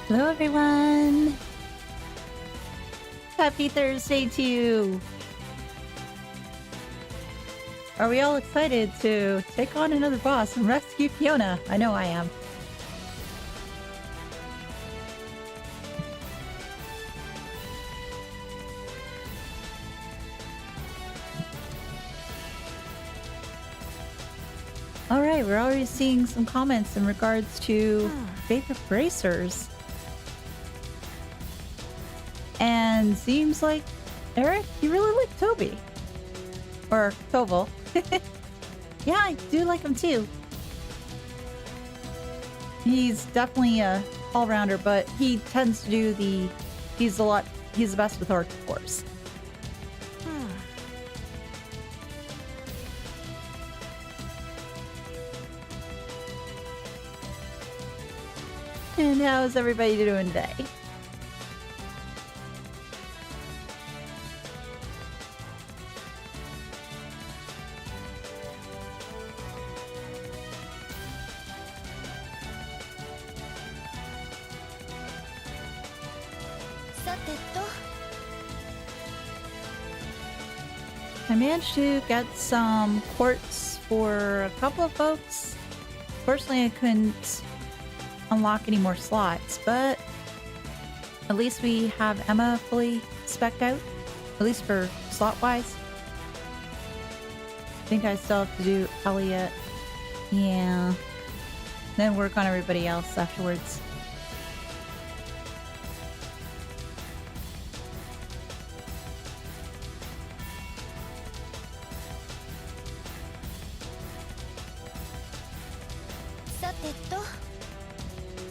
Hello, everyone. Happy Thursday to you. Are we all excited to take on another boss and rescue Fiona? I know I am. All right, we're already seeing some comments in regards to favorite bracers. And seems like, Eric, you really like Toby. Or Toval. Yeah, I do like him too. He's definitely a all-rounder, but he tends to do he's the best with Arc Force. And how's everybody doing today? I managed to get some quartz for a couple of folks. Fortunately, I couldn't unlock any more slots, but at least we have Emma fully spec'd out, at least for slot-wise. I think I still have to do Elliot. Yeah. Then work on everybody else afterwards.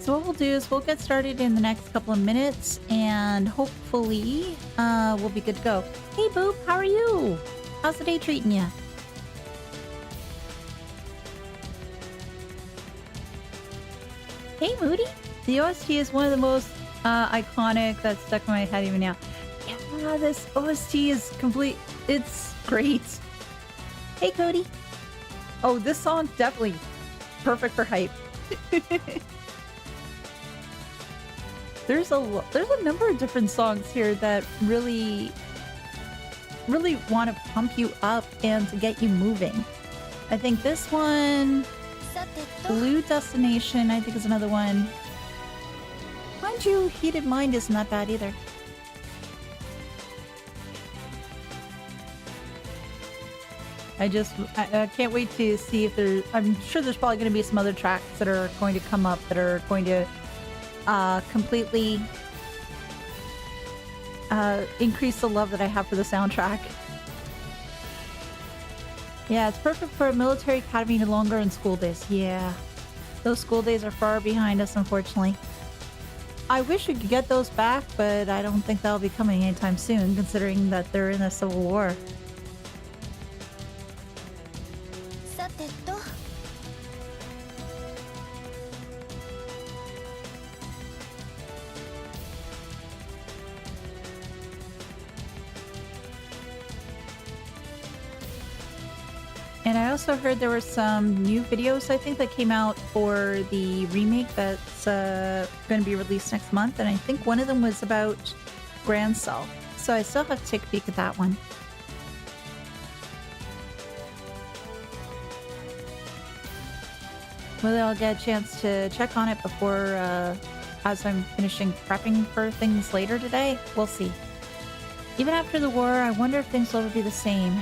So what we'll do is we'll get started in the next couple of minutes and hopefully we'll be good to go. Hey Boop, how are you? How's the day treating you? Hey Moody. The OST is one of the most iconic that's stuck in my head even now. Yeah, this OST is complete. It's great. Hey Cody. Oh, this song definitely perfect for hype. There's a number of different songs here that really want to pump you up and to get you moving. I think this one, Blue Destination, I think is another one. Mind you, Heated Mind isn't that bad either. I can't wait to see if I'm sure there's probably going to be some other tracks that are going to come up that are going to completely increase the love that I have for the soundtrack. Yeah, it's perfect for a military academy no longer in school days. Yeah, those school days are far behind us, unfortunately. I wish we could get those back, but I don't think that'll be coming anytime soon, considering that they're in a civil war. And I also heard there were some new videos, I think, that came out for the remake that's going to be released next month. And I think one of them was about Grand Cell. So I still have to take a peek at that one. Whether I'll get a chance to check on it before, as I'm finishing prepping for things later today, we'll see. Even after the war, I wonder if things will ever be the same.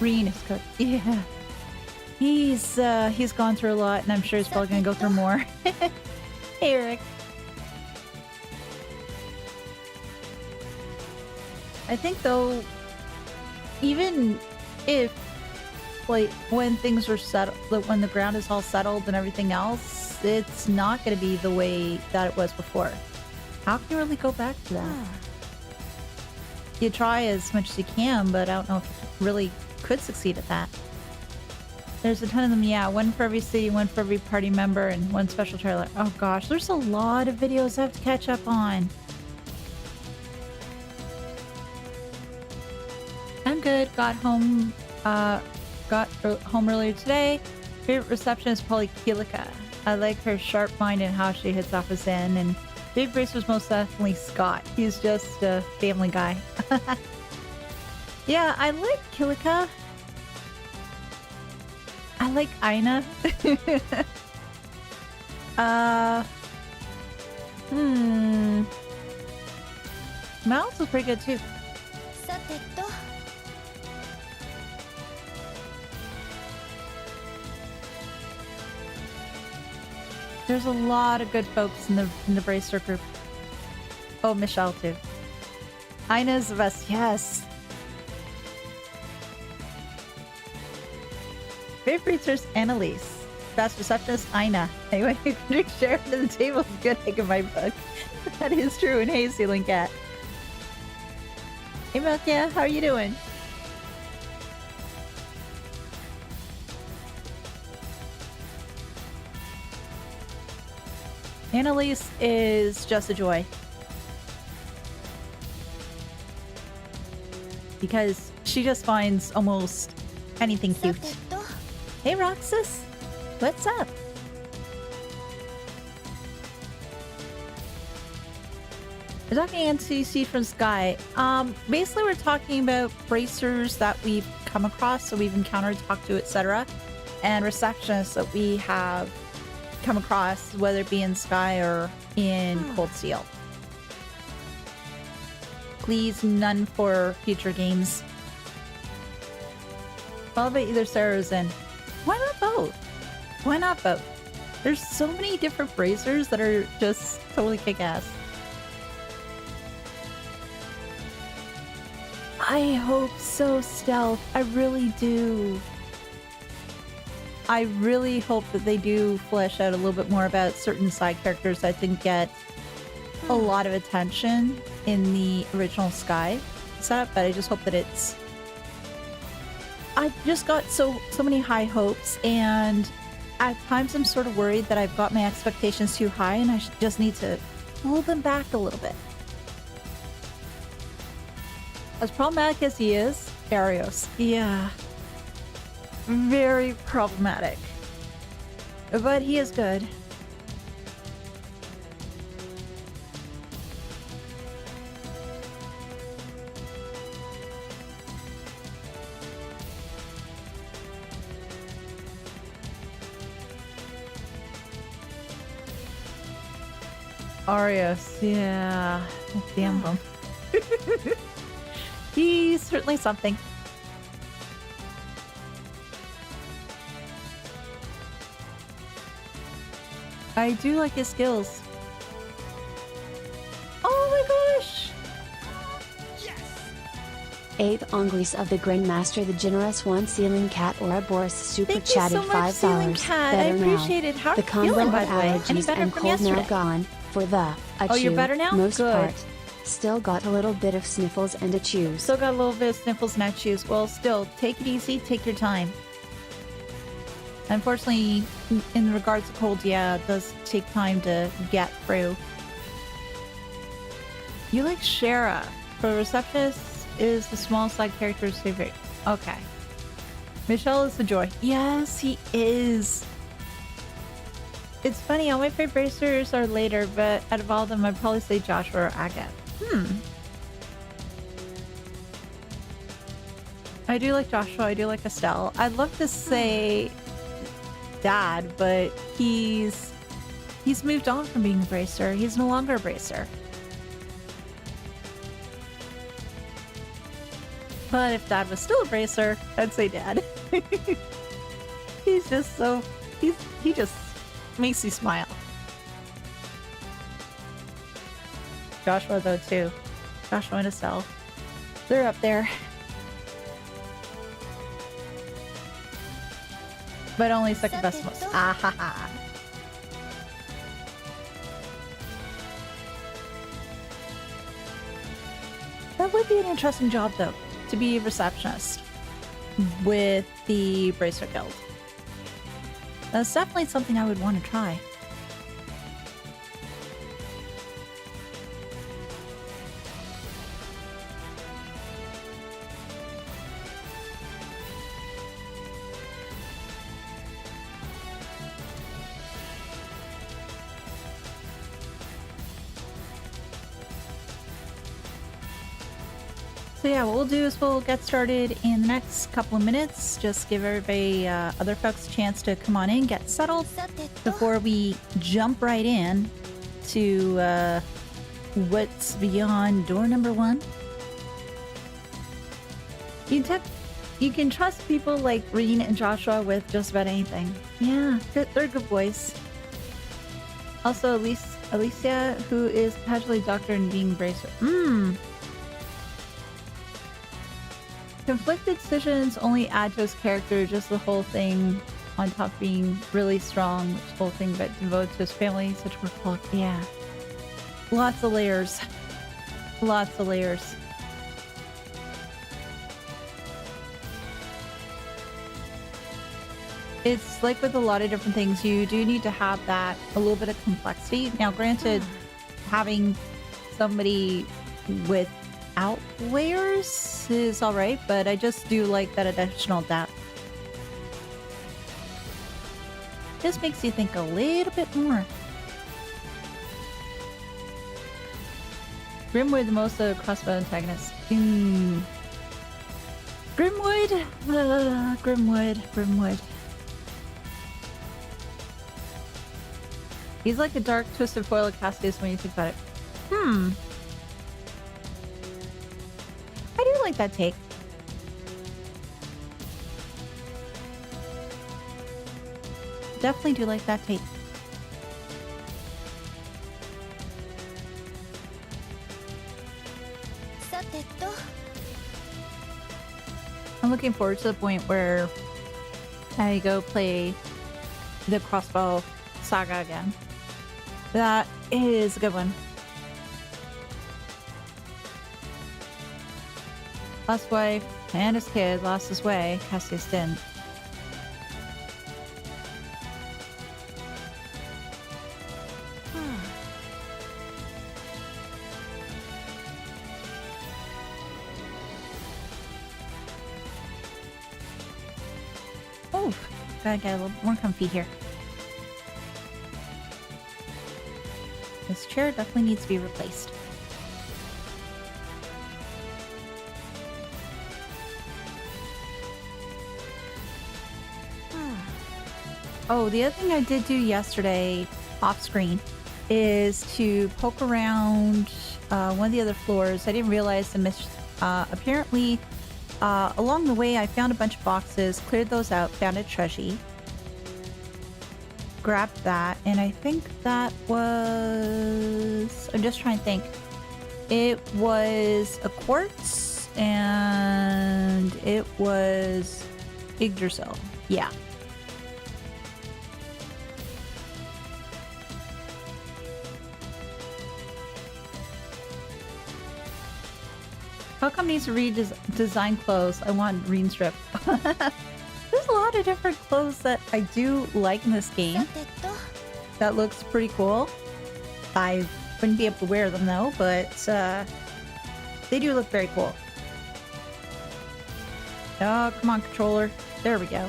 Green is good. Yeah. He's gone through a lot, and I'm sure he's probably gonna go through more. Hey, Eric. I think though, even if like when things are settled, when the ground is all settled and everything else, it's not gonna be the way that it was before. How can you really go back to that? You try as much as you can, but I don't know if you really could succeed at that. There's a ton of them, yeah. One for every city, one for every party member, and one special trailer. Oh gosh, there's a lot of videos I have to catch up on. I'm good. Got home earlier today. Favorite receptionist is probably Kilika. I like her sharp mind and how she hits off a Zen, and Big Bracer's most definitely Scott. He's just a family guy. Yeah, I like Kilika. I like Aina. uh, Mouse is pretty good too. There's a lot of good folks in the Bracer group. Oh, Michelle too. Ina's the best. Yes. Favorite Bracer's Annalise. Best receptionist Ina. Anyway, you can drink share under the table is good egg in my book. That is true. And hey, Ceiling Cat. Hey, Milkia, how are you doing? Annalise is just a joy. Because she just finds almost anything cute. Hey, Roxas. What's up? We're talking NCC from Sky. Basically, we're talking about bracers that we've come across, so we've encountered, talked to, etc., and receptionists that we have come across, whether it be in Sky or in Cold Steel. Please, none for future games. Well, but either Sara or Zen. Why not both? Why not both? There's so many different bracers that are just totally kick-ass. I hope so, Stealth. I really do. I really hope that they do flesh out a little bit more about certain side characters that didn't get a lot of attention in the original Sky setup, but I just hope that it's... I've just got so many high hopes, and at times I'm sort of worried that I've got my expectations too high, and I just need to pull them back a little bit. As problematic as he is, Arios, yeah, very problematic, but he is good. Arios, yeah, damn him. He's certainly something. I do like his skills. Oh my gosh! Yes! 8th Anglice of the Grandmaster, the generous one, Ceiling Cat Ouroboros super Thank you chatted so much, Ceiling $5. Cat. I Better appreciate now. it. How are The you combo feeling, of by the way? Any allergies better and from cold now yesterday? gone. For the Oh, you're better now? most Good. part. Still got a little bit of sniffles and a chews. Still got a little bit of sniffles and that chews. Well, still, take it easy. Take your time. Unfortunately, in regards to cold, yeah, it does take time to get through. You like Sara. For receptionist is the small side character's favorite. Okay. Michelle is the joy. Yes, he is. It's funny, all my favorite bracers are later, but out of all of them, I'd probably say Joshua or Agatha. I do like Joshua. I do like Estelle. I'd love to say Dad, but he's moved on from being a bracer. He's no longer a bracer. But if Dad was still a bracer, I'd say Dad. He's just so... He just makes you smile. Joshua, though, too. Joshua and Estelle. They're up there. But only second best most. Ah ha ha. That would be an interesting job, though, to be a receptionist with the Bracer Guild. That's definitely something I would want to try. So yeah, what we'll do is we'll get started in the next couple of minutes. Just give everybody, other folks, a chance to come on in, get settled, さてと before we jump right in to what's beyond door number 1. You can trust people like Reen and Joshua with just about anything. Yeah, they're good boys. Also, Alicia, who is casually doctor and being braced. Conflicted decisions only add to his character, just the whole thing on top of being really strong, which whole thing but devoted to his family, such workaholic. Yeah. Lots of layers. Lots of layers. It's like with a lot of different things, you do need to have that, a little bit of complexity. Now, granted, having somebody without layers is all right, but I just do like that additional depth. Just makes you think a little bit more. Grimwood, the most of the crossbow antagonists. Grimwood? Grimwood. He's like a dark, twisted foil of Cassius when you think about it. I do like that take. Definitely do like that take. I'm looking forward to the point where I go play the crossbow saga again. That is a good one. Lost wife and his kid lost his way. Cassius didn't. Oh, gotta get a little more comfy here. This chair definitely needs to be replaced. Oh, the other thing I did do yesterday off screen is to poke around one of the other floors. I didn't realize the apparently along the way I found a bunch of boxes, cleared those out, found a treasure. Grabbed that, and I think that was... I'm just trying to think. It was a quartz, and it was Yggdrasil. Yeah. How come needs to redesign clothes? I want green strip. There's a lot of different clothes that I do like in this game. That looks pretty cool. I wouldn't be able to wear them though, but they do look very cool. Oh, come on, controller. There we go.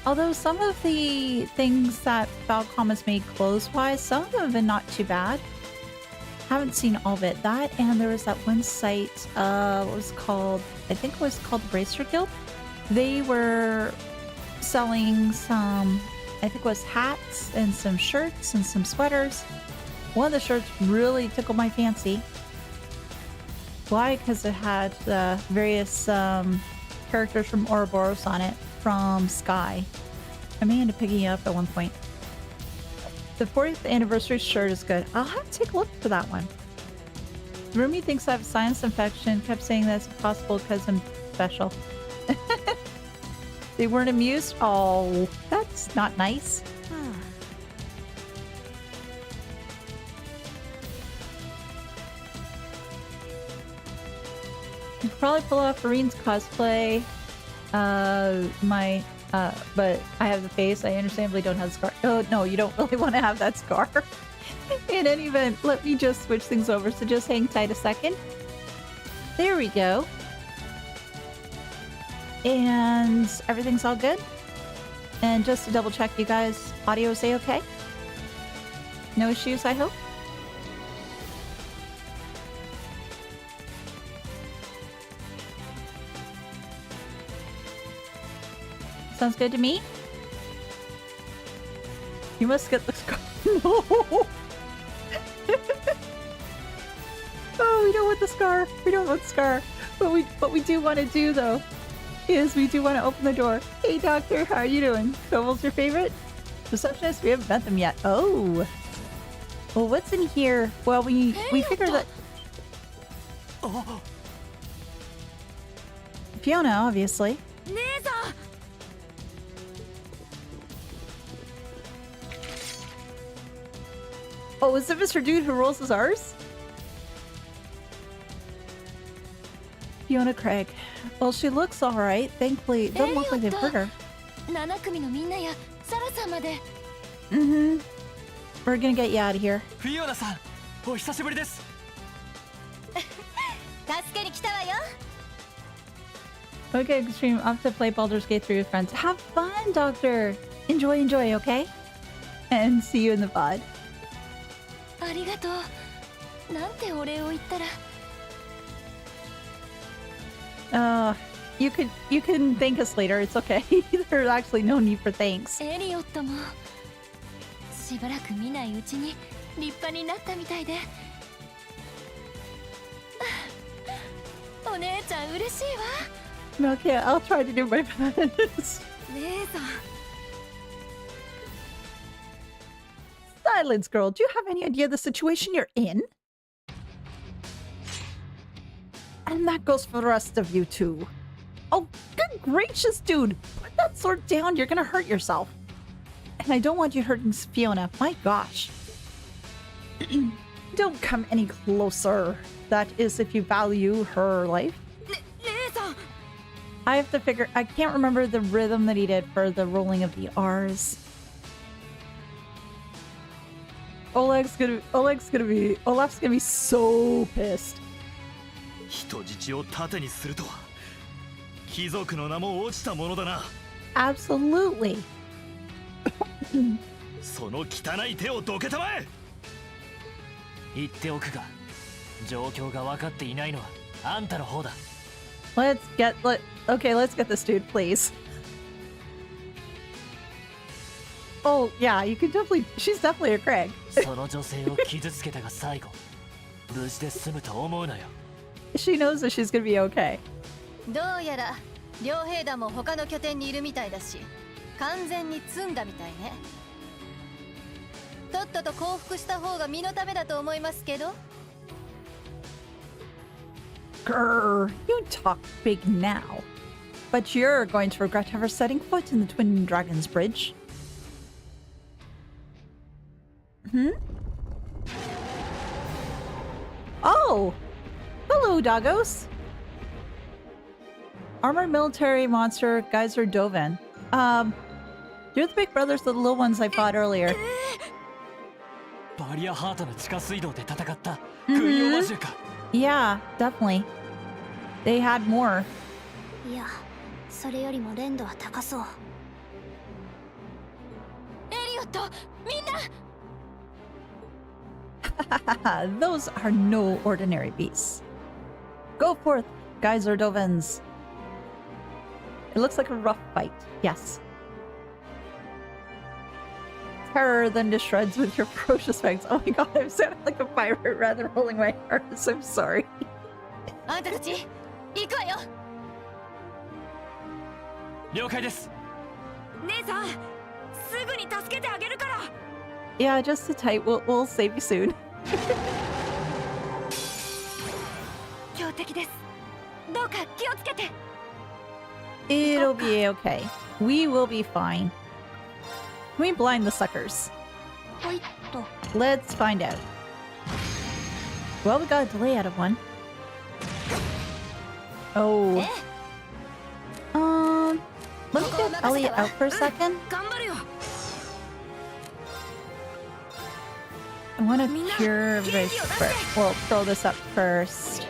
Although some of the things that Falcom has made clothes-wise, some of them have been not too bad. Haven't seen all of it. That, and there was that one site, what was it called? I think it was called the Bracer Guild. They were selling some, I think it was hats and some shirts and some sweaters. One of the shirts really tickled my fancy. Why? Because it had various characters from Ouroboros on it, from Sky. I may end up picking it up at one point. The 40th anniversary shirt is good. I'll have to take a look for that one. Rumi thinks I have a sinus infection. Kept saying that's impossible because I'm special. They weren't amused? Oh, that's not nice. You could probably pull off Fareen's cosplay. But I have the face. I understandably don't have the scar. Oh, no, you don't really want to have that scar. In any event, let me just switch things over. So just hang tight a second. There we go. And everything's all good. And just to double check, you guys, audio is A-okay? No issues, I hope? Sounds good to me. You must get the scar. No. Oh, we don't want the scar. We don't want the scar. What we do want to do though is we do want to open the door. Hey doctor, how are you doing? Koval's your favorite? Receptionist, we haven't met them yet. Oh. Well, what's in here? Well, we figured that Fiona, obviously. Oh, is it Mr. Dude who rolls his R's? Fiona Craig. Well, she looks alright. Thankfully, it doesn't look like they've hurt her. Mm-hmm. We're gonna get you out of here. Fiona-san, お久しぶりです。Okay, Extreme, off to play Baldur's Gate 3 with friends. Have fun, Doctor! Enjoy, okay? And see you in the pod. You can thank us later. It's okay. There's actually no need for thanks. しばらく見ないうちに立派になったみたいで。お姉ちゃん嬉しいわ。Okay, I'll try to do my best. 姉さん。Silence, girl. Do you have any idea the situation you're in? And that goes for the rest of you too. Oh, good gracious, dude! Put that sword down. You're gonna hurt yourself. And I don't want you hurting Fiona. My gosh. Don't come any closer. That is if you value her life. I have to figure... I can't remember the rhythm that he did for the rolling of the R's. Olaf's gonna be so pissed. 人質を盾にするとは貴族の名も落ちたものだな。 Absolutely. その汚い手をどけたまえ。言っておくが、状況が分かっていないのはあんたの方だ。Okay, let's get this dude, please. Oh, yeah, you can definitely... She's definitely a Craig. その女性を傷つけたが最後、無事で済むと思うなよ。She knows that she's gonna be okay. どうやら両兵団も他の拠点にいるみたいだし、完全に詰んだみたいね。とっとと降伏した方が身のためだと思いますけど。Grr, you talk big now. But you're going to regret ever setting foot in the Twin Dragons Bridge. Hmm? Oh! Hello, doggos! Armored military monster Geyser Dovan. You're the big brothers of the little ones I fought earlier. バリアハートの地下水道で戦った軍用魔獣か。Yeah, definitely. They had more. いや、それよりも連度は高そう。エリオット、みんな。 Those are no ordinary beasts. Go forth, Geyser Dovens. It looks like a rough fight. Yes. Terror then to shreds with your ferocious fangs. Oh my god, I'm sounding like a pirate rather than rolling my R's. I'm sorry. あんたたち、行くわよ。了解です。姉さん、すぐに助けてあげるから。Yeah, just sit tight. We'll save you soon. 強敵です。どうか気をつけて。It'll be okay. We will be fine. Can we blind the suckers? ほいっと。 Let's find out. Well, we got a delay out of one. Oh. Let me get Elliot out for a second. 頑張るよ。 I want to cure this first. We'll throw this up first.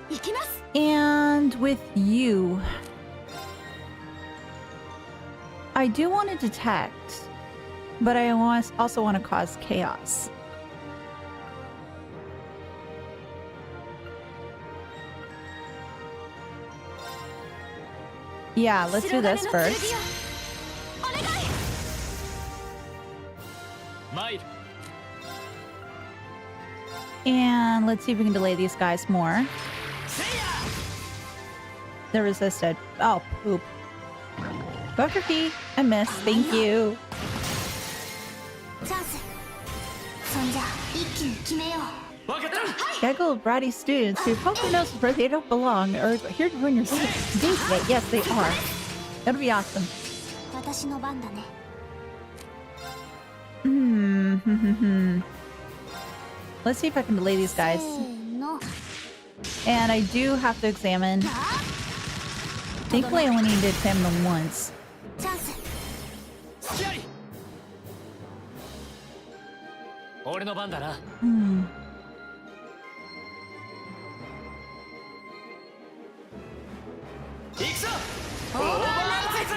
行きます。 And with you, I do want to detect, but I also want to cause chaos. Yeah, let's do this first. 参る And let's see if we can delay these guys more. They're resisted. Oh, poop. Go after P. I missed. Thank you. チャンス。そんじゃ一気に決めよう。 分かった Gaggle of bratty students who probably knows where they don't belong are here to ruin your day today. Yes, they are. That'll be awesome. 私の番だね。 Let's see if I can delay these せ guys. ーの。 And I do have to examine. Thankfully, I only need to examine them once. チャンス。 隙あり俺の番だな Hmm. 行くぞオーバーライズ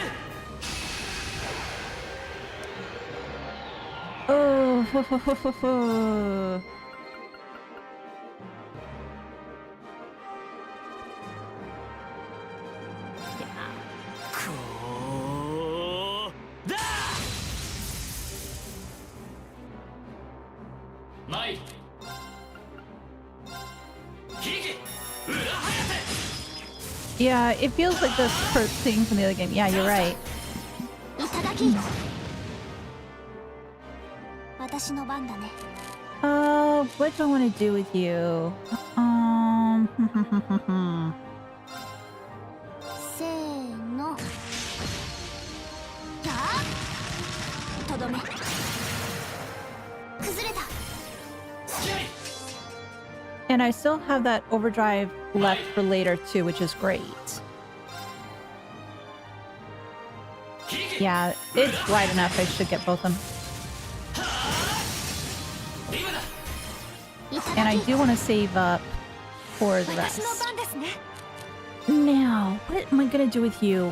Oh. Yeah. こうだ参る切り切裏はや Yeah, it feels like the first thing from the other game. Yeah, you're right. いただき。私の番だね。 What do I want to do with you? せーの。やあ。とどめ。崩れた。 隙あり And I still have that overdrive left for later too, which is great. 切り切り Yeah, it's wide enough. I should get both of them. 今だ And I do want to save up for the 私 rest. の番ですね。 Now, what am I gonna do with you?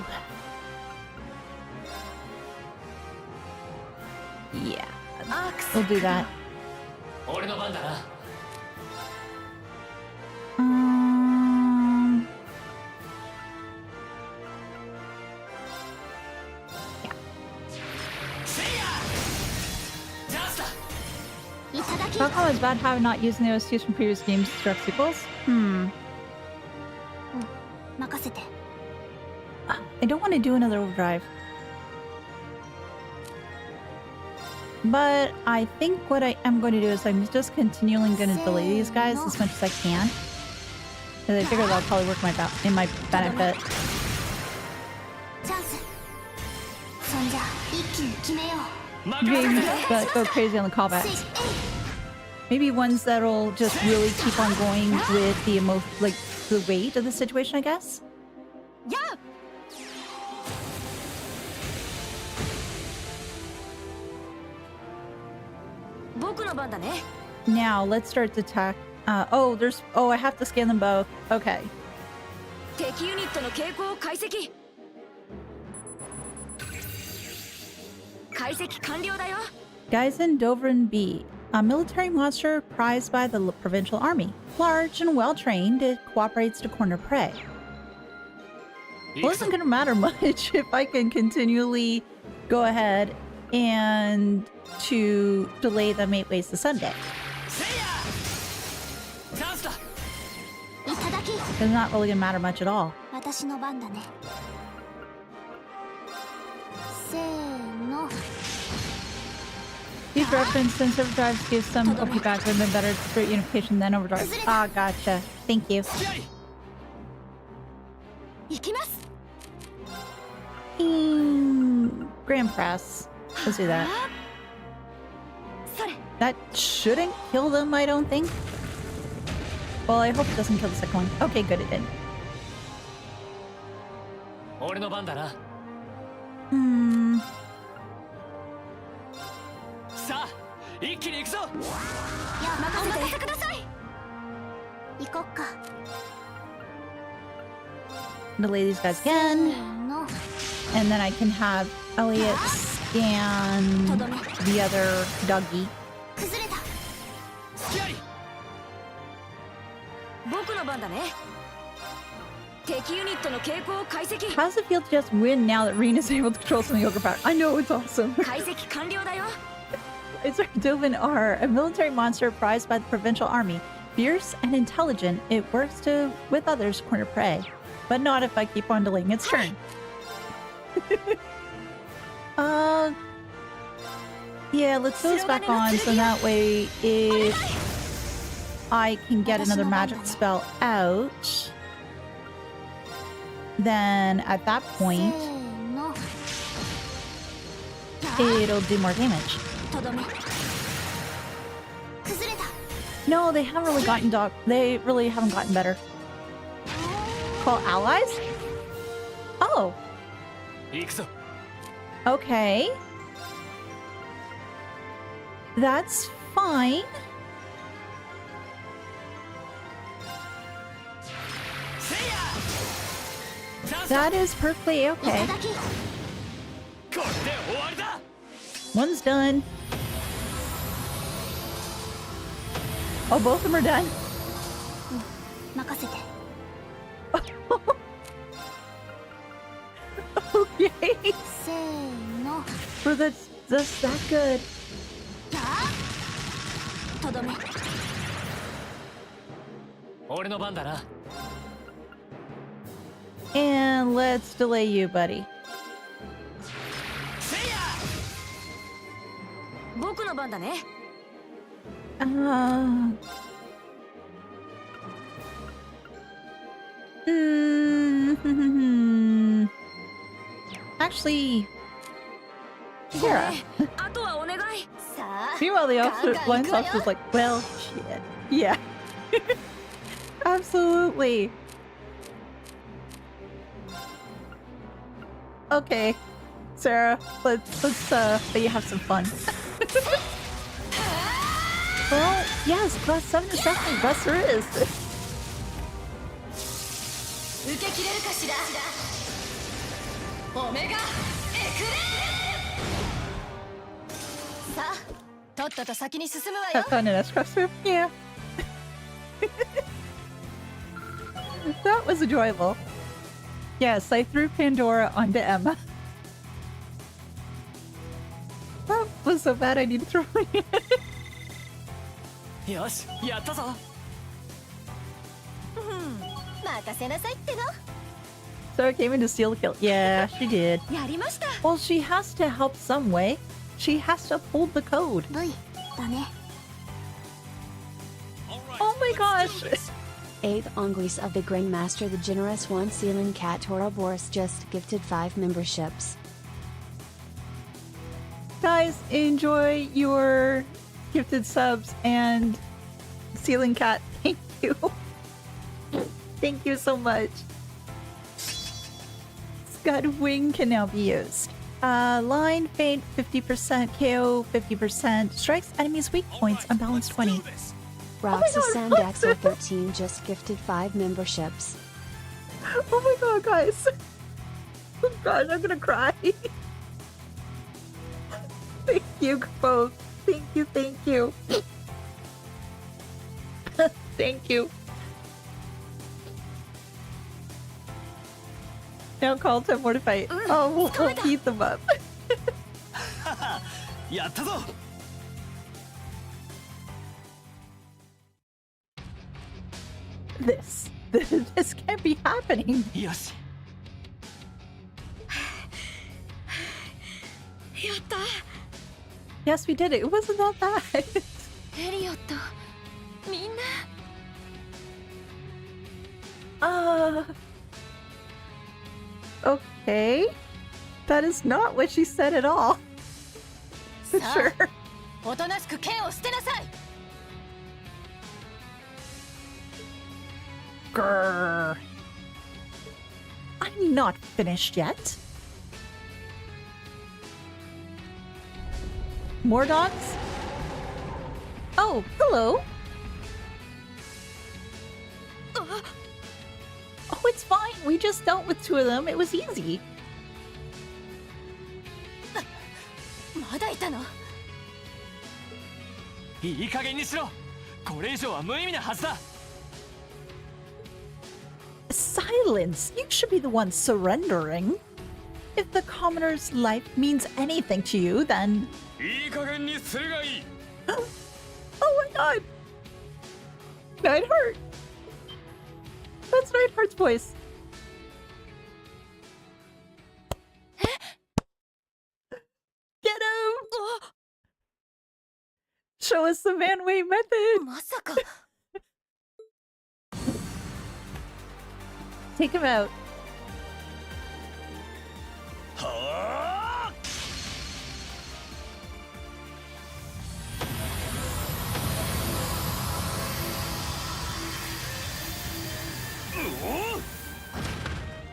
Yeah, アークス。 we'll do that. 俺の番だな Um, yeah. せいやチャンスだ いただき。 Capcom is bad habit not using the OSTs from previous games to direct sequels. Oh, 任せて。 I don't want to do another overdrive. But I think what I am going to do is I'm just continually going to delay these guys as much as I can. Because I figure that'll probably work in my benefit. チャンス。そんじゃ一気に決めよう。 Games that go crazy on the せい callbacks. えい。 Maybe ones that'll just really keep on going with the like the weight of the situation, I guess. やあ 僕の番だね。 Now let's start to attack. I have to scan them both. Okay. 敵ユニットの傾向を解析。解析完了だよ。 Geisen Dovran B, a military monster prized by the provincial army. Large and well trained, it cooperates to corner prey. Well, it isn't going to matter much if I can continually go ahead and to delay them 8 ways to Sunday. せいやチャンスだいただき。 It's not really going to matter much at all. 私の番だね。せーの。 These reference since overdrives give some OP back would have been better for unification than overdrive. Ah, gotcha. Thank you. 隙あり 行きます。 Grand Press. Let's do that. それ。 That shouldn't kill them, I don't think. Well, I hope it doesn't kill the second one. Okay, good, it did. 俺の番だな さあ一気に行くぞ いや、任せてください。行こっか。 Delay these guys せ again. ーの。 And then I can have Elliot scan the other doggy. 崩れた。隙あり僕の番だね。How does it feel to just win now that Reen is able to control some of the ogre power? I know, it's awesome. Dovin are a military monster prized by the provincial army. Fierce and intelligent, it works with others to corner prey. But not if I keep on delaying its turn. Yeah, let's throw this back on so that way if I can get another magic spell out, then at that point, it'll do more damage. No, they haven't really gotten they really haven't gotten better. Call allies? Oh. Okay. That's fine. That is perfectly okay. One's done. Oh, both of them are done. Okay. So that's that good. And let's delay you, buddy. Actually, Sara. Meanwhile, the officer, blind officer's like, well, shit. Yeah. Absolutely. Okay, Sara, let's let you have some fun. Well, yes, class 7 is definitely the best there is. Have fun in espresso? Yeah. That was enjoyable. Yes, I threw Pandora onto Emma. That was so bad I need to throw it. Sara came in to steal the kill. Yeah, she did. Well, she has to help some way. She has to uphold the code. Oh my gosh! 8th Anguis of the Grandmaster the Generous One Ceiling Cat Ouroboros just gifted 5 memberships. Guys, enjoy your gifted subs and Ceiling Cat, thank you. Thank you so much. Scud Wing can now be used. Line Feint 50%, KO 50%, strikes enemies weak points, unbalanced 20. Roxas Sandaxel 13 just gifted 5 memberships. Oh my god, guys. Oh gosh, I'm gonna cry. Thank you both. Thank you, thank you. Thank you. Now call time more to fight. Oh, we'll beat them up. This can't be happening. Yes, we did it. It wasn't that bad. Okay. That is not what she said at all. Sure. Grrr. I'm not finished yet. More dogs? Oh, hello. Oh, it's fine. We just dealt with 2 of them. It was easy. Silence! You should be the one surrendering. If the commoner's life means anything to you, then... いい加減にするがいい。 Oh my god! Neidhart! That's Neidhart's voice. Get him! Show us the man-way method! まさか Take him out. はあ。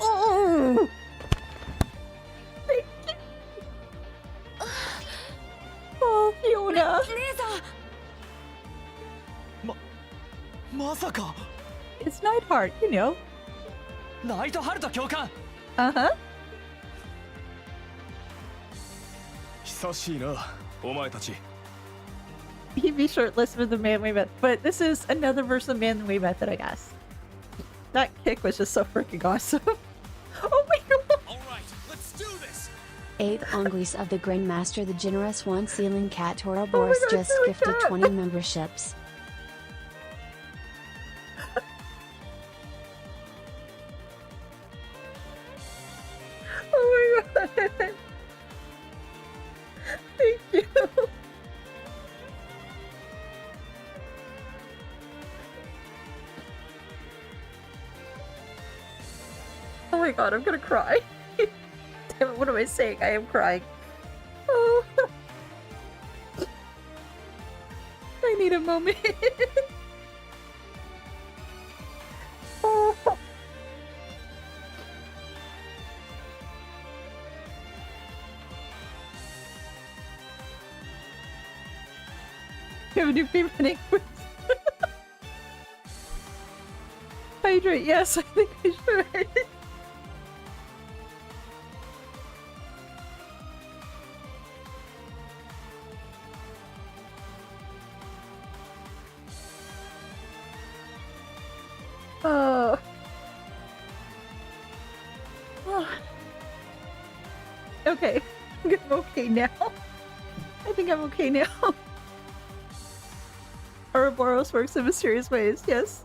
Oh! Thank you. Oh, Fiona. 姉さんまさか It's Neidhart, you know. ナイトハルト教官 Uh-huh. 久しいな、お前たち。 He'd be shirtless with the man-way method, but this is another version of man-way method, I guess. That kick was just so freaking awesome. Oh my god! All right, let's do this. 8th Anguis of the Grandmaster the Generous One Sealing Cat Ouroboros God, just oh my gifted God. 20 memberships. Oh my god! Thank you. Oh my god, I'm gonna cry. Damn it, what am I saying? I am crying. Oh. I need a moment. Oh. You have a new favorite language. Hydrate, yes, I think I should. Oh. Oh. Okay. I think I'm okay now. I think I'm okay now. Ouroboros works in mysterious ways, yes.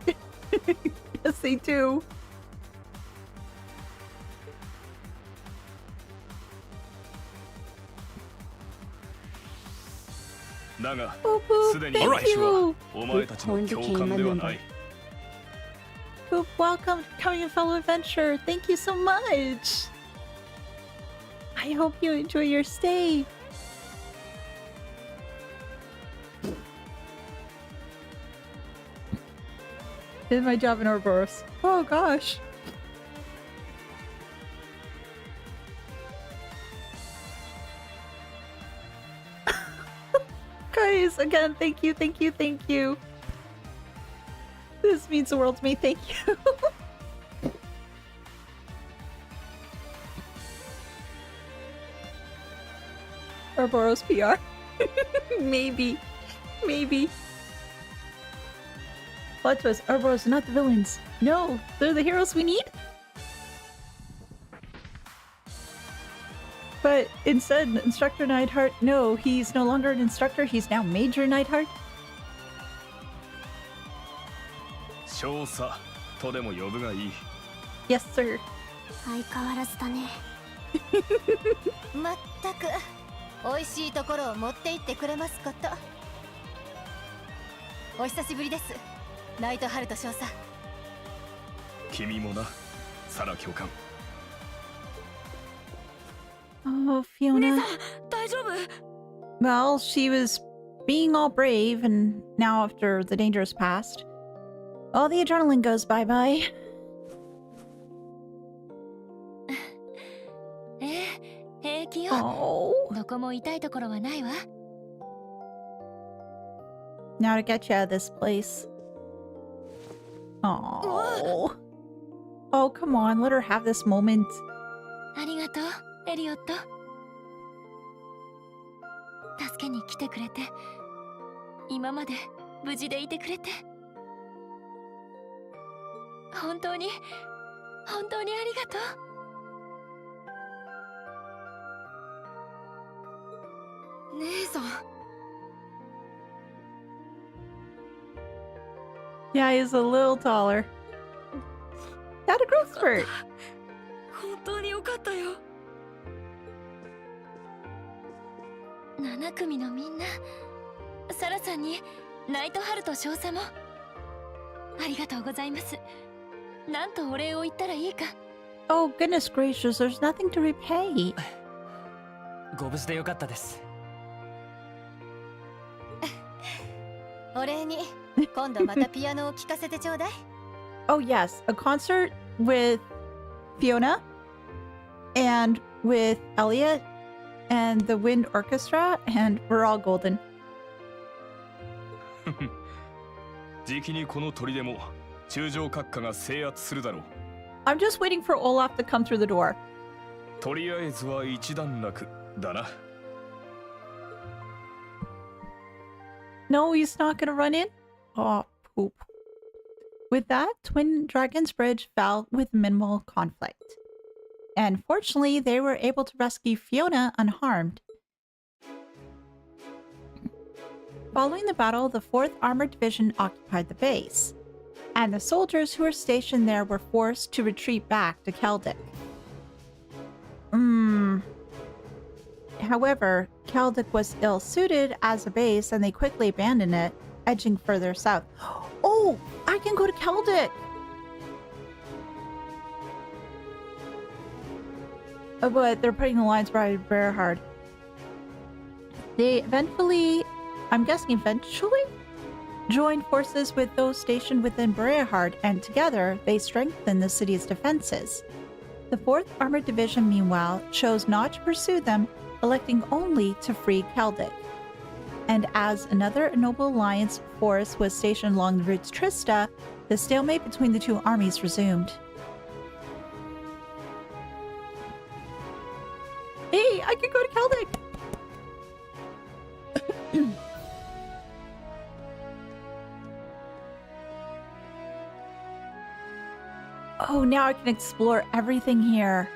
Yes, they do. Oh, Boop, thank you. お前たちの教官ではない。 Boop, welcome to becoming a fellow adventurer. Thank you so much. I hope you enjoy your stay. Did my job in Ouroboros. Oh gosh. Guys, again, thank you, thank you, thank you. This means the world to me, thank you. Ouroboros PR. Maybe. Maybe. Plot twist, Ouroboros are not the villains. No, they're the heroes we need. But instead, Instructor Neidhart, no, he's no longer an instructor, he's now Major Neidhart. 少佐とでも呼ぶがいい。 Yes, sir. 相変わらずだね。まったく美味しいところを持って行ってくれますこと。お久しぶりです、ナイトハルト少佐。君もな、サラ教官。 Oh, Fiona. 大丈夫？ Well, she was being all brave, and now after the danger is past, all the adrenaline goes bye-bye. 平気よ。 Oh. どこも痛いところはないわ。 Now to get you out of this place. Oh. Oh, come on, let her have this moment. ありがとう、エリオット。助けに来てくれて、今まで無事でいてくれて、本当に本当にありがとう。姉さん。 Yeah, he's a little taller. Got a growth spurt. 本当によかったよ。7組のみんな、サラさんにナイトハルと少佐もありがとうございます。なんとお礼を言ったらいいか。 Oh, goodness gracious, there's nothing to repay. ご無事でよかったです。お礼に今度またピアノを聴かせてちょうだい。 Oh, yes, a concert with Fiona and with Elliot and the Wind Orchestra, and we're all golden. じきにこの砦も中将閣下が制圧するだろう。 I'm just waiting for Olaf to come through the door. とりあえずは一段落だな。 No, he's not gonna run in? Oh, poop. With that, Twin Dragon's Bridge fell with minimal conflict. And fortunately, they were able to rescue Fiona unharmed. Following the battle, the 4th Armored Division occupied the base, and the soldiers who were stationed there were forced to retreat back to Keldic. However, Keldic was ill-suited as a base, and they quickly abandoned it, edging further south. Oh, I can go to Keldic! Oh, but they're putting the lines by Berhard. They eventually, I'm guessing eventually, joined forces with those stationed within Berhard, and together they strengthened the city's defenses. The 4th Armored Division, meanwhile, chose not to pursue them, electing only to free Keldic. And as another Noble Alliance force was stationed along the route to Trista, the stalemate between the two armies resumed. Hey, I can go to Keldic! Oh, now I can explore everything here.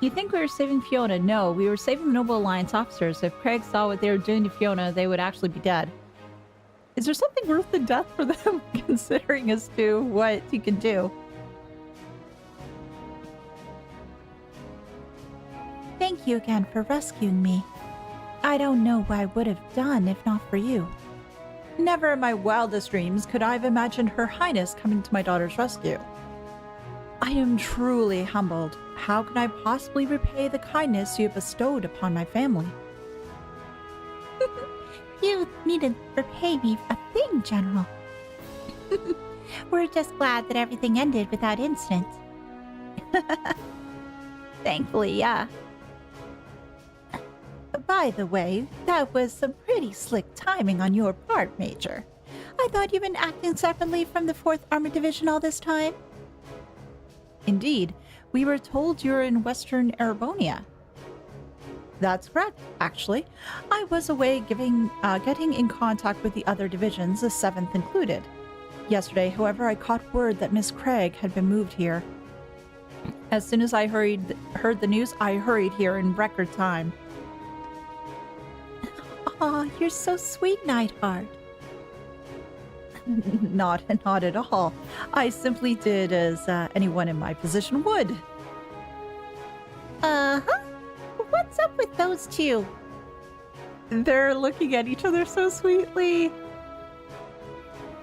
You think we were saving Fiona? No, we were saving the Noble Alliance officers. If Craig saw what they were doing to Fiona, they would actually be dead. Is there something worth the death for them, considering as to what he can do? Thank you again for rescuing me. I don't know what I would have done if not for you. Never in my wildest dreams could I have imagined Her Highness coming to my daughter's rescue. I am truly humbled. How can I possibly repay the kindness you have bestowed upon my family? You needn't repay me a thing, General. We're just glad that everything ended without incident. Thankfully, yeah. By the way, that was some pretty slick timing on your part, Major. I thought you'd been acting separately from the 4th Armored Division all this time. Indeed, we were told you're in Western Erebonia. That's correct, actually. I was away getting in contact with the other divisions, the 7th included. Yesterday, however, I caught word that Miss Craig had been moved here. As soon as I heard the news, I hurried here in record time. Aw, you're so sweet, Nightheart. Not at all. I simply did as anyone in my position would. Uh-huh. What's up with those two? They're looking at each other so sweetly.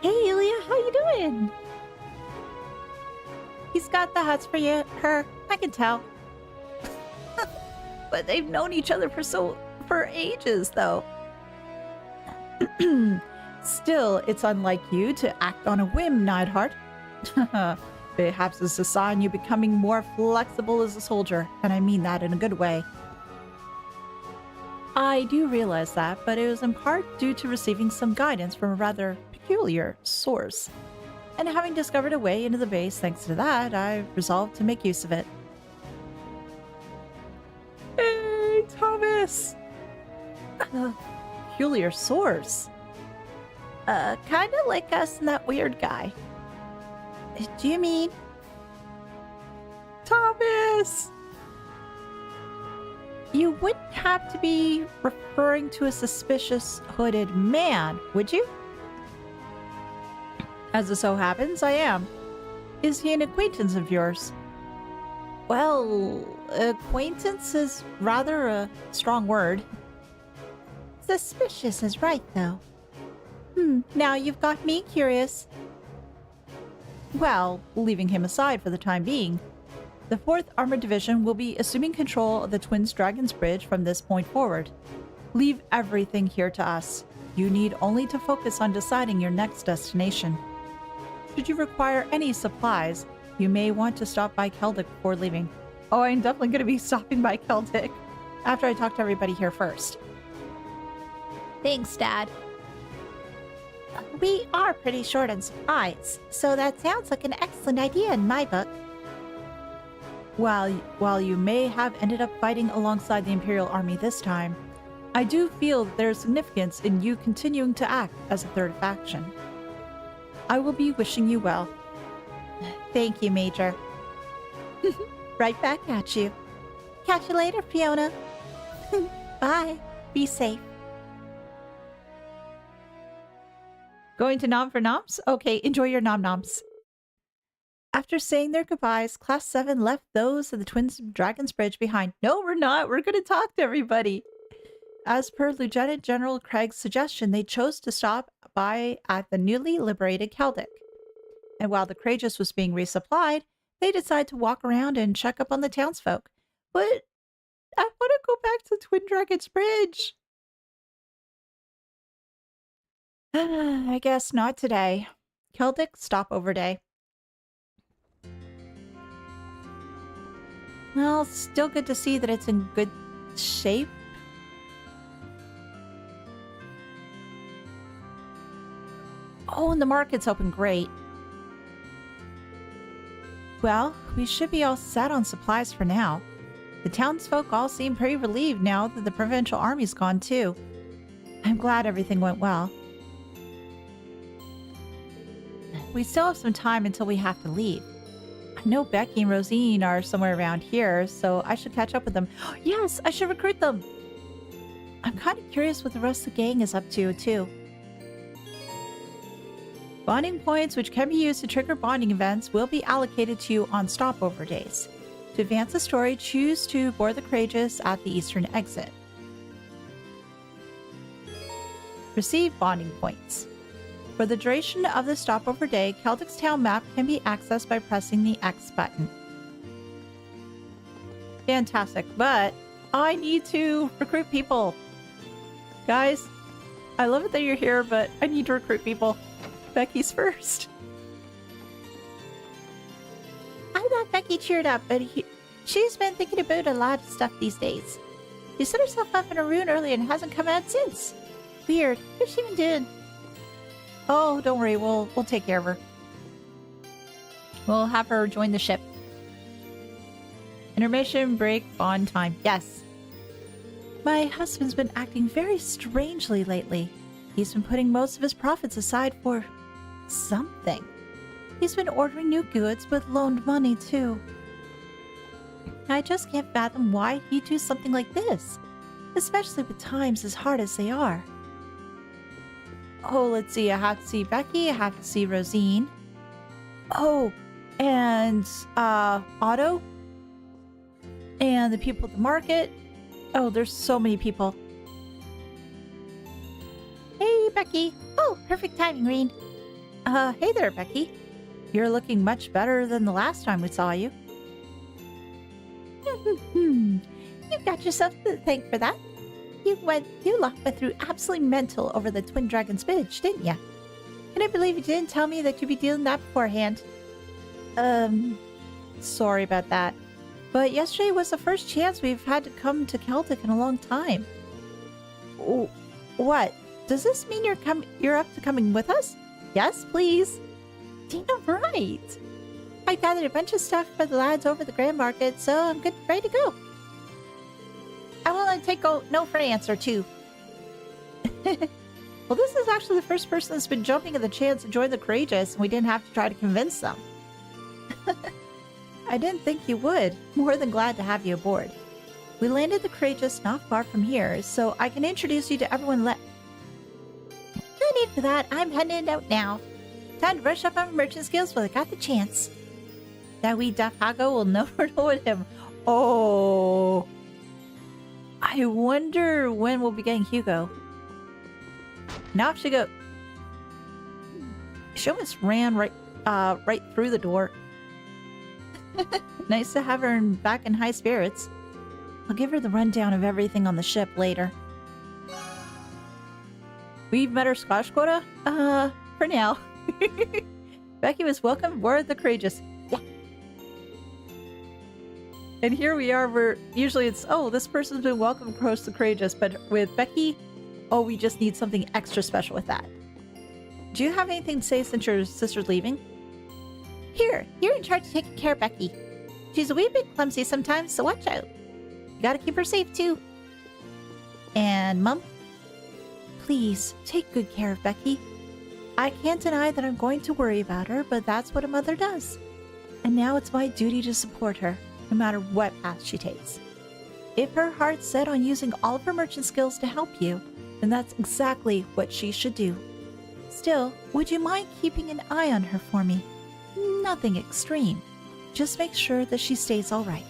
Hey, Ilya, how you doing? He's got the hots for her. I can tell. But they've known each other for ages, though. Still, it's unlike you to act on a whim, Neidhart. Perhaps it's a sign you're becoming more flexible as a soldier, and I mean that in a good way. I do realize that, but it was in part due to receiving some guidance from a rather peculiar source. And having discovered a way into the base thanks to that, I resolved to make use of it. Hey, Thomas! Peculiar source. Kind of like us and that weird guy. Do you mean Thomas? You wouldn't have to be referring to a suspicious hooded man, would you? As it so happens, I am. Is he an acquaintance of yours? Well, acquaintance is rather a strong word. Suspicious is right, though. Now you've got me curious. Well, leaving him aside for the time being, the 4th Armored Division will be assuming control of the Twins Dragons Bridge from this point forward. Leave everything here to us. You need only to focus on deciding your next destination. Should you require any supplies, you may want to stop by Celtic before leaving. Oh, I'm definitely going to be stopping by Celtic after I talk to everybody here first. Thanks, Dad. We are pretty short on supplies, so that sounds like an excellent idea in my book. While you may have ended up fighting alongside the Imperial Army this time, I do feel that there is significance in you continuing to act as a third faction. I will be wishing you well. Thank you, Major. Right back at you. Catch you later, Fiona. Bye. Be safe. Going to nom for noms? Okay, enjoy your nom-noms. After saying their goodbyes, Class 7 left those of the Twins Dragons Bridge behind. No, we're not. We're going to talk to everybody. As per Lieutenant General Craig's suggestion, they chose to stop by at the newly liberated Celtic. And while the Courageous was being resupplied, they decided to walk around and check up on the townsfolk. But I want to go back to Twin Dragons Bridge. I guess not today. Celtic stopover day. Well, still good to see that it's in good shape. Oh, and the market's open. Great. Well, we should be all set on supplies for now. The townsfolk all seem pretty relieved now that the provincial army's gone too. I'm glad everything went well. We still have some time until we have to leave. I know Becky and Rosine are somewhere around here, so I should catch up with them. Yes, I should recruit them! I'm kind of curious what the rest of the gang is up to, too. Bonding points, which can be used to trigger bonding events, will be allocated to you on stopover days. To advance the story, choose to board the Courageous at the eastern exit. Receive bonding points. For the duration of the stopover day, Celtic's town map can be accessed by pressing the X button. Fantastic, but I need to recruit people. Guys, I love it that you're here, but I need to recruit people. Becky's first. I thought Becky cheered up, but she's been thinking about a lot of stuff these days. She set herself up in a rune earlier and hasn't come out since. Weird. What's she been doing? Oh, don't worry. We'll take care of her. We'll have her join the ship. Intermission, break, bond time. Yes. My husband's been acting very strangely lately. He's been putting most of his profits aside for something. He's been ordering new goods with loaned money, too. I just can't fathom why he'd do something like this, especially with times as hard as they are. Oh, let's see. I have to see Becky. I have to see Rosine. Oh, and Otto. And the people at the market. Oh, there's so many people. Hey, Becky. Oh, perfect timing, Reen. Hey there, Becky. You're looking much better than the last time we saw you. You got yourself to thank for that. You lot went through absolutely mental over the Twin Dragons Bridge, didn't ya? Can I believe you didn't tell me that you'd be doing that beforehand? Sorry about that. But yesterday was the first chance we've had to come to Celtic in a long time. Oh, what? Does this mean you're up to coming with us? Yes, please. Damn right. I gathered a bunch of stuff for the lads over the Grand Market, so I'm good, ready to go. I will take no for an answer, too. Well, this is actually the first person that's been jumping at the chance to join the Courageous, and we didn't have to try to convince them. I didn't think you would. More than glad to have you aboard. We landed the Courageous not far from here, so I can introduce you to everyone No need for that. I'm heading out now. Time to brush up on merchant skills while I got the chance. That wee Dafago will never know him. Oh. I wonder when we'll be getting Hugo. Now off she go. She almost ran right through the door. Nice to have her back in high spirits. I'll give her the rundown of everything on the ship later. We've met our Scottish quota? For now. Becky was welcome aboard the Courageous. Yeah. And here we are, where usually it's, oh, this person's been welcomed across the Courageous, but with Becky, oh, we just need something extra special with that. Do you have anything to say since your sister's leaving? Here, you're in charge of taking care of Becky. She's a wee bit clumsy sometimes, so watch out. You gotta keep her safe, too. And, Mum? Please, take good care of Becky. I can't deny that I'm going to worry about her, but that's what a mother does. And now it's my duty to support her, no matter what path she takes. If her heart's set on using all of her merchant skills to help you, then that's exactly what she should do. Still, would you mind keeping an eye on her for me? Nothing extreme. Just make sure that she stays all right.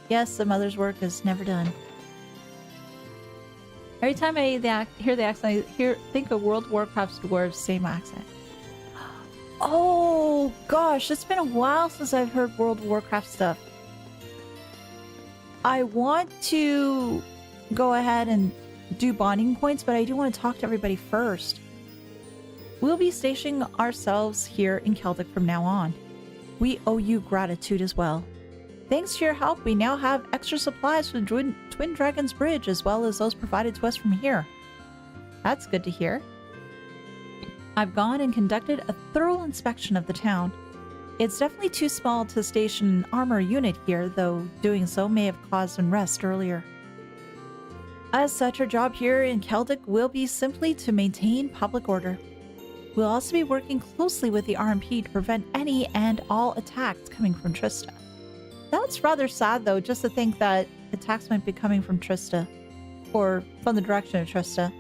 Yes, the mother's work is never done. Every time I hear the accent, I think of World of Warcraft's dwarves, same accent. Oh gosh, it's been a while since I've heard World of Warcraft stuff. I want to go ahead and do bonding points, but I do want to talk to everybody first. We'll be stationing ourselves here in Celtic from now on. We owe you gratitude as well. Thanks to your help, we now have extra supplies from Twin Dragon's Bridge, as well as those provided to us from here. That's good to hear. I've gone and conducted a thorough inspection of the town. It's definitely too small to station an armor unit here, though doing so may have caused unrest earlier. As such, our job here in Celtic will be simply to maintain public order. We'll also be working closely with the RMP to prevent any and all attacks coming from Trista. That's rather sad, though, just to think that attacks might be coming from Trista. Or from the direction of Trista.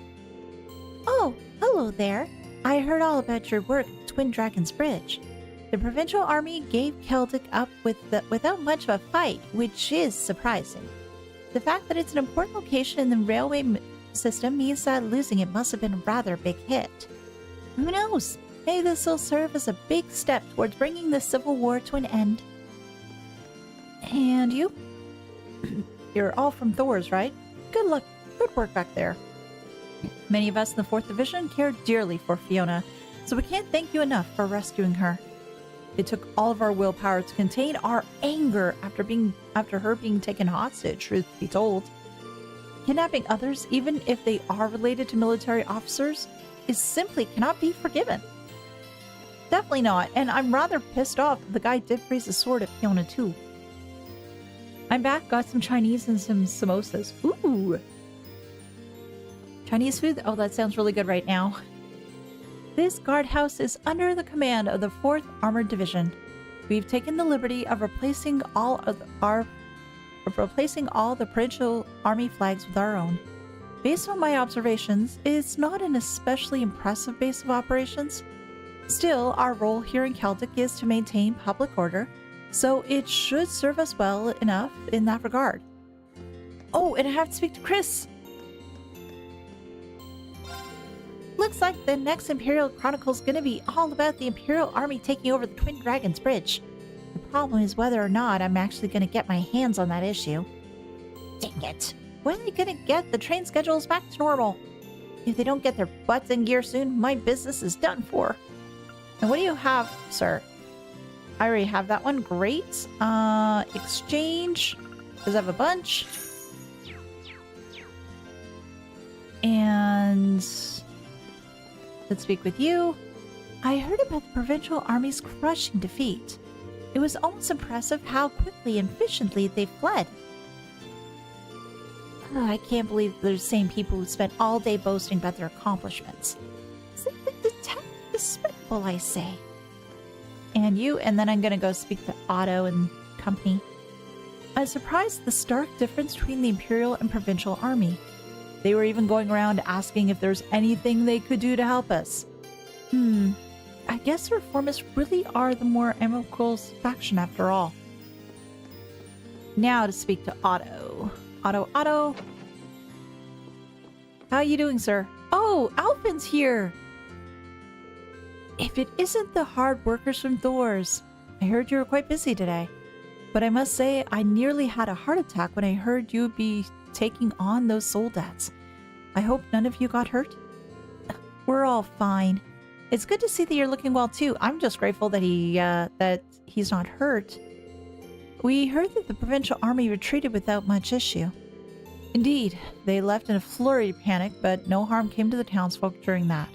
Oh, hello there. I heard all about your work at Twin Dragon's Bridge. The provincial army gave Celtic up without much of a fight, which is surprising. The fact that it's an important location in the railway system means that losing it must have been a rather big hit. Who knows? Maybe this will serve as a big step towards bringing the civil war to an end. And you? You're all from Thor's, right? Good luck. Good work back there. Many of us in the 4th Division care dearly for Fiona, so we can't thank you enough for rescuing her. It took all of our willpower to contain our anger after her being taken hostage, truth be told. Kidnapping others, even if they are related to military officers, is simply cannot be forgiven. Definitely not, and I'm rather pissed off that the guy did raise his sword at Fiona too. I'm back, got some Chinese and some samosas. Ooh! Chinese food? Oh, that sounds really good right now. This guardhouse is under the command of the 4th Armored Division. We've taken the liberty of replacing all the provincial army flags with our own. Based on my observations, it's not an especially impressive base of operations. Still, our role here in Celtic is to maintain public order, so it should serve us well enough in that regard. Oh, and I have to speak to Chris! Looks like the next Imperial Chronicle is going to be all about the Imperial Army taking over the Twin Dragon's Bridge. The problem is whether or not I'm actually going to get my hands on that issue. Dang it! When are they going to get the train schedules back to normal? If they don't get their butts in gear soon, my business is done for. And what do you have, sir? I already have that one. Great. Exchange. Does have a bunch. And let's speak with you. I heard about the provincial army's crushing defeat. It was almost impressive how quickly and efficiently they fled. Oh, I can't believe they're the same people who spent all day boasting about their accomplishments. Simply despicable, I say. And you, and then I'm gonna go speak to Otto and company. I'm surprised at the stark difference between the Imperial and Provincial Army. They were even going around asking if there's anything they could do to help us. I guess the Reformists really are the more amicable faction after all. Now to speak to Otto. Otto. How are you doing, sir? Oh, Alpin's here! If it isn't the hard workers from Thor's. I heard you were quite busy today. But I must say, I nearly had a heart attack when I heard you'd be taking on those soldats. I hope none of you got hurt? We're all fine. It's good to see that you're looking well too. I'm just grateful that he's not hurt. We heard that the Provincial Army retreated without much issue. Indeed, they left in a flurry of panic, but no harm came to the townsfolk during that.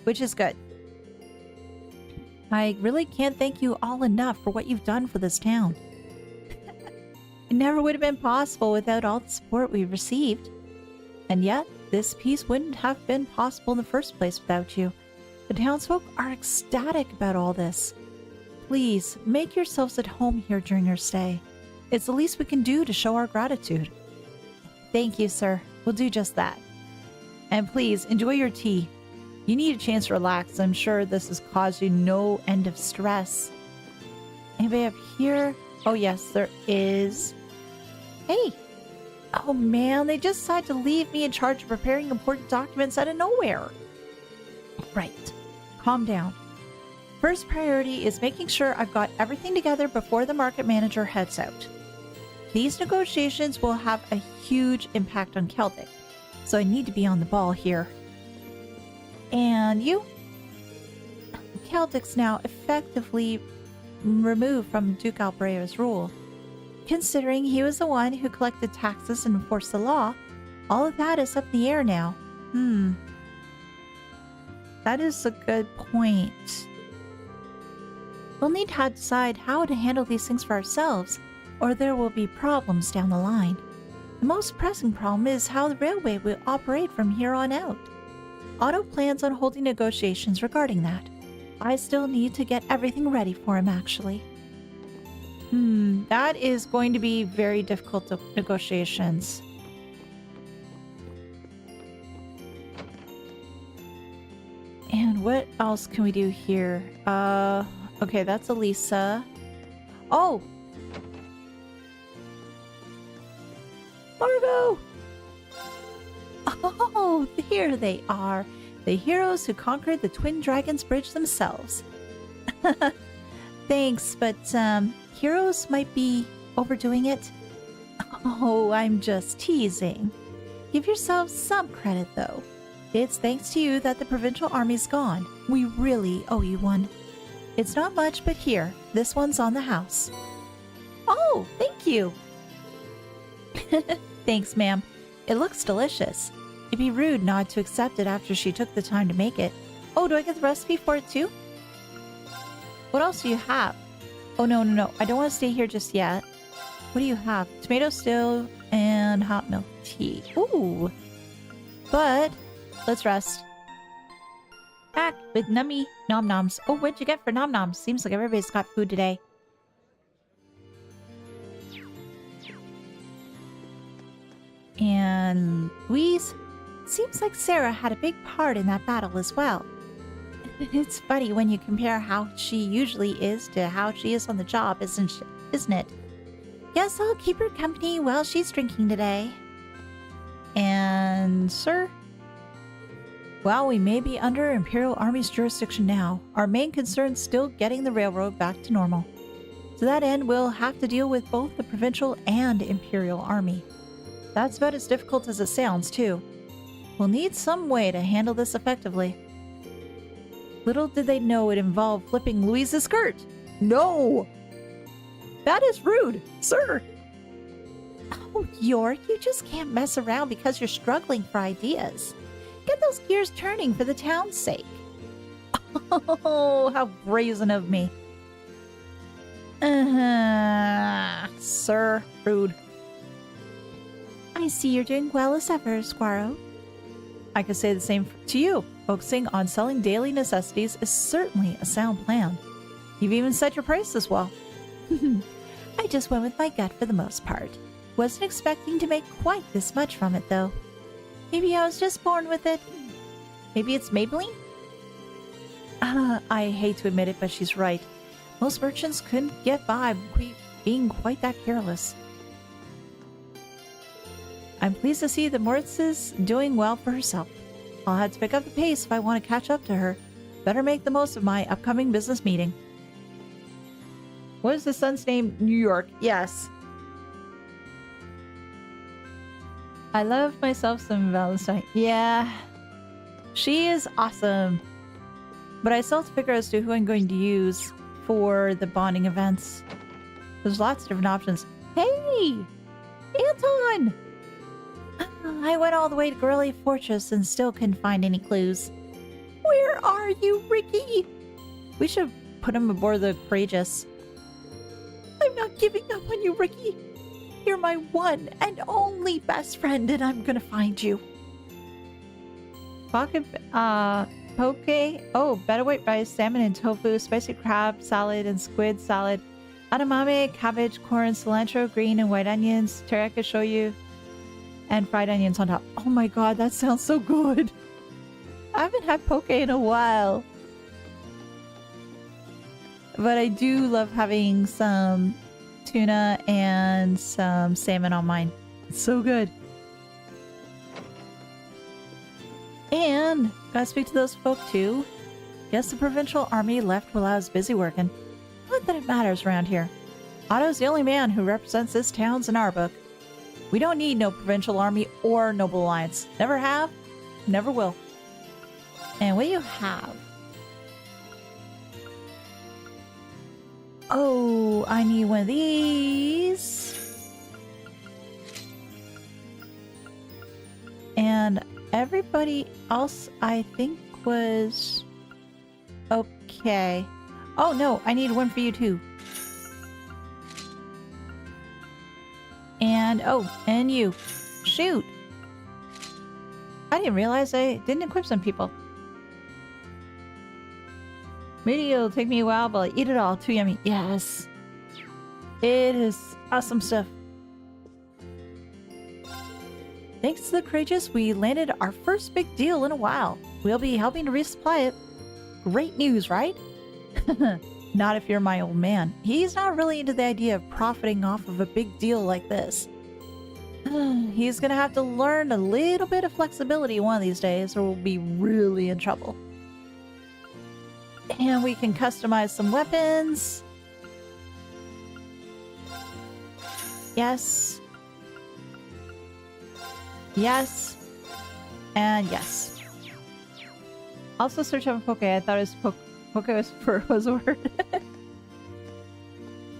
Which is good. I really can't thank you all enough for what you've done for this town. It never would have been possible without all the support we've received. And yet, this peace wouldn't have been possible in the first place without you. The townsfolk are ecstatic about all this. Please, make yourselves at home here during your stay. It's the least we can do to show our gratitude. Thank you, sir. We'll do just that. And please, enjoy your tea. You need a chance to relax. I'm sure this has caused you no end of stress. Anybody up here? Oh, yes, there is. Hey! Oh, man, they just decided to leave me in charge of preparing important documents out of nowhere. Right. Calm down. First priority is making sure I've got everything together before the market manager heads out. These negotiations will have a huge impact on Celtic, so I need to be on the ball here. And you? Celtic's now effectively removed from Duke Albrea's rule. Considering he was the one who collected taxes and enforced the law, all of that is up in the air now. That is a good point. We'll need to decide how to handle these things for ourselves, or there will be problems down the line. The most pressing problem is how the railway will operate from here on out. Otto plans on holding negotiations regarding that. I still need to get everything ready for him, actually. That is going to be very difficult negotiations. And what else can we do here? Okay, that's Elisa. Oh! Margot! Oh, here they are. The heroes who conquered the Twin Dragons Bridge themselves. Thanks, but, heroes might be overdoing it. Oh, I'm just teasing. Give yourselves some credit, though. It's thanks to you that the Provincial Army's gone. We really owe you one. It's not much, but here, this one's on the house. Oh, thank you. Thanks, ma'am. It looks delicious. It'd be rude not to accept it after she took the time to make it. Oh, do I get the recipe for it too? What else do you have? Oh, no. I don't want to stay here just yet. What do you have? Tomato stew and hot milk tea. Ooh. But let's rest. Back with nummy nom noms. Oh, what'd you get for nom noms? Seems like everybody's got food today. And Louise, seems like Sara had a big part in that battle as well. It's funny when you compare how she usually is to how she is on the job, isn't it? Guess I'll keep her company while she's drinking today. And sir? Well, we may be under Imperial Army's jurisdiction now. Our main concern's still getting the railroad back to normal. To that end, we'll have to deal with both the Provincial and Imperial Army. That's about as difficult as it sounds, too. We'll need some way to handle this effectively. Little did they know it involved flipping Louise's skirt. No! That is rude, sir! Oh, York, you just can't mess around because you're struggling for ideas. Get those gears turning for the town's sake. Oh, how brazen of me. Sir, rude. I see you're doing well as ever, Squaro. I could say the same to you. Focusing on selling daily necessities is certainly a sound plan. You've even set your prices well. I just went with my gut for the most part. Wasn't expecting to make quite this much from it, though. Maybe I was just born with it. Maybe it's Maybelline? I hate to admit it, but she's right. Most merchants couldn't get by being quite that careless. I'm pleased to see that Moritz is doing well for herself. I'll have to pick up the pace if I want to catch up to her. Better make the most of my upcoming business meeting. What is the son's name? New York. Yes. I love myself some Valentine. Yeah. She is awesome. But I still have to figure as to who I'm going to use for the bonding events. There's lots of different options. Hey! Anton! I went all the way to Gorilla Fortress and still couldn't find any clues. Where are you, Ricky? We should put him aboard the Courageous. I'm not giving up on you, Ricky. You're my one and only best friend, and I'm gonna find you. Poke. Oh, better white rice, salmon and tofu, spicy crab salad and squid salad, edamame, cabbage, corn, cilantro, green and white onions, teriyaki shoyu, and fried onions on top. Oh my god, that sounds so good. I haven't had poke in a while. But I do love having some tuna and some salmon on mine. It's so good. And gotta speak to those folk too. Guess the provincial army left while I was busy working. Not that it matters around here. Otto's the only man who represents this town's in our book. We don't need no provincial army or noble alliance. Never have, never will. And what do you have? Oh, I need one of these. And everybody else, I think, was okay. Oh, no, I need one for you, too. And, oh, and you. Shoot. I didn't realize I didn't equip some people. Maybe it'll take me a while, but I'll eat it all. Too yummy. Yes. It is awesome stuff. Thanks to the Courageous, we landed our first big deal in a while. We'll be helping to resupply it. Great news, right? Not if you're my old man. He's not really into the idea of profiting off of a big deal like this. He's gonna have to learn a little bit of flexibility one of these days, or we'll be really in trouble. And we can customize some weapons. Yes. Yes. And yes. Also search up Poke. I thought it was Poke was a word.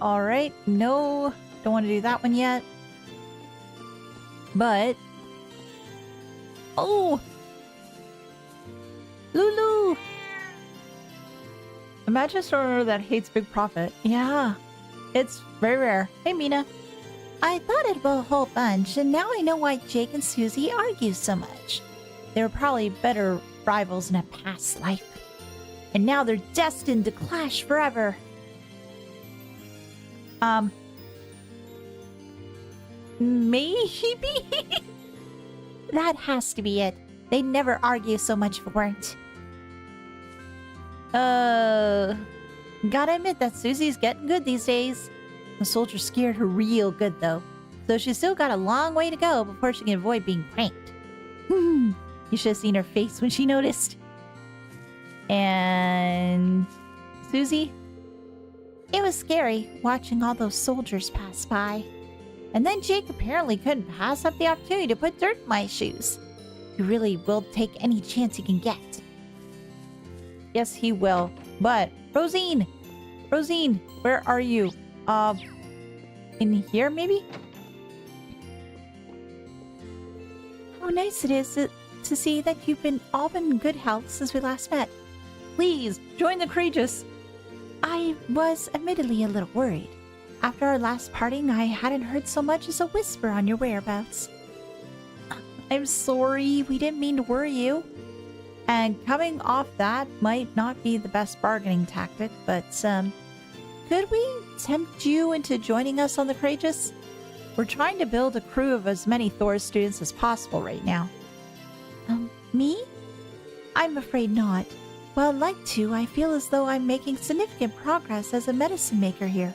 Alright. No. Don't want to do that one yet. But. Oh! Lulu! Imagine a store that hates big profit. Yeah. It's very rare. Hey, Mina. I thought it'd be a whole bunch, and now I know why Jake and Susie argue so much. They were probably better rivals in a past life. And now they're destined to clash forever. Maybe? That has to be it. They'd never argue so much if it weren't. Gotta admit that Susie's getting good these days. The soldier scared her real good, though. So she's still got a long way to go before she can avoid being pranked. You should have seen her face when she noticed. And... Susie? It was scary watching all those soldiers pass by. And then Jake apparently couldn't pass up the opportunity to put dirt in my shoes. He really will take any chance he can get. Yes, he will. But, Rosine! Rosine, where are you? In here, maybe? How nice it is to see that you've all been in good health since we last met. Please, join the Courageous! I was admittedly a little worried. After our last parting, I hadn't heard so much as a whisper on your whereabouts. I'm sorry. We didn't mean to worry you. And coming off that might not be the best bargaining tactic, but could we tempt you into joining us on the Courageous? We're trying to build a crew of as many Thor students as possible right now. Me? I'm afraid not. While I'd like to, I feel as though I'm making significant progress as a medicine maker here.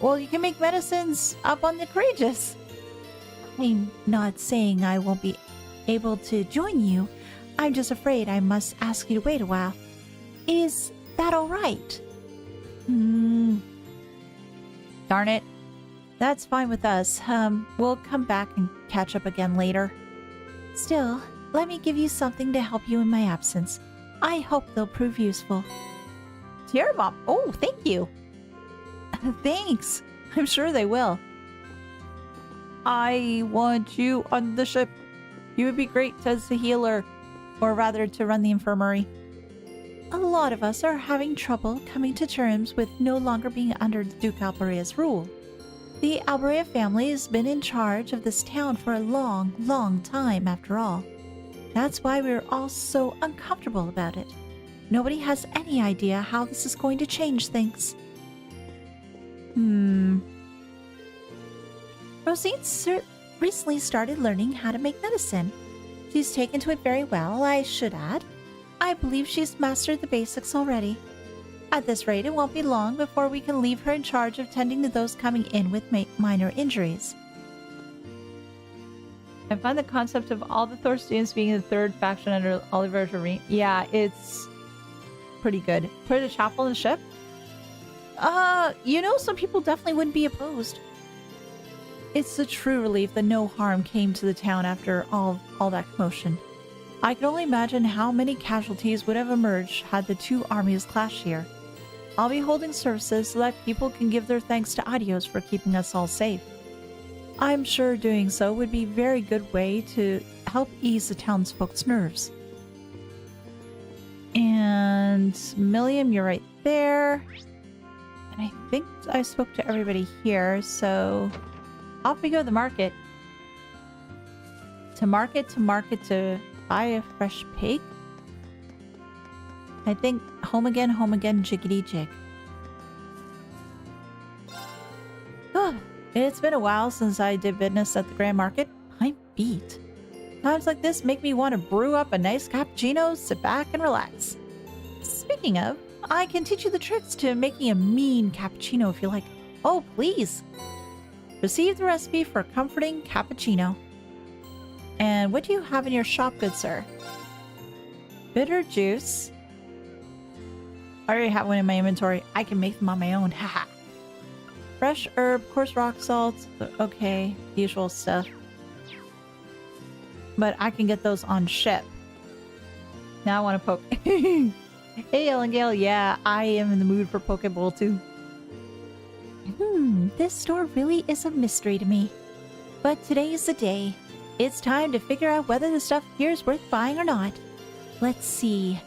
Well, you can make medicines up on the Courageous. I'm not saying I won't be able to join you. I'm just afraid I must ask you to wait a while. Is that all right? Darn it. That's fine with us. We'll come back and catch up again later. Still, let me give you something to help you in my absence. I hope they'll prove useful. Tiara Bomb. Oh, thank you. Thanks. I'm sure they will. I want you on the ship. You would be great as a healer, or rather to run the infirmary. A lot of us are having trouble coming to terms with no longer being under Duke Albrea's rule. The Albrea family has been in charge of this town for a long, long time after all. That's why we're all so uncomfortable about it. Nobody has any idea how this is going to change things. Rosine recently started learning how to make medicine. She's taken to it very well, I should add. I believe she's mastered the basics already. At this rate, it won't be long before we can leave her in charge of tending to those coming in with minor injuries. I find the concept of all the Thor students being the third faction under Oliver Terrain. Yeah, it's pretty good. Put a chapel on the ship? Some people definitely wouldn't be opposed. It's a true relief that no harm came to the town after all that commotion. I can only imagine how many casualties would have emerged had the two armies clashed here. I'll be holding services so that people can give their thanks to Adios for keeping us all safe. I'm sure doing so would be a very good way to help ease the townsfolk's nerves. And Milliam, you're right there. And I think I spoke to everybody here, so off we go to the market. To market to buy a fresh pig. I think home again, jiggity jig. Oh, it's been a while since I did business at the Grand Market. I'm beat. Times like this make me want to brew up a nice cappuccino, sit back and relax. Speaking of, I can teach you the tricks to making a mean cappuccino if you like. Oh, please. Receive the recipe for a comforting cappuccino. And what do you have in your shop, good sir? Bitter juice. I already have one in my inventory. I can make them on my own. Haha. Fresh herb, coarse rock salt. Okay, usual stuff. But I can get those on ship. Now I want to poke. Hey, Ellen Gale. Yeah, I am in the mood for Pokeball too. This store really is a mystery to me. But today is the day. It's time to figure out whether the stuff here is worth buying or not. Let's see.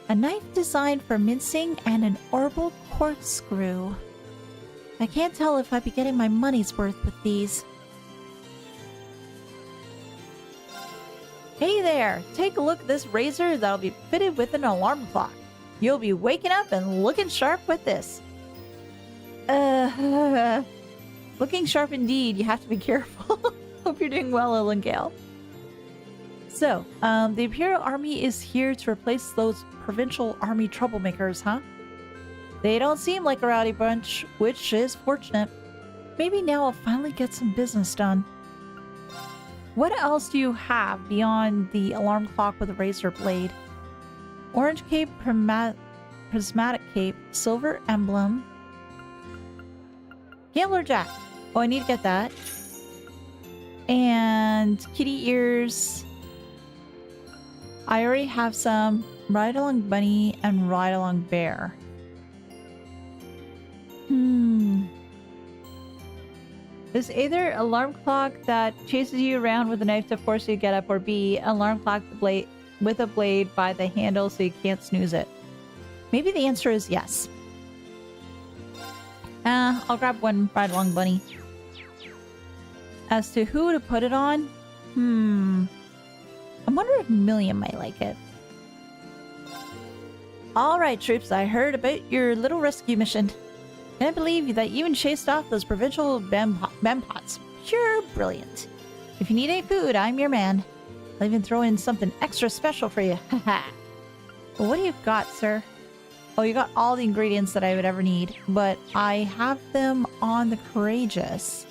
A knife designed for mincing and an orbital corkscrew. I can't tell if I'd be getting my money's worth with these. Hey there! Take a look at this razor that'll be fitted with an alarm clock. You'll be waking up and looking sharp with this. Looking sharp indeed. You have to be careful. Hope you're doing well, Ellen Gale. So, the Imperial Army is here to replace those provincial army troublemakers, huh? They don't seem like a rowdy bunch, which is fortunate. Maybe now I'll finally get some business done. What else do you have beyond the alarm clock with a razor blade? Orange cape, prismatic cape, silver emblem. Gambler Jack. Oh, I need to get that. And kitty ears. I already have some. Ride Along Bunny and Ride Along Bear. There's either alarm clock that chases you around with a knife to force you to get up, or B, alarm clock with a blade by the handle so you can't snooze it. Maybe the answer is yes. I'll grab one Ride Along Bunny. As to who to put it on? I wonder if Million might like it. All right, troops, I heard about your little rescue mission. Can't believe that you even chased off those provincial bampots. Pure brilliant. If you need any food, I'm your man. I'll even throw in something extra special for you. Haha. Well, what do you got, sir? Oh, you got all the ingredients that I would ever need, but I have them on the Courageous.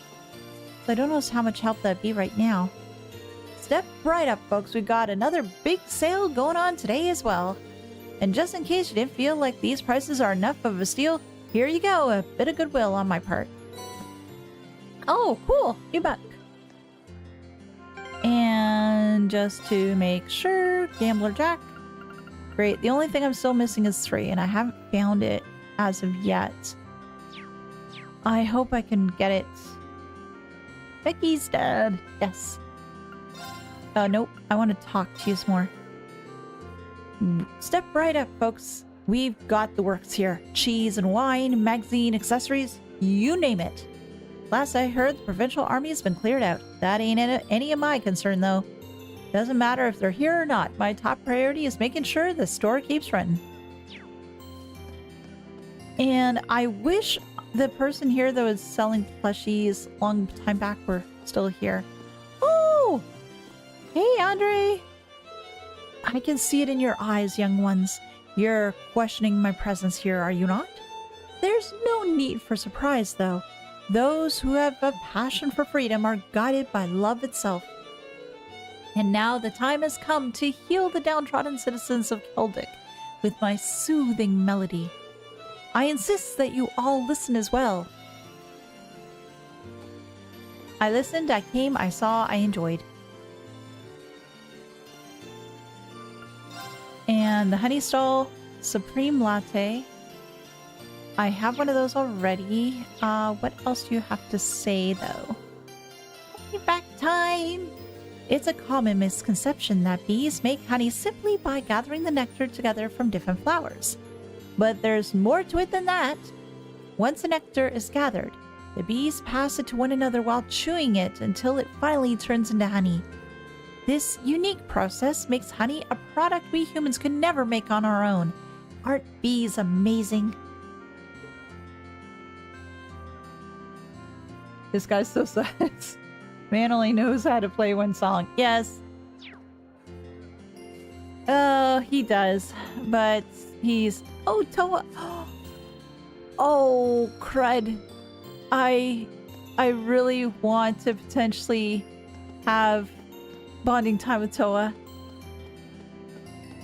So I don't know how much help that'd be right now. Step right up, folks. We got another big sale going on today as well. And just in case you didn't feel like these prices are enough of a steal, here you go, a bit of goodwill on my part. Oh, cool. You buck. And just to make sure, Gambler Jack. Great. The only thing I'm still missing is 3, and I haven't found it as of yet. I hope I can get it. Becky's dead. Yes. Nope. I want to talk to you some more. Step right up, folks. We've got the works here. Cheese and wine, magazine, accessories, you name it. Last I heard, the provincial army has been cleared out. That ain't any of my concern, though. Doesn't matter if they're here or not. My top priority is making sure the store keeps running. And I wish the person here that was selling plushies a long time back were still here. Oh! Hey, Andre! I can see it in your eyes, young ones. You're questioning my presence here, are you not? There's no need for surprise, though. Those who have a passion for freedom are guided by love itself. And now the time has come to heal the downtrodden citizens of Keldic with my soothing melody. I insist that you all listen as well. I listened, I came, I saw, I enjoyed. And the Honey Stall Supreme Latte. I have one of those already. What else do you have to say, though? Back time! It's a common misconception that bees make honey simply by gathering the nectar together from different flowers. But there's more to it than that. Once the nectar is gathered, the bees pass it to one another while chewing it until it finally turns into honey. This unique process makes honey a product we humans could never make on our own. Aren't bees amazing? This guy's so sad. Man only knows how to play one song. Yes. Oh, he does. But he's... Oh, Toa. Oh, crud. I really want to potentially have bonding time with Toa.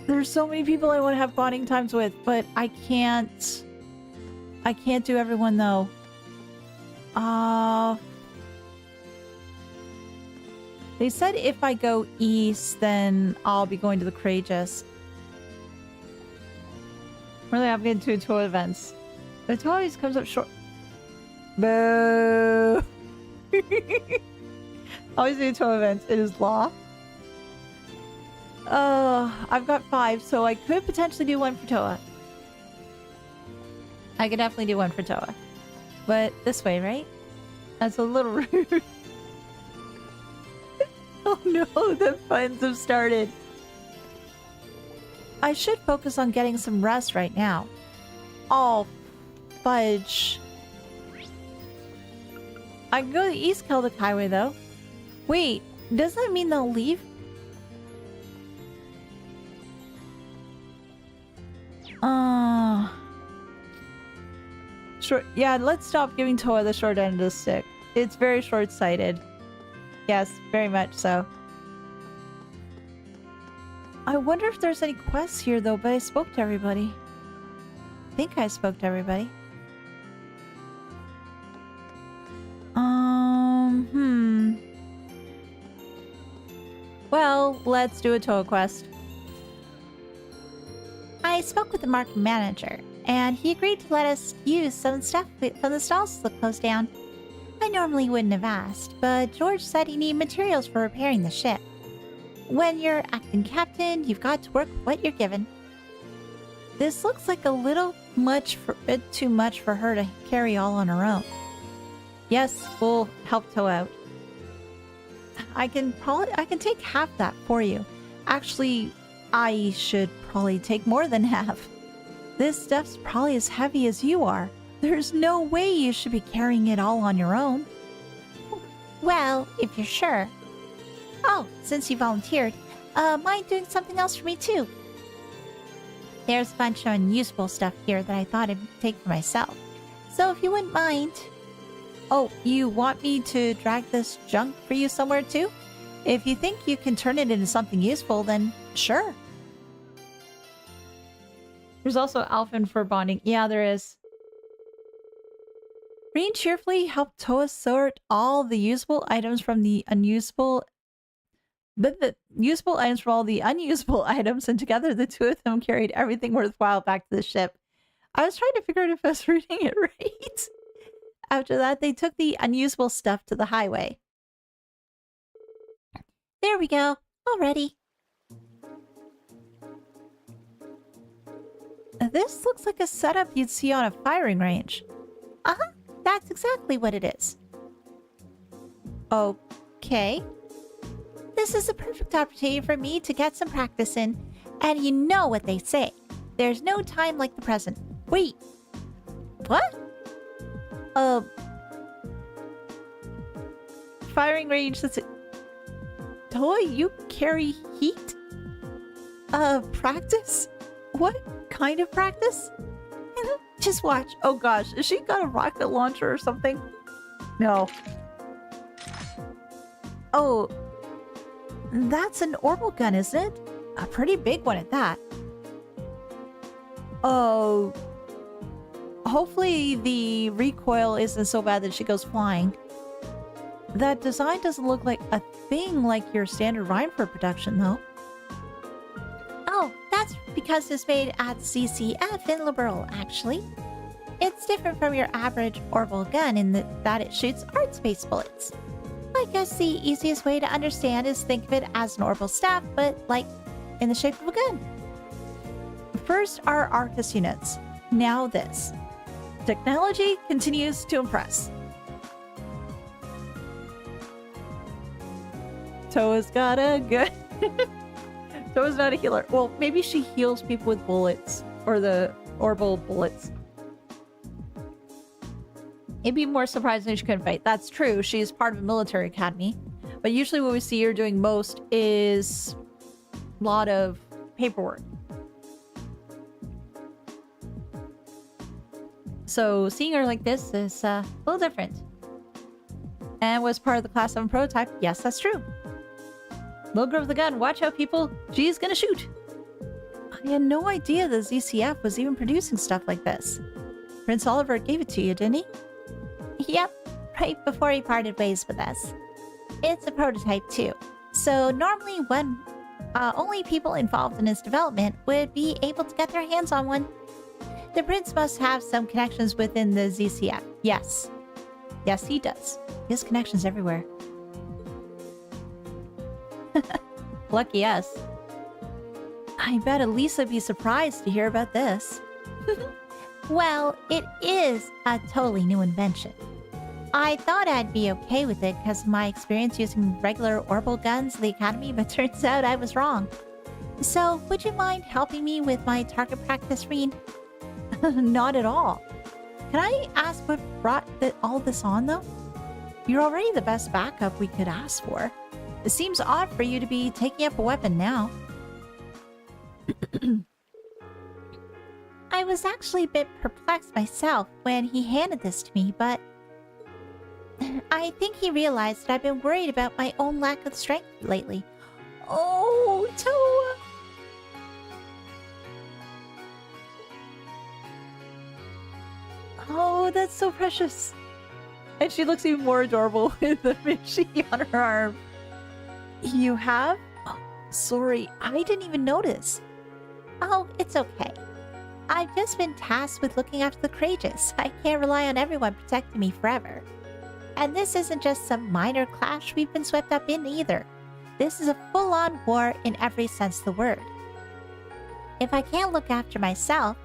There's so many people I want to have bonding times with, but I can't do everyone, though. They said if I go east, then I'll be going to the Courageous. Really, I'm getting to tour events. The tour always comes up short. Boo! Always do tour events. It is law. I've got 5, so I could potentially do one for Toa. I could definitely do one for Toa. But this way, right? That's a little rude. Oh no, the funds have started. I should focus on getting some rest right now. Oh, fudge. I can go to the East Keldic Highway, though. Wait, does that mean they'll leave? Short. Yeah, let's stop giving Toa the short end of the stick. It's very short-sighted. Yes, very much so. I wonder if there's any quests here, though, but I spoke to everybody. I think I spoke to everybody. Well, let's do a Toa quest. I spoke with the market manager, and he agreed to let us use some stuff from the stalls that closed down. I normally wouldn't have asked, but George said he needed materials for repairing the ship. When you're acting captain, you've got to work with what you're given. This looks like a little bit too much for her to carry all on her own. Yes, we'll help Toa out. I can take half that for you. Actually, I should probably take more than half. This stuff's probably as heavy as you are. There's no way you should be carrying it all on your own. Well, if you're sure. Oh, since you volunteered, mind doing something else for me too? There's a bunch of unusable stuff here that I thought I'd take for myself. So if you wouldn't mind... Oh, you want me to drag this junk for you somewhere too? If you think you can turn it into something useful, then sure. There's also Alphen for bonding. Yeah, there is. Reen cheerfully helped Toa sort all the usable items from the unusable... the usable items from all the unusable items, and together the two of them carried everything worthwhile back to the ship. I was trying to figure out if I was reading it right. After that, they took the unusable stuff to the highway. There we go. All ready. This looks like a setup you'd see on a firing range. Uh-huh. That's exactly what it is. Okay. This is a perfect opportunity for me to get some practice in. And you know what they say. There's no time like the present. Wait. What? Firing range, that's it. Toa, you carry heat? Practice? What kind of practice? Just watch. Oh gosh, has she got a rocket launcher or something? No. Oh, that's an orbital gun, isn't it? A pretty big one at that. Oh, hopefully the recoil isn't so bad that she goes flying. That design doesn't look like a thing like your standard Reinford production, though. Oh, that's because it's made at CCF in Liberal, actually. It's different from your average orbital gun in that it shoots art space bullets. I guess the easiest way to understand is think of it as an orbital staff, but like in the shape of a gun. First are Arcus units. Now this. Technology continues to impress. Toa's got a good... Toa's not a healer. Well, maybe she heals people with bullets. Or the orbital bullets. It'd be more surprising if she couldn't fight. That's true. She's part of a military academy. But usually what we see her doing most is a lot of paperwork. So seeing her like this is a little different. And was part of the Class 7 prototype. Yes, that's true. Little girl with the gun. Watch out, people. She's gonna shoot. I had no idea the ZCF was even producing stuff like this. Prince Oliver gave it to you, didn't he? Yep, right before he parted ways with us. It's a prototype too, so normally only people involved in its development would be able to get their hands on one. The prince must have some connections within the ZCF. Yes. Yes, he does. He has connections everywhere. Lucky us. I bet Elisa would be surprised to hear about this. Well, it is a totally new invention. I thought I'd be okay with it because of my experience using regular orbital guns in the academy, but turns out I was wrong. So, would you mind helping me with my target practice, Reen? Not at all. Can I ask what brought all this on, though? You're already the best backup we could ask for. It seems odd for you to be taking up a weapon now. I was actually a bit perplexed myself when he handed this to me, but I think he realized that I've been worried about my own lack of strength lately. Oh, Toa! Oh, that's so precious. And she looks even more adorable with the Mishi on her arm. You have? Oh, sorry, I didn't even notice. Oh, it's okay. I've just been tasked with looking after the courageous. I can't rely on everyone protecting me forever. And this isn't just some minor clash we've been swept up in either. This is a full-on war in every sense of the word. If I can't look after myself,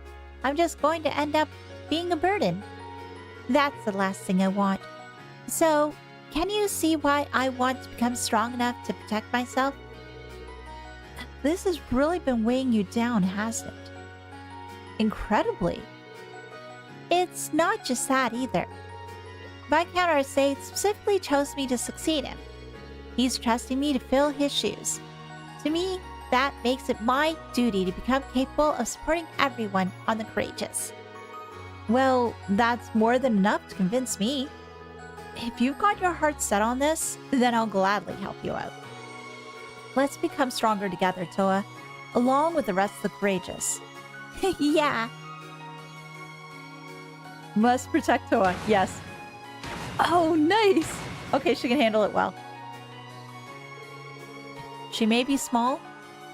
I'm just going to end up being a burden. That's the last thing I want. So, can you see why I want to become strong enough to protect myself? this has really been weighing you down, hasn't it? Incredibly. It's not just that either. Viscount Arcade specifically chose me to succeed him. He's trusting me to fill his shoes. To me, that makes it my duty to become capable of supporting everyone on the Courageous. Well, that's more than enough to convince me. If you've got your heart set on this, then I'll gladly help you out. Let's become stronger together, Toa, along with the rest of the Courageous. Yeah. Must protect Toa, yes. Oh, nice! Okay, she can handle it well. She may be small,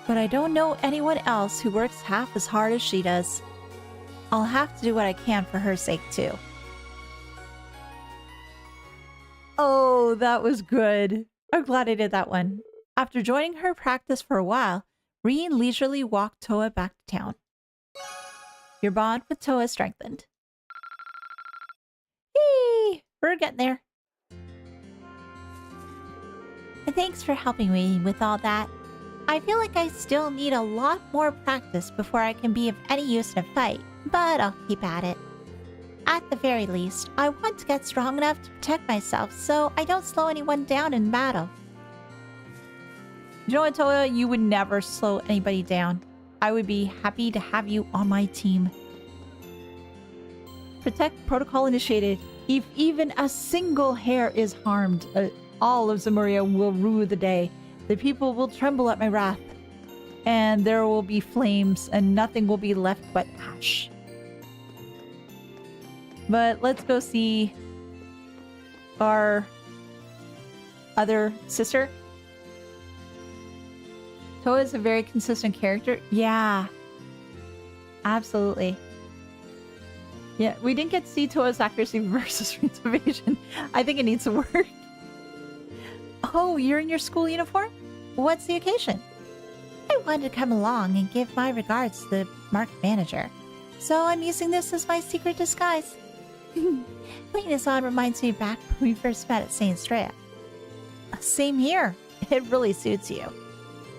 but I don't know anyone else who works half as hard as she does. I'll have to do what I can for her sake, too. Oh, that was good. I'm glad I did that one. After joining her practice for a while, Reen leisurely walked Toa back to town. Your bond with Toa strengthened. Yay! We're getting there. Thanks for helping me with all that. I feel like I still need a lot more practice before I can be of any use in a fight, but I'll keep at it. At the very least, I want to get strong enough to protect myself so I don't slow anyone down in battle. You know what, Toa? You would never slow anybody down. I would be happy to have you on my team. Protect protocol initiated. If even a single hair is harmed, all of Zemuria will rue the day. The people will tremble at my wrath. And there will be flames, and nothing will be left but ash. But let's go see our other sister. Toa is a very consistent character. Yeah. Absolutely. Yeah, we didn't get to see Toa's accuracy versus Reen's evasion. I think it needs to work. Oh, you're in your school uniform? What's the occasion? I wanted to come along and give my regards to the market manager, so I'm using this as my secret disguise. Putting this on reminds me back when we first met at St. Strea. Same here. It really suits you.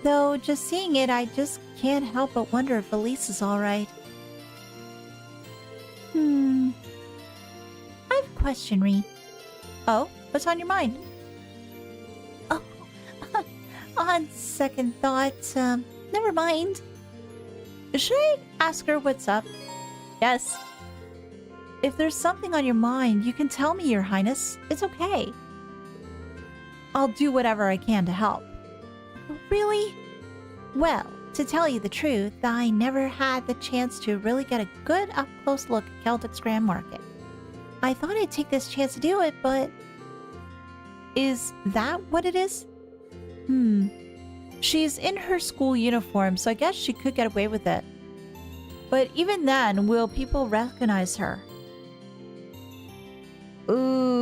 Though, just seeing it, I just can't help but wonder if Elise is alright. I have a question, Reen. Oh, what's on your mind? Oh, on second thought, never mind. Should I ask her what's up? Yes. If there's something on your mind, you can tell me, Your Highness. It's okay. I'll do whatever I can to help. Really? Well, to tell you the truth, I never had the chance to really get a good up-close look at Celtic's Grand Market. I thought I'd take this chance to do it, but... Is that what it is? She's in her school uniform, so I guess she could get away with it. But even then, will people recognize her? Ooh.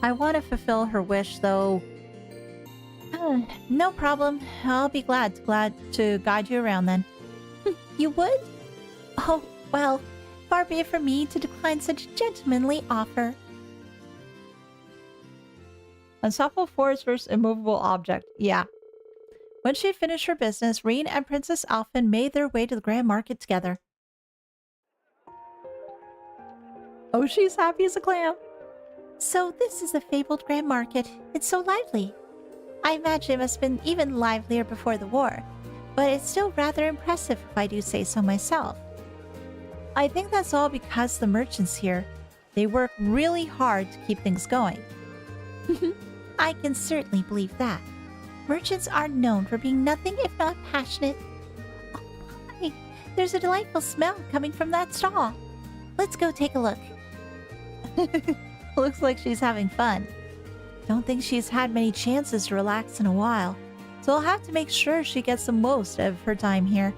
I want to fulfill her wish, though. No problem. I'll be glad to guide you around then. You would? Oh, well, far be it from me to decline such a gentlemanly offer. Unstoppable force versus immovable object. Yeah. When she finished her business, Reen and Princess Alphen made their way to the Grand Market together. Oh, she's happy as a clam. So this is the fabled Grand Market. It's so lively. I imagine it must have been even livelier before the war, but it's still rather impressive if I do say so myself. I think that's all because the merchants here, they work really hard to keep things going. I can certainly believe that. Merchants are known for being nothing if not passionate. Oh my, there's a delightful smell coming from that stall. Let's go take a look. Looks like she's having fun. Don't think she's had many chances to relax in a while, so I'll have to make sure she gets the most of her time here.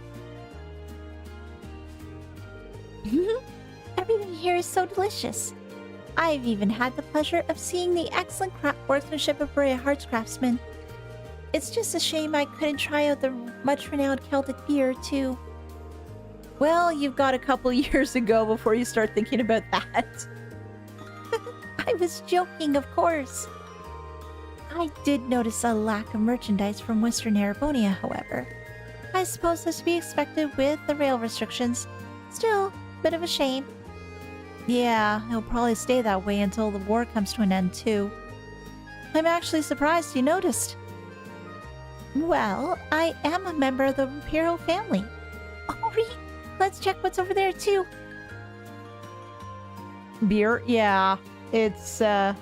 Everything here is so delicious. I've even had the pleasure of seeing the excellent workmanship of Brea Hart's craftsmen. It's just a shame I couldn't try out the much-renowned Celtic beer, too. Well, you've got a couple years to go before you start thinking about that. I was joking, of course. I did notice a lack of merchandise from Western Arabonia, however. I suppose that's to be expected with the rail restrictions. Still, bit of a shame. Yeah, it'll probably stay that way until the war comes to an end, too. I'm actually surprised you noticed. Well, I am a member of the Imperial family. Ori, let's check what's over there, too. Beer? Yeah, it's a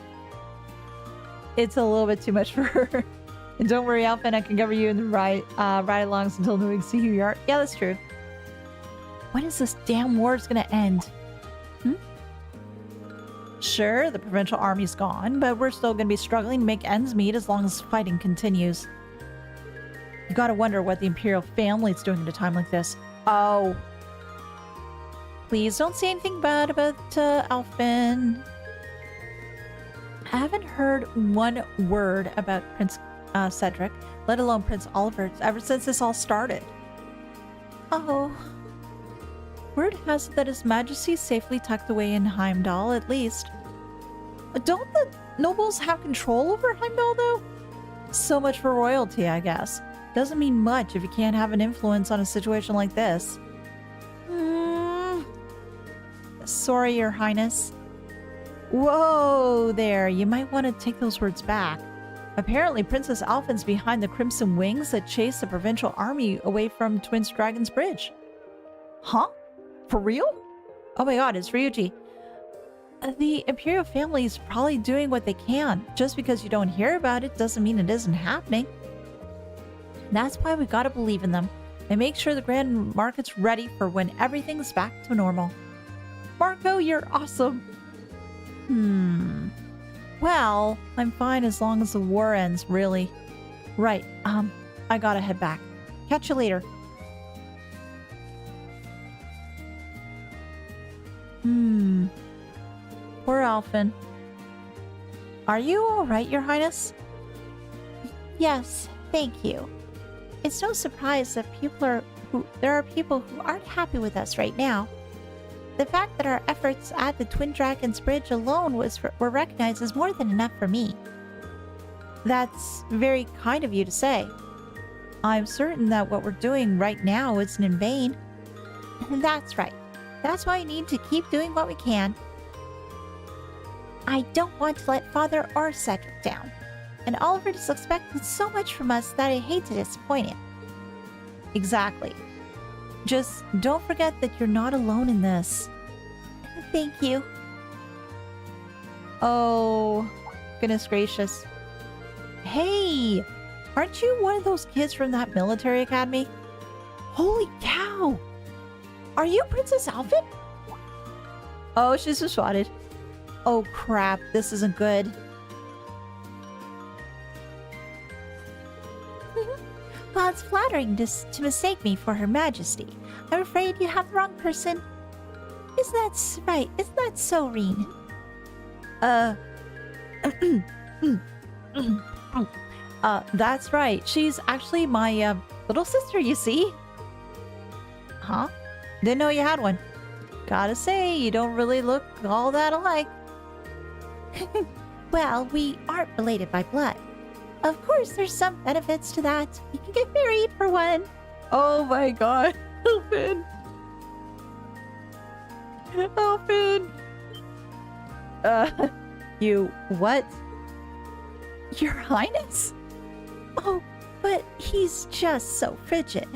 little bit too much for her. And don't worry, Alpha, I can cover you in the ride-alongs until knowing see who you are. Yeah, that's true. When is this damn war gonna end? Sure, the provincial army's gone, but we're still gonna be struggling to make ends meet as long as fighting continues. You gotta wonder what the Imperial family's doing at a time like this. Oh. Please don't say anything bad about Alphin. I haven't heard one word about Prince Cedric, let alone Prince Oliver, ever since this all started. Oh. Word has it that His Majesty's safely tucked away in Heimdall, at least. Don't the nobles have control over Heimdall, though? So much for royalty, I guess. Doesn't mean much if you can't have an influence on a situation like this. Sorry, Your Highness. Whoa there, you might want to take those words back. Apparently, Princess Alphin's behind the Crimson Wings that chased the provincial army away from Twin Dragon's Bridge. Huh? For real? Oh my god, it's Ryuji. The Imperial family is probably doing what they can. Just because you don't hear about it doesn't mean it isn't happening. That's why we gotta believe in them and make sure the Grand Market's ready for when everything's back to normal. Marco, you're awesome. Well, I'm fine as long as the war ends, really. Right, I gotta head back. Catch you later. Poor Alphin. Are you alright, Your Highness? Yes, thank you. It's no surprise that there are people who aren't happy with us right now. The fact that our efforts at the Twin Dragons Bridge alone were recognized is more than enough for me. That's very kind of you to say. I'm certain that what we're doing right now isn't in vain. That's right. That's why we need to keep doing what we can. I don't want to let Father or Cedric down. And Oliver just expected so much from us that I hate to disappoint him. Exactly. Just don't forget that you're not alone in this. Thank you. Oh, goodness gracious. Hey, aren't you one of those kids from that military academy? Holy cow! Are you Princess Alphin? Oh, she's just swatted. Oh crap, this isn't good. Well, it's flattering to mistake me for Her Majesty. I'm afraid you have the wrong person. Isn't that right? Isn't that so, Reen? That's right. She's actually my little sister, you see. Huh? Didn't know you had one. Gotta say, you don't really look all that alike. Well, we aren't related by blood. Of course, there's some benefits to that. We can get married for one. Oh my god. Elfin. Elfin. You what? Your Highness? Oh, but he's just so frigid.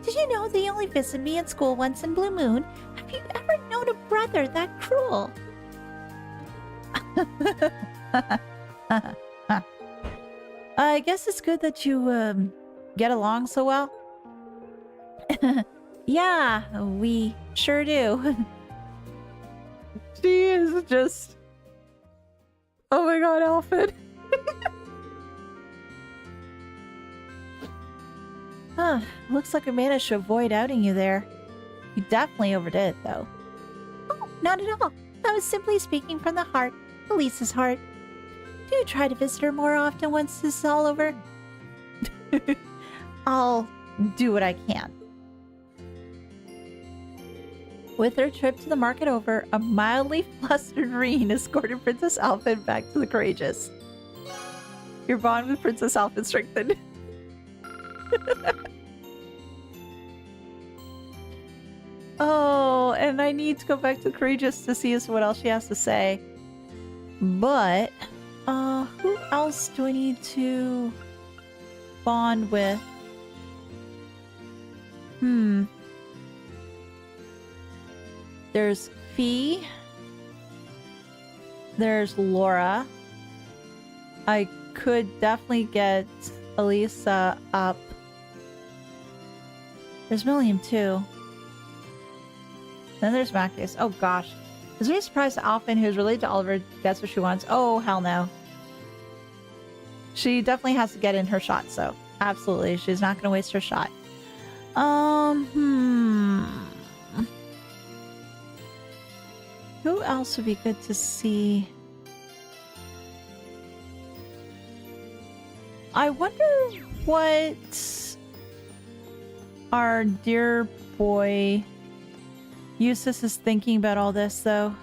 Did you know they only visit me in school once in Blue Moon? Have you ever known a brother that cruel? I guess it's good that you get along so well. Yeah, we sure do. She is just... Oh my god, Alfred. Looks like I managed to avoid outing you there. You definitely overdid it, though. Oh, not at all. I was simply speaking from the heart, Elise's heart. Do try to visit her more often once this is all over. I'll do what I can. With her trip to the market over, a mildly flustered Reen escorted Princess Alphin back to the Courageous. Your bond with Princess Alpha strengthened. Oh, and I need to go back to Courageous to see what else she has to say. But, who else do I need to bond with? There's Fee. There's Laura. I could definitely get Elisa up. There's Milliam too. Then there's Macus. Oh gosh. Is there any surprise that Alphen, who's related to Oliver, gets what she wants? Oh, hell no. She definitely has to get in her shot, so absolutely. She's not going to waste her shot. Who else would be good to see? I wonder what our dear boy Eustace is thinking about all this, though.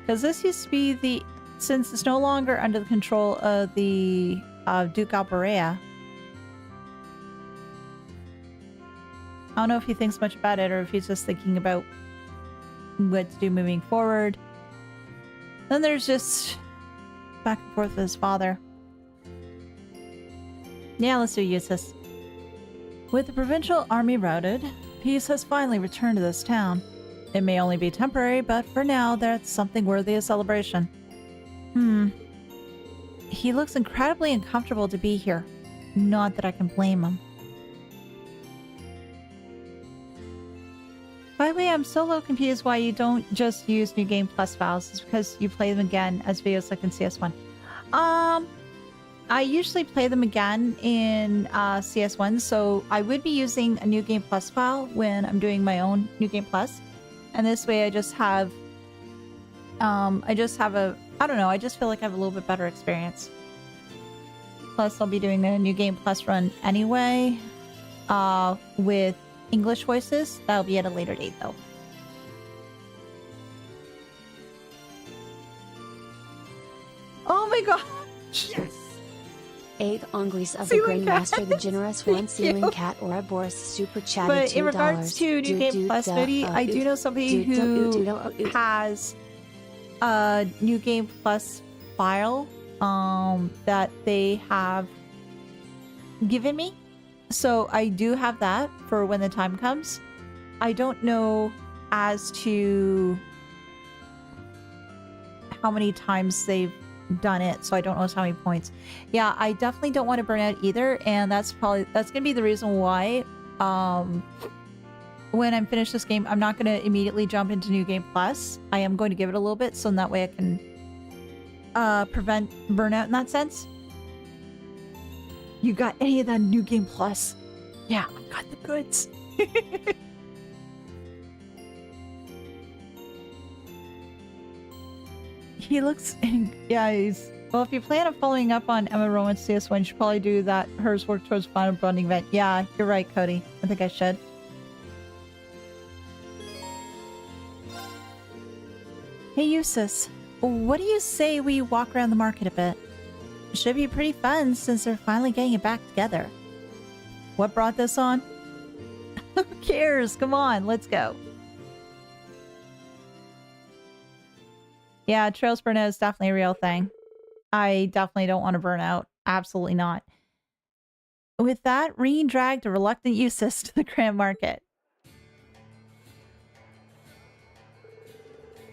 Because this used to be the... Since it's no longer under the control of the Duke Alberea. I don't know if he thinks much about it or if he's just thinking about what to do moving forward. Then there's just back and forth with his father. Yeah, let's do Eustace. With the provincial army routed, peace has finally returned to this town. It may only be temporary, but for now, that's something worthy of celebration. He looks incredibly uncomfortable to be here. Not that I can blame him. By the way, I'm so a little confused why you don't just use New Game Plus files. It's because you play them again as videos like in CS1. I usually play them again in CS1, so I would be using a New Game Plus file when I'm doing my own New Game Plus. And this way I just have I don't know, I just feel like I have a little bit better experience. Plus, I'll be doing the New Game Plus run anyway, with English voices. That'll be at a later date, though. Oh my gosh! Yes! 8th Anguis of the Grandmaster, the generous one, Ceiling Cat Ouroboros super chatted $2. But in regards to New Game Plus, Moody, I do know somebody who has a New Game Plus file that they have given me. So I do have that for when the time comes. I don't know as to how many times they've done it, so I don't know how many points. Yeah, I definitely don't want to burn out either, and that's gonna be the reason why when I'm finished this game, I'm not gonna immediately jump into New Game Plus. I am going to give it a little bit, so in that way I can prevent burnout in that sense. You got any of that New Game Plus? Yeah, I've got the goods. He looks, yeah, he's, well, if you plan on following up on Emma Rowan's CS1, you should probably do that. Hers work towards final bonding event. Yeah, you're right, Cody. I think I should. Hey, Eustace, what do you say we walk around the market a bit? Should be pretty fun since they're finally getting it back together. What brought this on? Who cares? Come on, let's go. Yeah, Trails burnout is definitely a real thing. I definitely don't want to burn out. Absolutely not. With that, Reen dragged a reluctant Eustace to the Grand Market.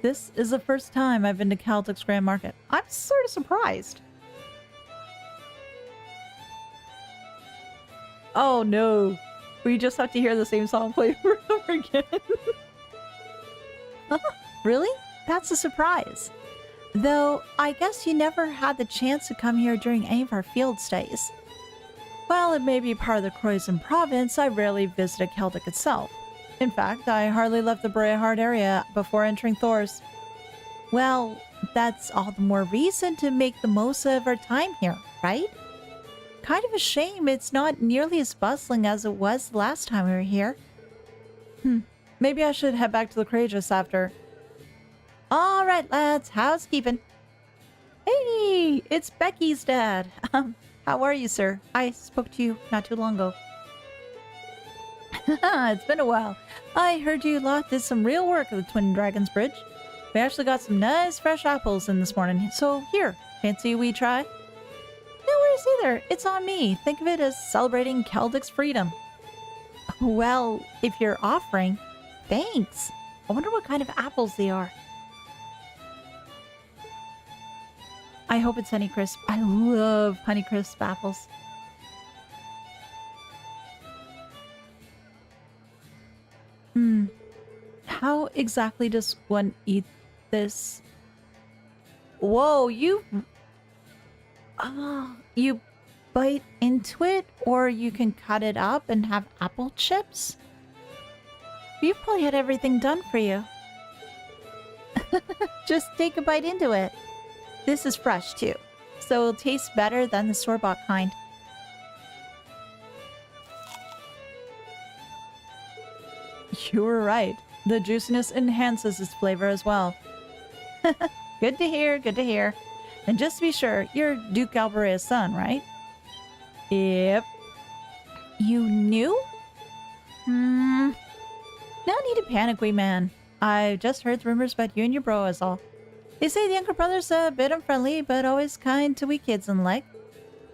This is the first time I've been to Celtic's Grand Market. I'm sort of surprised. Oh no. We just have to hear the same song play over and over again. Really? That's a surprise. Though, I guess you never had the chance to come here during any of our field stays. While it may be part of the Croydon province, I rarely visited Celtic itself. In fact, I hardly left the Brayhard area before entering Thor's. Well, that's all the more reason to make the most of our time here, right? Kind of a shame it's not nearly as bustling as it was the last time we were here. Maybe I should head back to the Courageous after. Alright, lads, housekeeping. Hey, it's Becky's dad. How are you, sir? I spoke to you not too long ago. It's been a while. I heard you lot did some real work at the Twin Dragons Bridge. We actually got some nice fresh apples in this morning, so here, fancy we try? No worries either. It's on me. Think of it as celebrating Celtic's freedom. Well, if you're offering, thanks. I wonder what kind of apples they are. I hope it's Honeycrisp. I love Honeycrisp apples. How exactly does one eat this? Whoa, you bite into it, or you can cut it up and have apple chips? You've probably had everything done for you. Just take a bite into it. This is fresh too, so it'll taste better than the store-bought kind. You were right. The juiciness enhances its flavor as well. Good to hear, good to hear. And just to be sure, you're Duke Alberea's son, right? Yep. You knew? No need to panic, wee man. I just heard rumors about you and your bro is all. They say the younger brother's a bit unfriendly, but always kind to we kids and like.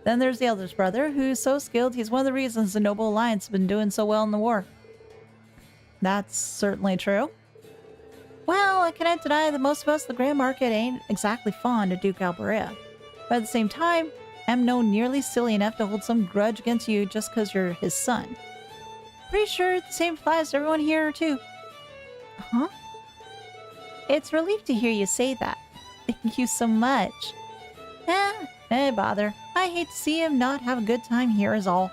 Then there's the eldest brother, who's so skilled he's one of the reasons the Noble Alliance has been doing so well in the war. That's certainly true. Well, I cannot deny that most of us, the Grand Market, ain't exactly fond of Duke Alberea. But at the same time, I'm no nearly silly enough to hold some grudge against you just because you're his son. Pretty sure the same applies to everyone here, too. Huh? It's a relief to hear you say that. Thank you so much. Bother. I hate to see him not have a good time here is all.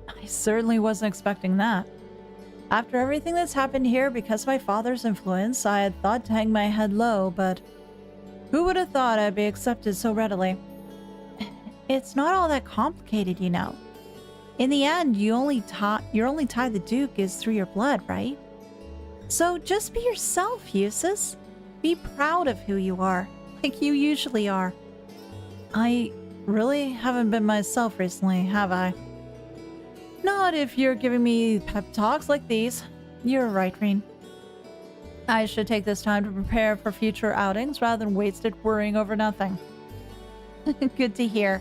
I certainly wasn't expecting that. After everything that's happened here because of my father's influence, I had thought to hang my head low, but who would have thought I'd be accepted so readily? It's not all that complicated, you know. In the end, your only tie to the Duke is through your blood, right? So just be yourself, Eustace. Be proud of who you are, like you usually are. I really haven't been myself recently, have I? Not if you're giving me pep talks like these. You're right, Reen. I should take this time to prepare for future outings rather than waste it worrying over nothing. Good to hear.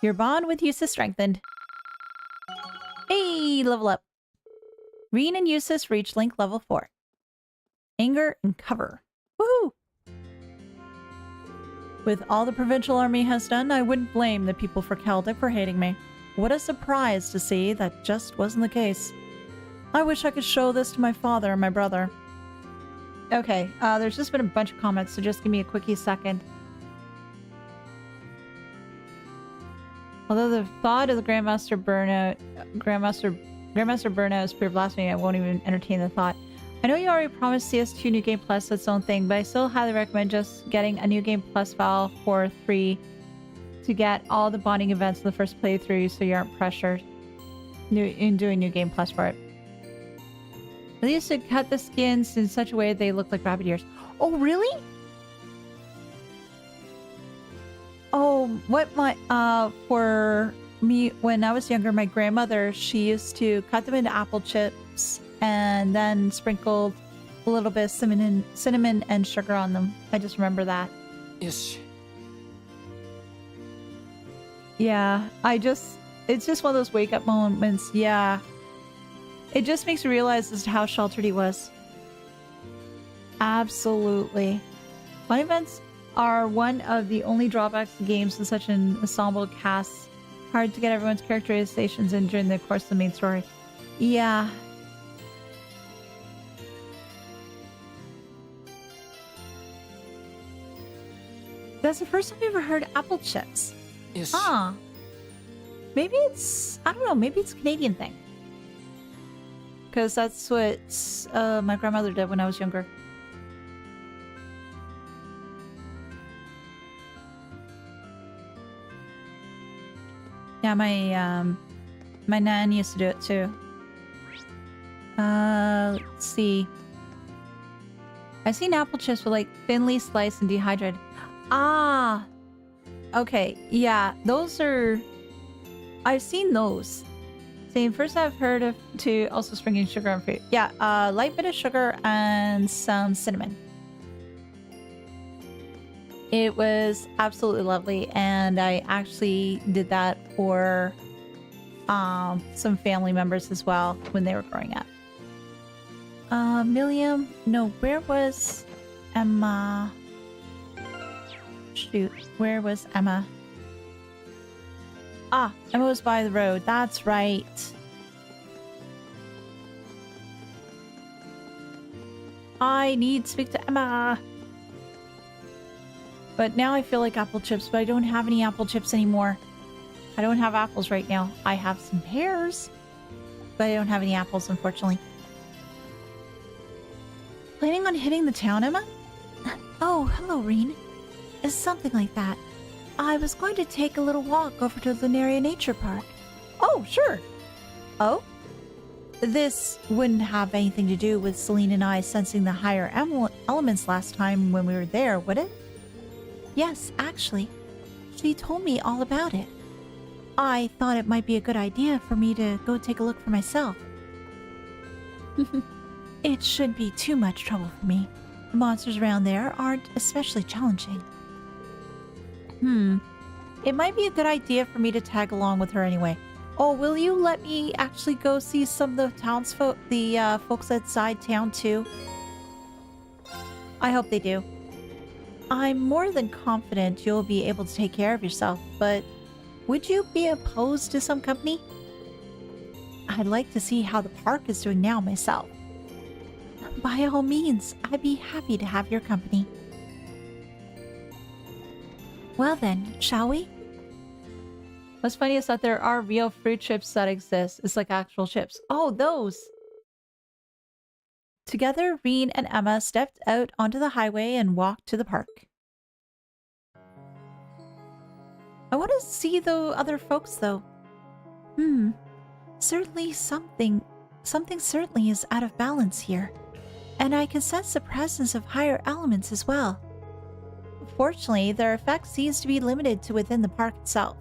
Your bond with Eustace strengthened. Hey, level up. Reen and Eustace reach link level 4. Anger and cover. Woohoo! With all the provincial army has done, I wouldn't blame the people for Celtic for hating me. What a surprise to see that just wasn't the case. I wish I could show this to my father and my brother. Okay, there's just been a bunch of comments, so just give me a quickie second. Although the thought of the Grandmaster burnout is pure blasphemy, I won't even entertain the thought. I know you already promised CS2 New Game Plus its own thing, but I still highly recommend just getting a New Game Plus file for 3 to get all the bonding events in the first playthrough so you aren't pressured in doing New Game Plus for it. At least to cut the skins in such a way they look like rabbit ears. Oh, really? Oh, what my, for me, when I was younger, my grandmother, she used to cut them into apple chips and then sprinkled a little bit of cinnamon and sugar on them. I just remember that. Yes. Yeah, it's just one of those wake up moments. Yeah. It just makes you realize as to how sheltered he was. Absolutely. Fun events are one of the only drawbacks to games with such an ensemble cast. Hard to get everyone's characterizations in during the course of the main story. Yeah. That's the first time I've ever heard apple chips. Yes. Huh. Maybe it's, I don't know, maybe it's a Canadian thing. Because that's what my grandmother did when I was younger. Yeah, My nan used to do it too. Let's see. I've seen apple chips with like thinly sliced and dehydrated. Ah, okay. Yeah, those are... I've seen those. Same. First I've heard of to also sprinkling sugar on fruit. Yeah, light bit of sugar and some cinnamon. It was absolutely lovely, and I actually did that for some family members as well when they were growing up. Milliam, no, where was Emma? Shoot, where was Emma? Ah, Emma was by the road. That's right. I need to speak to Emma. But now I feel like apple chips, but I don't have any apple chips anymore. I don't have apples right now. I have some pears, but I don't have any apples, unfortunately. Planning on hitting the town, Emma? Oh, hello, Reen. It's something like that. I was going to take a little walk over to Lunaria Nature Park. Oh, sure. Oh? This wouldn't have anything to do with Celine and I sensing the higher elements last time when we were there, would it? Yes, actually. She told me all about it. I thought it might be a good idea for me to go take a look for myself. It shouldn't be too much trouble for me. The monsters around there aren't especially challenging. It might be a good idea for me to tag along with her anyway. Oh, will you let me actually go see some of the townsfolk, the folks outside town too? I hope they do. I'm more than confident you'll be able to take care of yourself, but would you be opposed to some company? I'd like to see how the park is doing now myself. By all means, I'd be happy to have your company. Well then, shall we? What's funny is that there are real fruit chips that exist. It's like actual chips. Oh, those! Together, Reen and Emma stepped out onto the highway and walked to the park. I want to see the other folks, though. Certainly something certainly is out of balance here. And I can sense the presence of higher elements as well. Fortunately, their effect seems to be limited to within the park itself.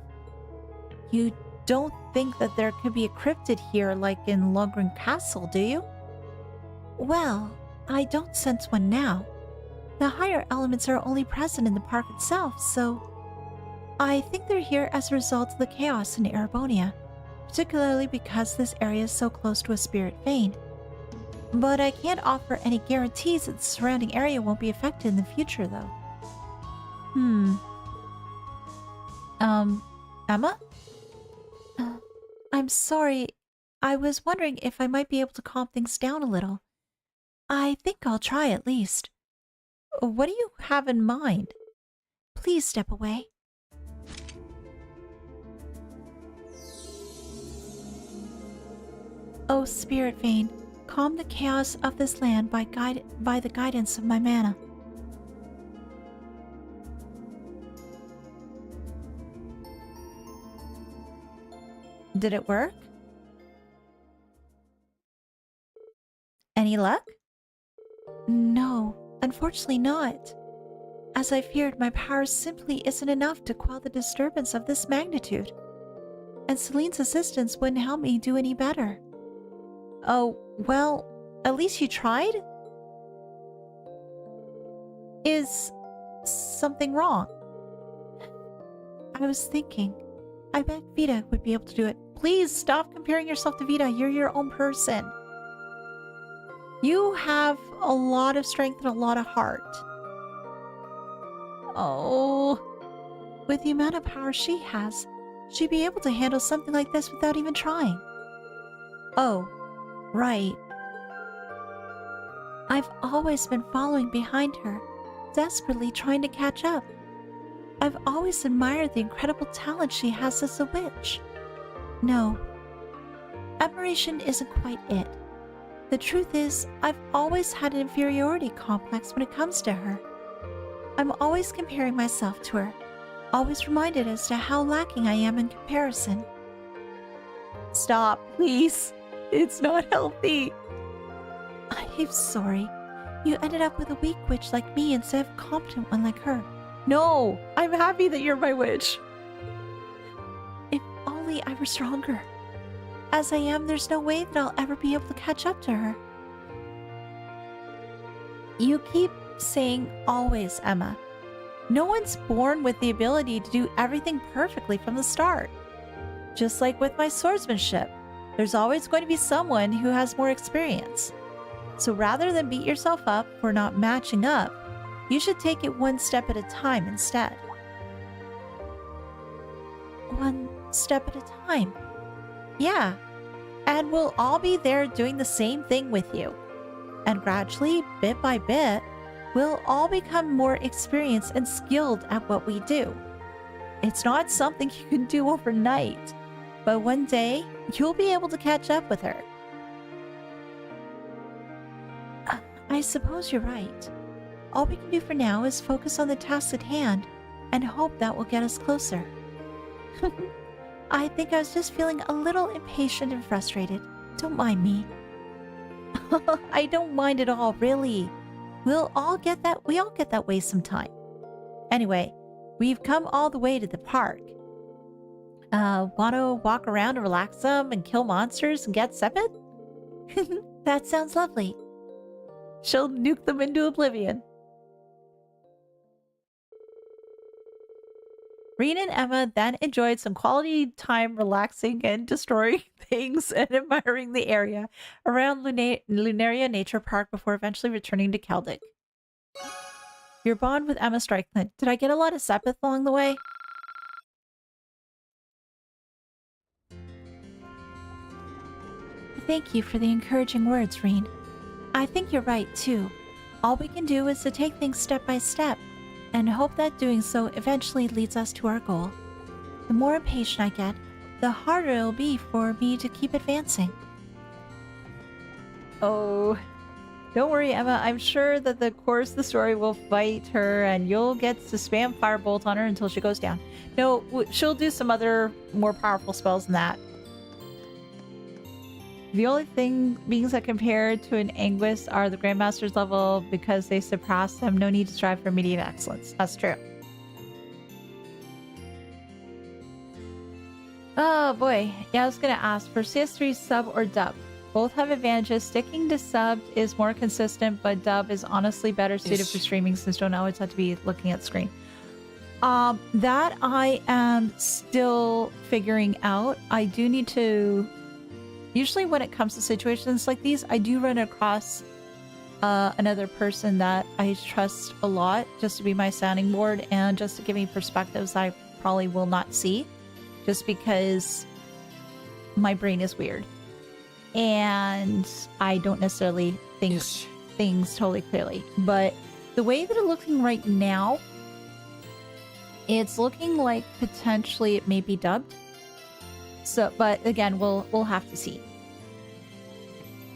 You don't think that there could be a cryptid here like in Logren Castle, do you? Well, I don't sense one now. The higher elements are only present in the park itself, so I think they're here as a result of the chaos in Erebonia, particularly because this area is so close to a spirit vein. But I can't offer any guarantees that the surrounding area won't be affected in the future, though. Emma? I'm sorry. I was wondering if I might be able to calm things down a little. I think I'll try at least. What do you have in mind? Please step away. Oh, Spirit Vein, calm the chaos of this land by the guidance of my mana. Did it work? Any luck? No, unfortunately not. As I feared, my power simply isn't enough to quell the disturbance of this magnitude. And Celine's assistance wouldn't help me do any better. Oh, well, at least you tried? Is something wrong? I was thinking, I bet Vita would be able to do it. Please stop comparing yourself to Vita. You're your own person. You have a lot of strength and a lot of heart. Oh. With the amount of power she has, she'd be able to handle something like this without even trying. Oh, right. I've always been following behind her, desperately trying to catch up. I've always admired the incredible talent she has as a witch. No, admiration isn't quite it. The truth is, I've always had an inferiority complex when it comes to her. I'm always comparing myself to her, always reminded as to how lacking I am in comparison. Stop, please. It's not healthy. I'm sorry. You ended up with a weak witch like me instead of a competent one like her. No, I'm happy that you're my witch. If only I were stronger. As I am, there's no way that I'll ever be able to catch up to her. You keep saying always, Emma. No one's born with the ability to do everything perfectly from the start. Just like with my swordsmanship, there's always going to be someone who has more experience. So rather than beat yourself up for not matching up, you should take it one step at a time instead. One step at a time. Yeah, and we'll all be there doing the same thing with you. And gradually, bit by bit, we'll all become more experienced and skilled at what we do. It's not something you can do overnight, but one day, you'll be able to catch up with her. I suppose you're right. All we can do for now is focus on the task at hand and hope that will get us closer. I think I was just feeling a little impatient and frustrated. Don't mind me. I don't mind at all, really. We all get that way sometime. Anyway, we've come all the way to the park. Want to walk around and relax some and kill monsters and get sepid? That sounds lovely. She'll nuke them into oblivion. Reen and Emma then enjoyed some quality time relaxing and destroying things and admiring the area around Lunaria Nature Park before eventually returning to Keldic. Your bond with Emma Strickland. Did I get a lot of sepith along the way? Thank you for the encouraging words, Reen. I think you're right, too. All we can do is to take things step by step and hope that doing so eventually leads us to our goal. The more impatient I get, the harder it'll be for me to keep advancing. Oh, don't worry, Emma. I'm sure that the course of the story will fight her and you'll get to spam Firebolt on her until she goes down. No, she'll do some other more powerful spells than that. The only beings that compare to an Anguist are the Grandmaster's level because they surpass them. No need to strive for immediate excellence. That's true. Oh boy. Yeah, I was going to ask for CS3 sub or dub. Both have advantages. Sticking to subbed is more consistent, but dub is honestly better suited for streaming since you don't always have to be looking at screen. That I am still figuring out. I do need to... Usually when it comes to situations like these, I do run across another person that I trust a lot just to be my sounding board and just to give me perspectives I probably will not see just because my brain is weird. And I don't necessarily think things totally clearly. But the way that it's looking right now, it's looking like potentially it may be dubbed. So, but again, we'll have to see.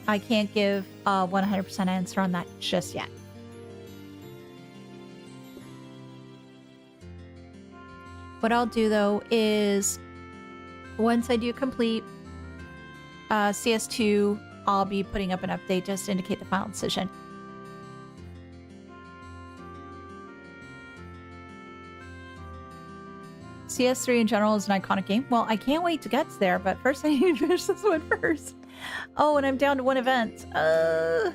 I can't give a 100% answer on that just yet. What I'll do though is once I do complete CS2, I'll be putting up an update just to indicate the final decision. CS3 in general is an iconic game. Well, I can't wait to get there, but first I need to finish this one first. Oh, and I'm down to one event. I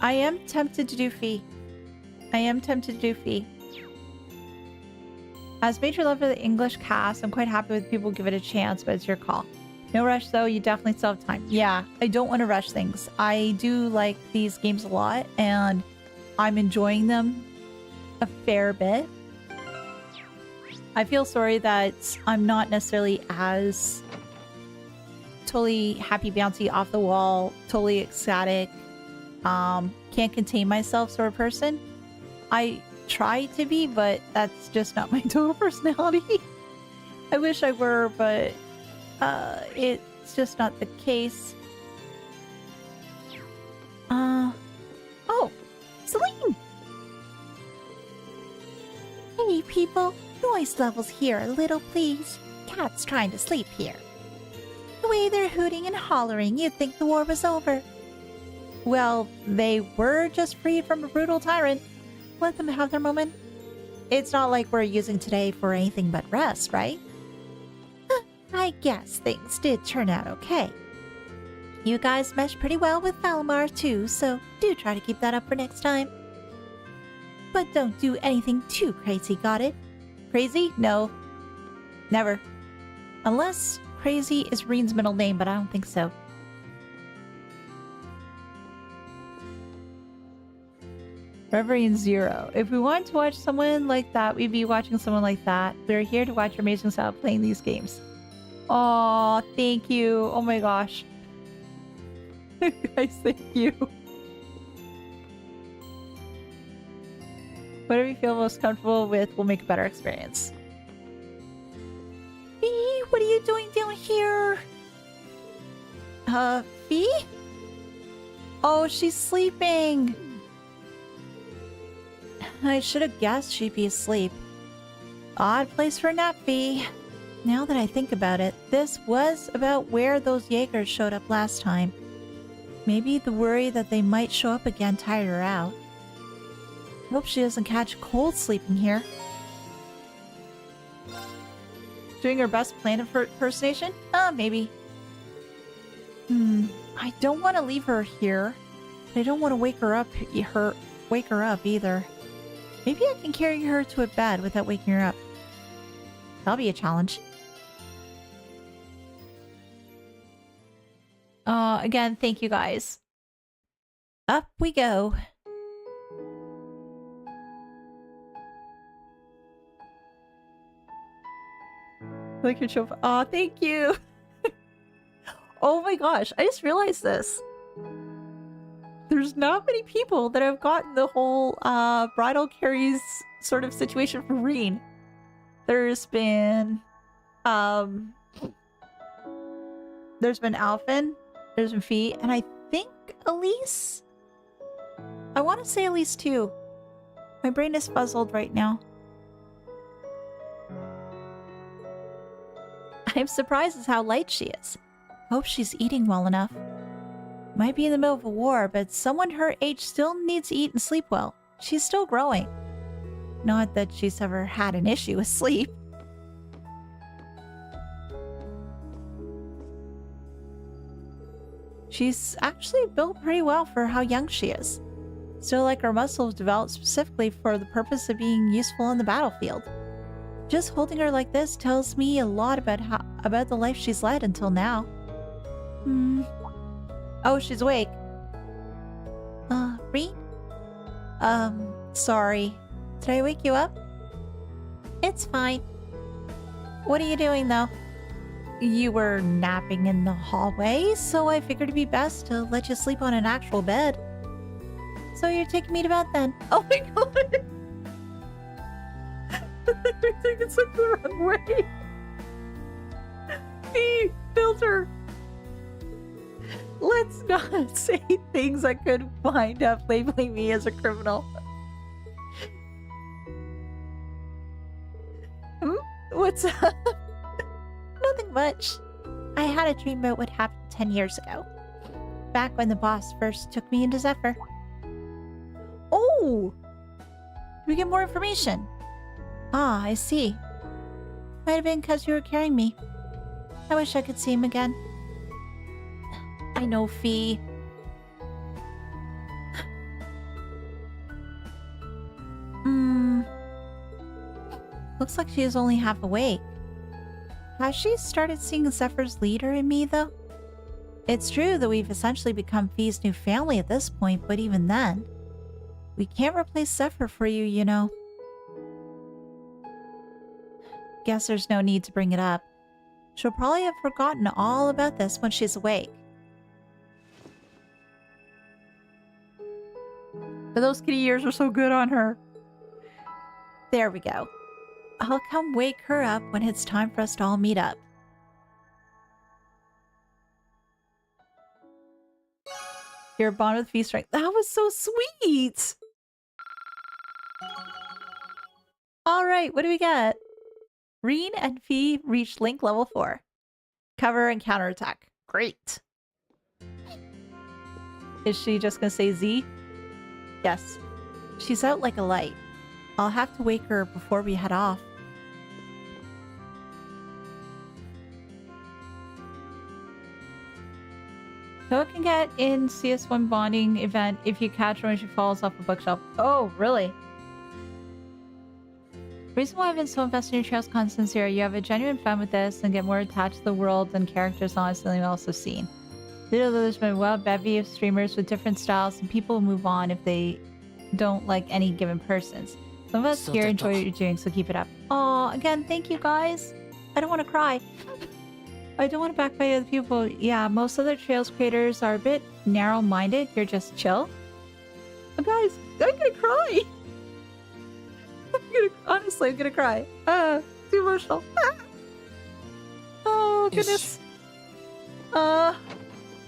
am tempted to do Fee. As major love for the English cast, I'm quite happy with people give it a chance, but it's your call. No rush though, you definitely still have time. Yeah, I don't want to rush things. I do like these games a lot, and I'm enjoying them a fair bit. I feel sorry that I'm not necessarily as totally happy, bouncy, off the wall, totally ecstatic, can't contain myself sort of person. I try to be, but that's just not my total personality. I wish I were, but it's just not the case. Oh, Celine! people. Noise levels here a little, please. Cat's trying to sleep here. The way they're hooting and hollering, you'd think the war was over. Well, they were just freed from a brutal tyrant. Let them have their moment. It's not like we're using today for anything but rest, right? I guess things did turn out okay. You guys mesh pretty well with Valimar too, so do try to keep that up for next time. But don't do anything too crazy, got it? Crazy? No. Never. Unless Crazy is Reen's middle name, but I don't think so. Reverend Zero. If we wanted to watch someone like that, we'd be watching someone like that. We're here to watch your amazing style playing these games. Oh, thank you. Oh my gosh. Guys, thank you. Whatever you feel most comfortable with will make a better experience. Fee, what are you doing down here? Fee? Oh, she's sleeping. I should have guessed she'd be asleep. Odd place for a nap, Fee. Now that I think about it, this was about where those Jaegers showed up last time. Maybe the worry that they might show up again tired her out. Hope she doesn't catch cold sleeping here. Doing her best plan impersonation? Maybe. I don't want to leave her here. But I don't want to wake her up either. Maybe I can carry her to a bed without waking her up. That'll be a challenge. Again, thank you guys. Up we go. Like your show. Aw, thank you. Oh my gosh, I just realized this. There's not many people that have gotten the whole bridal carries sort of situation for Reen. There's been Alphen, there's been Fee, and I think Elise? I want to say Elise too. My brain is fuzzled right now. I'm surprised at how light she is. Hope she's eating well enough. Might be in the middle of a war, but someone her age still needs to eat and sleep well. She's still growing. Not that she's ever had an issue with sleep. She's actually built pretty well for how young she is. Still like her muscles developed specifically for the purpose of being useful on the battlefield. Just holding her like this tells me a lot about the life she's led until now. Oh, she's awake. Reen? Sorry. Did I wake you up? It's fine. What are you doing, though? You were napping in the hallway, so I figured it'd be best to let you sleep on an actual bed. So you're taking me to bed then? Oh my god! I think it's like the wrong way. Me, filter. Let's not say things that could wind up labeling me as a criminal. What's up? Nothing much. I had a dream about what happened 10 years ago. Back when the boss first took me into Zephyr. Oh! We get more information. Ah, I see. Might have been because you were carrying me. I wish I could see him again. I know, Fee. Looks like she is only half awake. Has she started seeing Zephyr's leader in me, though? It's true that we've essentially become Fee's new family at this point, but even then, we can't replace Zephyr for you, you know. Guess there's no need to bring it up. She'll probably have forgotten all about this when she's awake. But those kitty ears are so good on her. There we go. I'll come wake her up when it's time for us to all meet up. You're bond with Fee strength. That was so sweet! All right, what do we got? Reen and Fee reach Link level 4. Cover and counterattack. Great. Is she just gonna say Z? Yes. She's out like a light. I'll have to wake her before we head off. Toa can get in CS1 bonding event if you catch her when she falls off a bookshelf. Oh, really? Reason why I've been so invested in your trails content here, you have a genuine fun with this and get more attached to the world and characters honestly I've also seen. Little there's been a wild bevy of streamers with different styles and people will move on if they don't like any given persons. Some of us here enjoy what you're doing, so keep it up. Aw, again, thank you guys. I don't want to cry. I don't want to backbite other people. Yeah, most other Trails creators are a bit narrow-minded. You're just chill. Oh, guys, I'm gonna cry. Honestly, I'm gonna cry. Too emotional. Oh, goodness.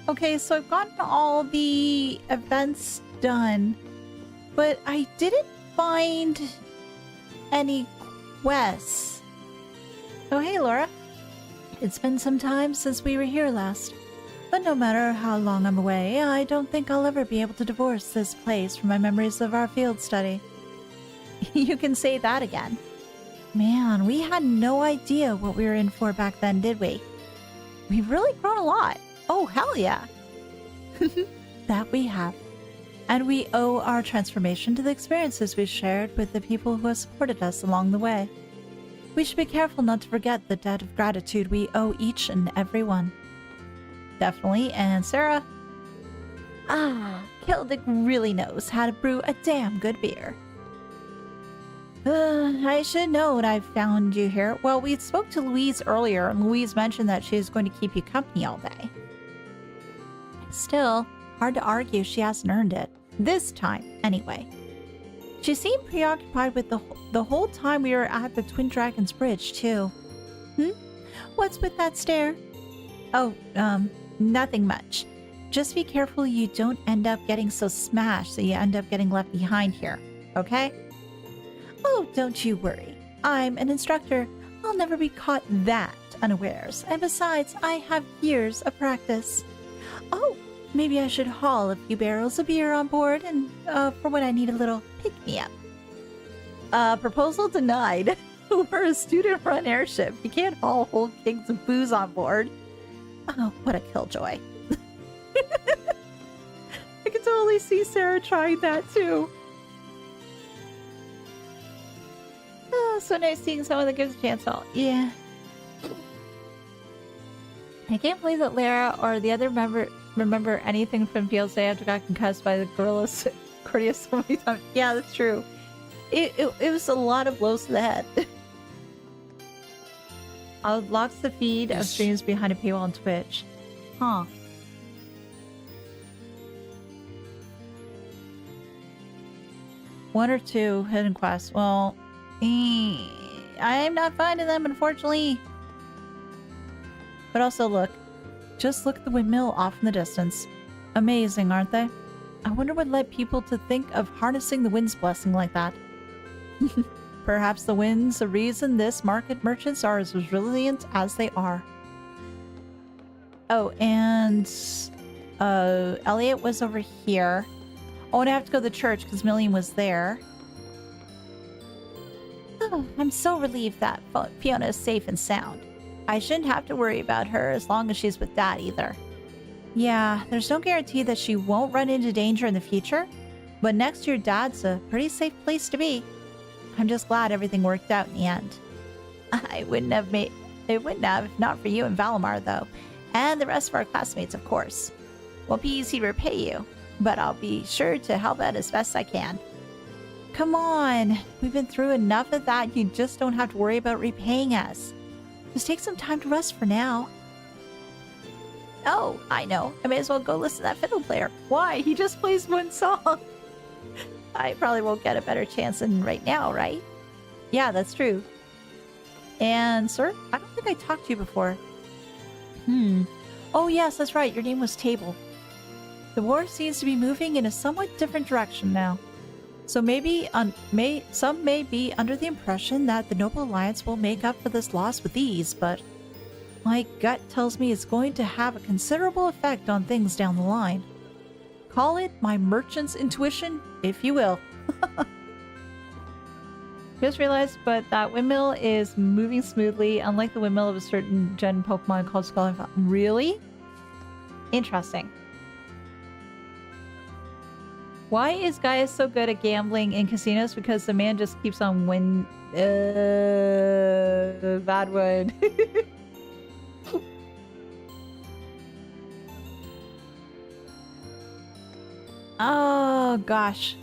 Okay, so I've gotten all the events done, but I didn't find any quests. Oh, hey, Laura. It's been some time since we were here last. But no matter how long I'm away, I don't think I'll ever be able to divorce this place from my memories of our field study. You can say that again. Man, we had no idea what we were in for back then, did we? We've really grown a lot. Oh, hell yeah. That we have. And we owe our transformation to the experiences we shared with the people who have supported us along the way. We should be careful not to forget the debt of gratitude we owe each and every one. Definitely, and Sara? Kildick really knows how to brew a damn good beer. I should know what I found you here. Well, we spoke to Louise earlier, and Louise mentioned that she is going to keep you company all day. Still, hard to argue she hasn't earned it. This time, anyway. She seemed preoccupied with the whole time we were at the Twin Dragons Bridge, too. What's with that stare? Oh, nothing much. Just be careful you don't end up getting so smashed that you end up getting left behind here, okay? Oh, don't you worry. I'm an instructor. I'll never be caught that unawares. And besides, I have years of practice. Oh, maybe I should haul a few barrels of beer on board and for when I need a little pick-me-up. Proposal denied. We're a student-run airship. You can't haul whole kegs of booze on board. Oh, what a killjoy. I can totally see Sara trying that too. Oh, so nice seeing someone that gives a chance all. Yeah. I can't believe that Lara or the other remember anything from Fields Day after got concussed by the gorillas Cordia so many times. Yeah, that's true. It was a lot of blows to the head. Locks the feed of streams behind a paywall on Twitch. Huh. One or two hidden quests. Well, I'm not finding them, unfortunately. But also, look. Just look at the windmill off in the distance. Amazing, aren't they? I wonder what led people to think of harnessing the wind's blessing like that. Perhaps the wind's the reason this market merchants are as resilient as they are. Oh, and Elliot was over here. Oh, and I have to go to the church because Million was there. Oh, I'm so relieved that Fiona is safe and sound. I shouldn't have to worry about her as long as she's with Dad either. Yeah, there's no guarantee that she won't run into danger in the future, but next to your dad's a pretty safe place to be. I'm just glad everything worked out in the end. It wouldn't have if not for you and Valimar, though, and the rest of our classmates, of course. Won't be easy to repay you, but I'll be sure to help out as best I can. Come on, we've been through enough of that. You just don't have to worry about repaying us. Just take some time to rest for now. Oh, I know. I may as well go listen to that fiddle player. Why? He just plays one song. I probably won't get a better chance than right now, right? Yeah, that's true. And, sir, I don't think I talked to you before. Oh, yes, that's right. Your name was Table. The war seems to be moving in a somewhat different direction now. So some may be under the impression that the Noble Alliance will make up for this loss with ease, but my gut tells me it's going to have a considerable effect on things down the line. Call it my merchant's intuition, if you will. Just realized, but that windmill is moving smoothly, unlike the windmill of a certain gen Pokemon called Skull. Really? Interesting. Why is Gaius so good at gambling in casinos? Because the man just keeps on win. Bad word. Oh gosh.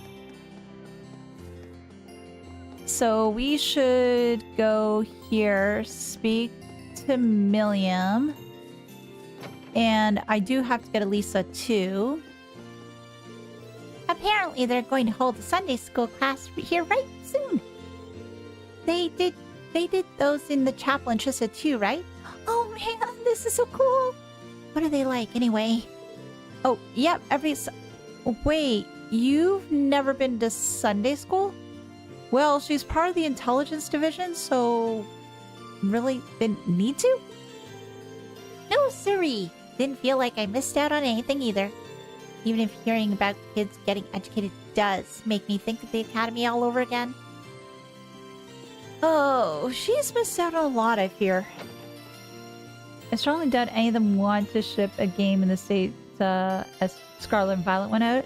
So we should go here, speak to Milliam, and I do have to get Elisa too. Apparently they're going to hold a Sunday school class here right soon. They did those in the chapel in Trissa too, right? Oh man, this is so cool. What are they like anyway? Oh, yep, wait, you've never been to Sunday school? Well, she's part of the intelligence division, so really didn't need to? No, siree. Didn't feel like I missed out on anything either. Even if hearing about kids getting educated does make me think of the academy all over again. Oh, she's missed out on a lot, I fear. I strongly doubt any of them want to ship a game in the States as Scarlet and Violet went out.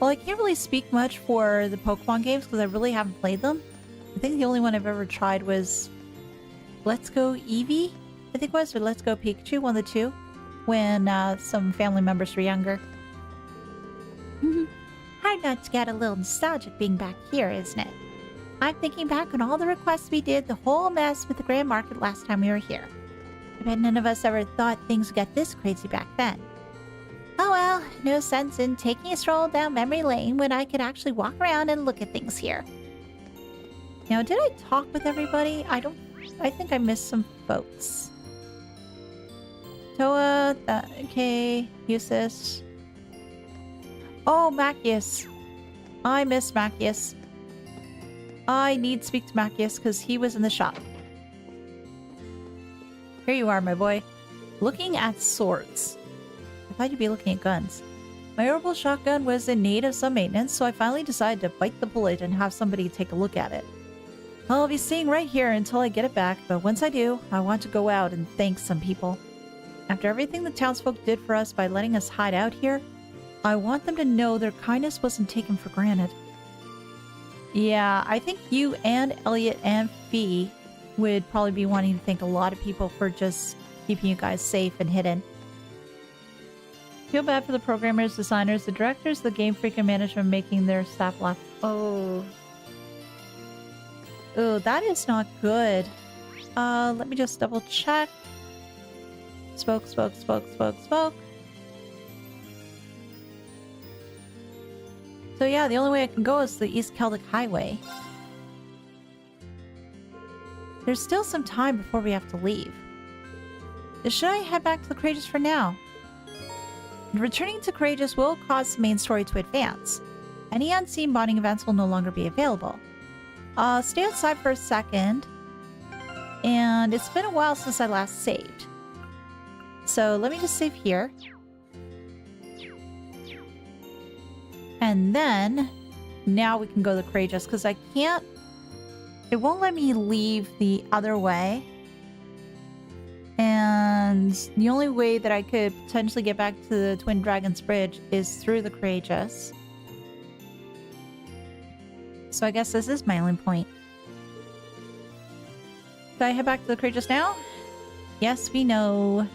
Well, I can't really speak much for the Pokemon games because I really haven't played them. I think the only one I've ever tried was Let's Go Eevee, I think it was, or Let's Go Pikachu, one of the two, when some family members were younger. Hard not to get a little nostalgic being back here, isn't it? I'm thinking back on all the requests we did, the whole mess with the Grand Market last time we were here. I bet none of us ever thought things would get this crazy back then. Oh well, no sense in taking a stroll down memory lane when I could actually walk around and look at things here. Now, did I talk with everybody? I think I missed some folks. Toa, okay, Eustace. Oh, Macius. I miss Macius. I need to speak to Macius because he was in the shop. Here you are, my boy. Looking at swords. I thought you'd be looking at guns. My herbal shotgun was in need of some maintenance, so I finally decided to bite the bullet and have somebody take a look at it. I'll be staying right here until I get it back, but once I do, I want to go out and thank some people. After everything the townsfolk did for us by letting us hide out here, I want them to know their kindness wasn't taken for granted. Yeah, I think you and Elliot and Fee would probably be wanting to thank a lot of people for just keeping you guys safe and hidden. Feel bad for the programmers, designers, the directors, the Game Freak and management making their staff laugh. Oh, that is not good. Let me just double check. Spoke. So yeah, the only way I can go is the East Celtic Highway. There's still some time before we have to leave. Should I head back to the Courageous for now? Returning to Courageous will cause the main story to advance. Any unseen bonding events will no longer be available. Stay outside for a second. And it's been a while since I last saved. So let me just save here. And then, now we can go to the Courageous, because I can't... It won't let me leave the other way. And the only way that I could potentially get back to the Twin Dragons Bridge is through the Courageous. So I guess this is my only point. Should I head back to the Courageous now? Yes, we know.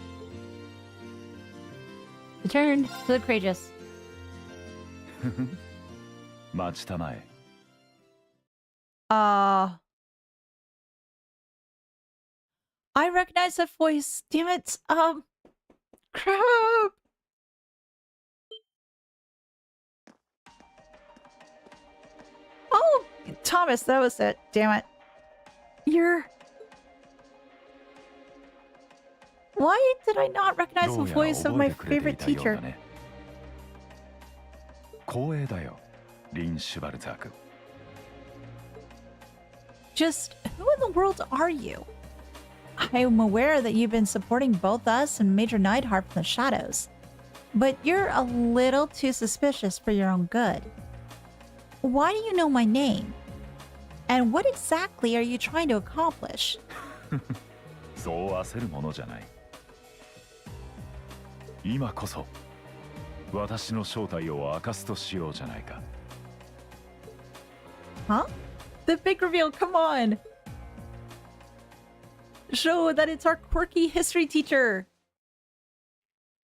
Return to the Courageous. 待ちたまえ。 I recognize that voice. Damn it. Crap. Oh, Thomas, that was it. Damn it. Why did I not recognize the voice of my favorite teacher? 光栄だよ。リン・シュバルツァー君。 Just who in the world are you? I'm aware that you've been supporting both us and Major Neidhart from the shadows, but you're a little too suspicious for your own good. Why do you know my name? And what exactly are you trying to accomplish? そう焦るものじゃない。今こそ私の正体を明かすとしようじゃないか。 Huh? The big reveal, come on! Show that it's our quirky history teacher!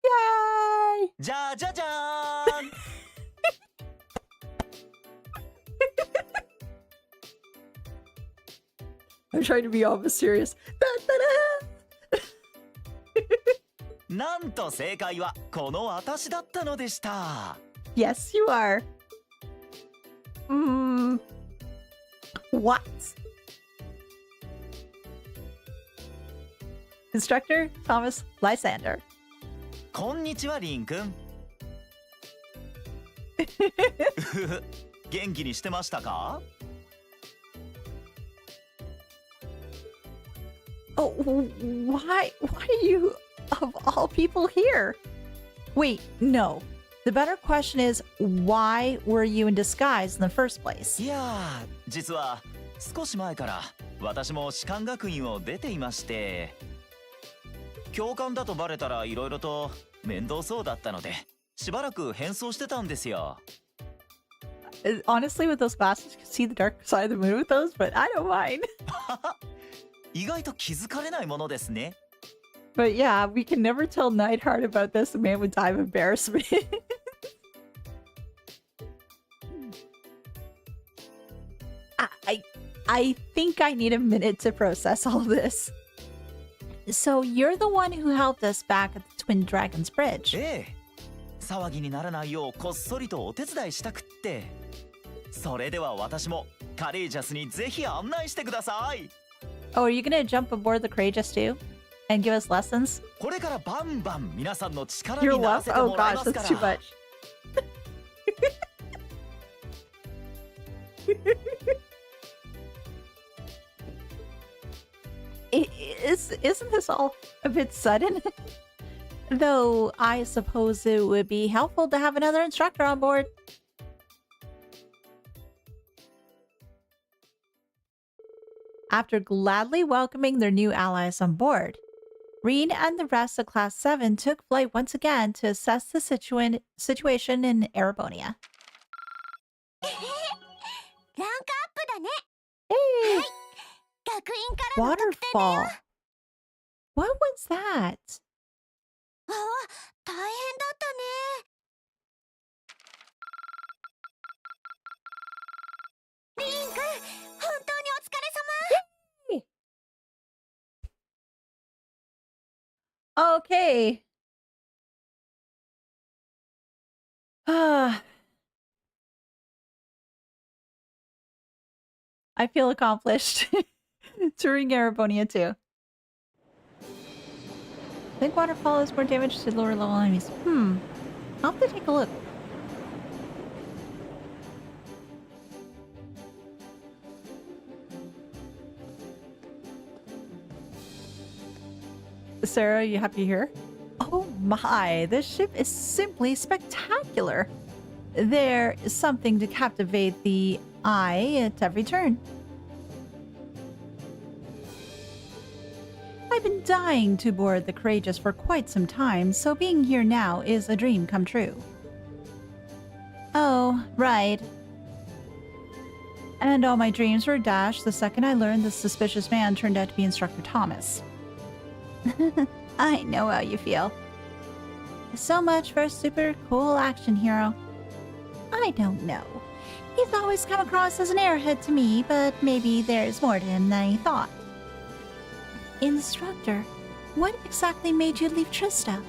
Yay! じゃじゃじゃーん I'm trying to be all mysterious. なんと正解はこの私だったのでした。 Yes, you are. What? Instructor Thomas Lysander. こんにちはリン君。元気にしてましたか？ Oh, why are you, of all people, here? Wait, no. The better question is, why were you in disguise in the first place? いやー、実は少し前から私も士官学院を出ていまして、教官だとバレたら色々と面倒そうだったので、しばらく変装してたんですよ。 Honestly, with those glasses, you can see the dark side of the moon with those, but I don't mind. 意外と気づかれないものですね。 But yeah, we can never tell Neidhart about this. The man would die of embarrassment. I think I need a minute to process all this. So you're the one who helped us back at the Twin Dragons Bridge. ええ、騒ぎにならないようこっそりとお手伝いしたくって。それでは私もカレイジャスにぜひ案内してください。 Oh, are you gonna jump aboard the Courageous too? And give us lessons? これからバンバン皆さんの力に Your なら love? せて Oh もらい gosh, ますか that's too ら。 much. Isn't this all a bit sudden? Though I suppose it would be helpful to have another instructor on board. After gladly welcoming their new allies on board, Reen and the rest of Class 7 took flight once again to assess the situation in Erebonia. ランクアップだね。 Hey! 学院からの特典だよ。 Waterfall! What was that? あ、大変だったね。リン君、本当にお疲れ様。 Okay. I feel accomplished. Touring Erebonia too. I think waterfall is more damage to lower level enemies. I'll have to take a look. Sarah, you happy here? Oh my, this ship is simply spectacular. There is something to captivate the eye at every turn. I've been dying to board the Courageous for quite some time, so being here now is a dream come true. Oh, right. And all my dreams were dashed the second I learned the suspicious man turned out to be Instructor Thomas. I know how you feel. So much for a super cool action hero. I don't know. He's always come across as an airhead to me, but maybe there's more to him than I thought. Instructor, what exactly made you leave Trista?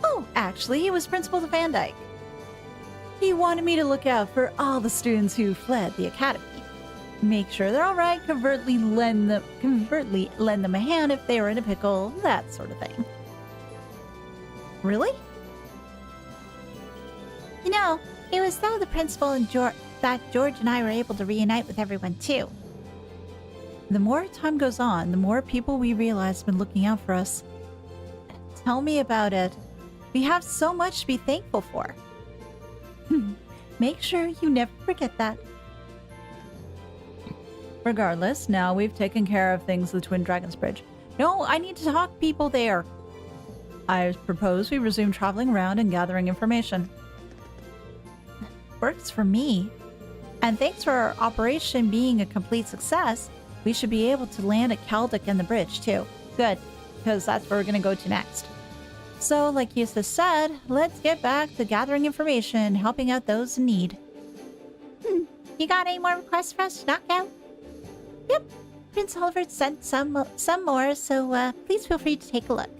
Oh, actually, it was Principal Van Dyke. He wanted me to look out for all the students who fled the academy. Make sure they're all right, covertly lend them a hand if they were in a pickle, that sort of thing. Really? You know, It was though the principal and that George and I were able to reunite with everyone too. The more time goes on, the more people we realize have been looking out for us. Tell me about it. We have so much to be thankful for. Make sure you never forget that. Regardless, now we've taken care of things at the Twin Dragons Bridge. No, I need to talk to people there. I propose we resume traveling around and gathering information. Works for me. And thanks for our operation being a complete success, we should be able to land at Caldic and the bridge too. Good, because that's where we're going to go to next. So, like Yusa said, let's get back to gathering information, helping out those in need. You got any more requests for us to knock out? Yep. Prince Oliver sent some more, so please feel free to take a look.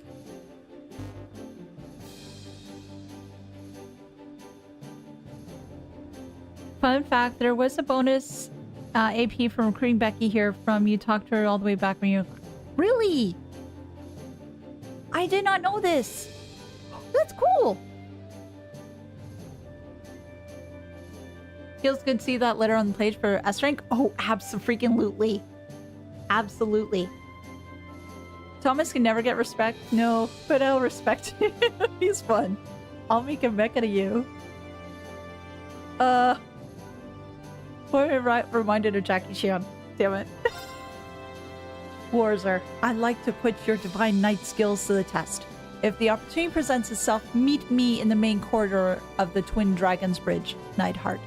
Fun fact, there was a bonus AP from recruiting Becky here from you talked to her all the way back when you... Really? I did not know this. That's cool. Feels good to see that letter on the page for S rank. Oh, abso-freaking-lutely. Absolutely. Thomas can never get respect. No, but I'll respect him. He's fun. I'll make a mecha to you. Boy, reminded of Jackie Chan. Damn it. Warzer, I'd like to put your Divine Knight skills to the test. If the opportunity presents itself, meet me in the main corridor of the Twin Dragons Bridge, Nightheart.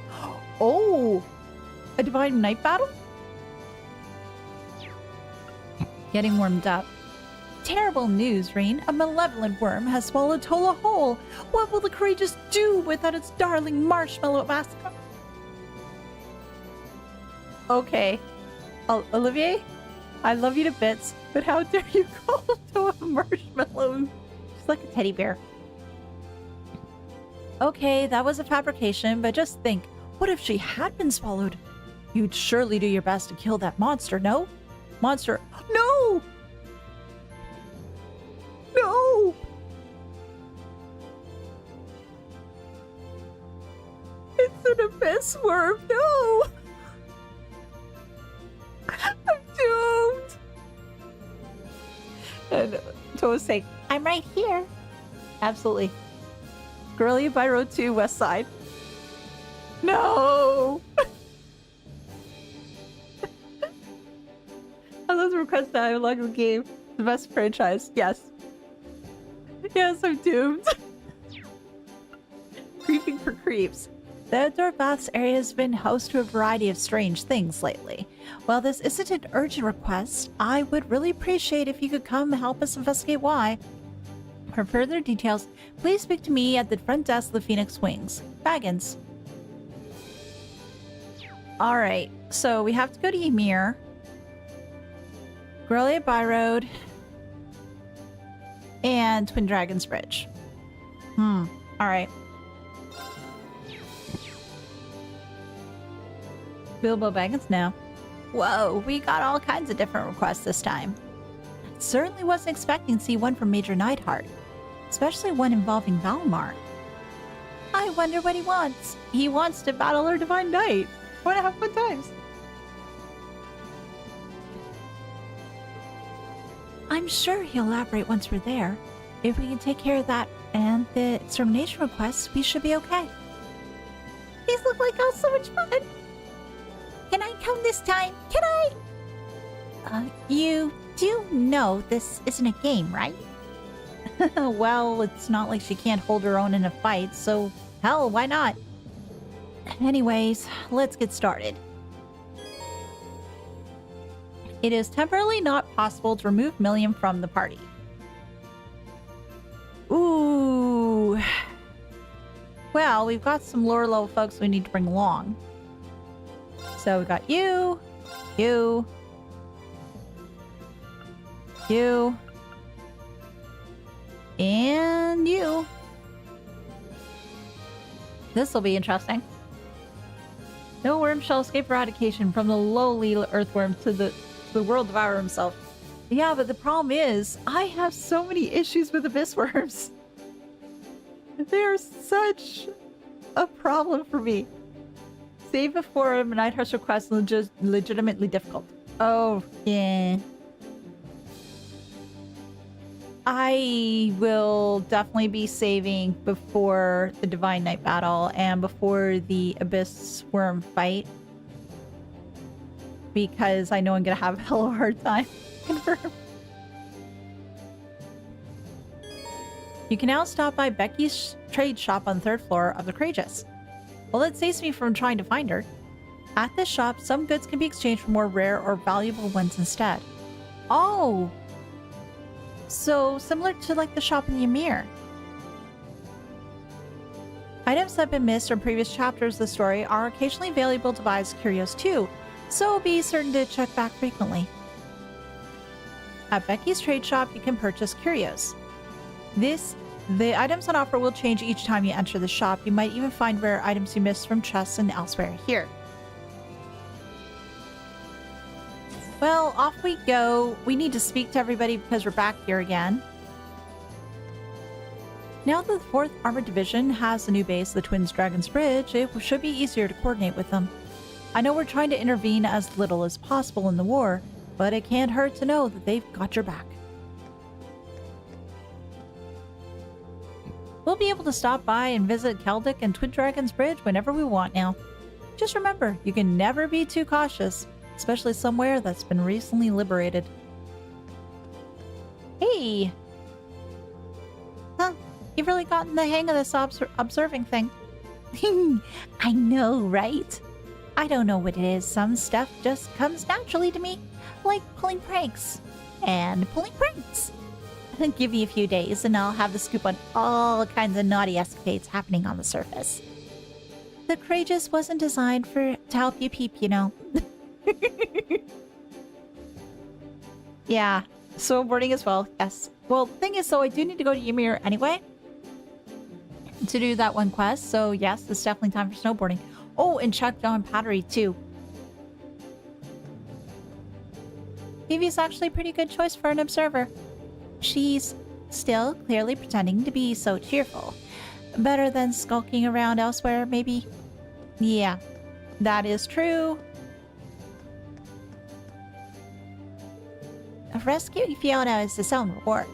Oh! A Divine Knight battle? Getting warmed up. Terrible news, Rain. A malevolent worm has swallowed Tola whole. What will the courageous do without its darling marshmallow mascot? Okay. Olivier, I love you to bits, but how dare you call Tola a marshmallow? She's like a teddy bear. Okay, that was a fabrication, but just think, what if she had been swallowed? You'd surely do your best to kill that monster, no? Monster. No! No! It's an abyss worm. No! I'm doomed. And Toa's saying, I'm right here. absolutely. Girlie by Road 2, West Side. No! I love the request that I unlock the game. The best franchise. Yes. Yes, I'm doomed. Creeping for creeps. The outdoor baths area has been host to a variety of strange things lately. While this isn't an urgent request, I would really appreciate if you could come help us investigate why. For further details, please speak to me at the front desk of the Phoenix Wings. Baggins. Alright, so we have to go to Ymir. Grellia Byroad. And Twin Dragons Bridge. Alright. Bilbo Baggins now. Whoa, we got all kinds of different requests this time. Certainly wasn't expecting to see one from Major Neidhart, especially one involving Valmar. I wonder what he wants. He wants to battle our Divine Knight. Want to have fun times. I'm sure he'll elaborate once we're there. If we can take care of that and the extermination requests, we should be okay. These look like all so much fun. Can I come this time? Can I? You do know this isn't a game, right? Well, it's not like she can't hold her own in a fight, so hell, why not? Anyways, let's get started. It is temporarily not possible to remove Milliam from the party. Ooh. Well, we've got some lower level folks we need to bring along. So we got you, you, you, and you. This will be interesting. No worm shall escape eradication from the lowly earthworm to the world devourer himself. Yeah, but the problem is, I have so many issues with abyss worms. They're such a problem for me. Save before a night hush request is legitimately difficult. Oh, yeah. I will definitely be saving before the Divine Knight battle and before the Abyss Worm fight. Because I know I'm gonna have a hell of a hard time. Confirm. You can now stop by Becky's trade shop on the 3rd floor of the Courageous. Well, it saves me from trying to find her. At this shop, some goods can be exchanged for more rare or valuable ones instead. Oh! So, similar to like the shop in Ymir. Items that have been missed from previous chapters of the story are occasionally available to buy as curios too, so be certain to check back frequently. At Becky's trade shop, you can purchase curios. The items on offer will change each time you enter the shop. You might even find rare items you missed from chests and elsewhere here. Well, off we go. We need to speak to everybody because we're back here again. Now that the 4th Armored Division has a new base at the Twins Dragon's Bridge, it should be easier to coordinate with them. I know we're trying to intervene as little as possible in the war, but it can't hurt to know that they've got your back. We'll be able to stop by and visit Keldic and Twin Dragon's Bridge whenever we want now. Just remember, you can never be too cautious, especially somewhere that's been recently liberated. Hey! Huh, you've really gotten the hang of this observing thing. I know, right? I don't know what it is. Some stuff just comes naturally to me, like pulling pranks. And pulling pranks. Give me a few days and I'll have the scoop on all kinds of naughty escapades happening on the surface. The Courageous wasn't designed to help you peep, you know. Yeah, snowboarding as well, yes. Well, the thing is, though, I do need to go to Ymir anyway to do that one quest, so yes, it's definitely time for snowboarding. Oh, and check on Pottery, too. Phoebe's actually a pretty good choice for an observer. She's still clearly pretending to be so cheerful. Better than skulking around elsewhere, maybe? Yeah, that is true. Rescuing Fiona is its own reward,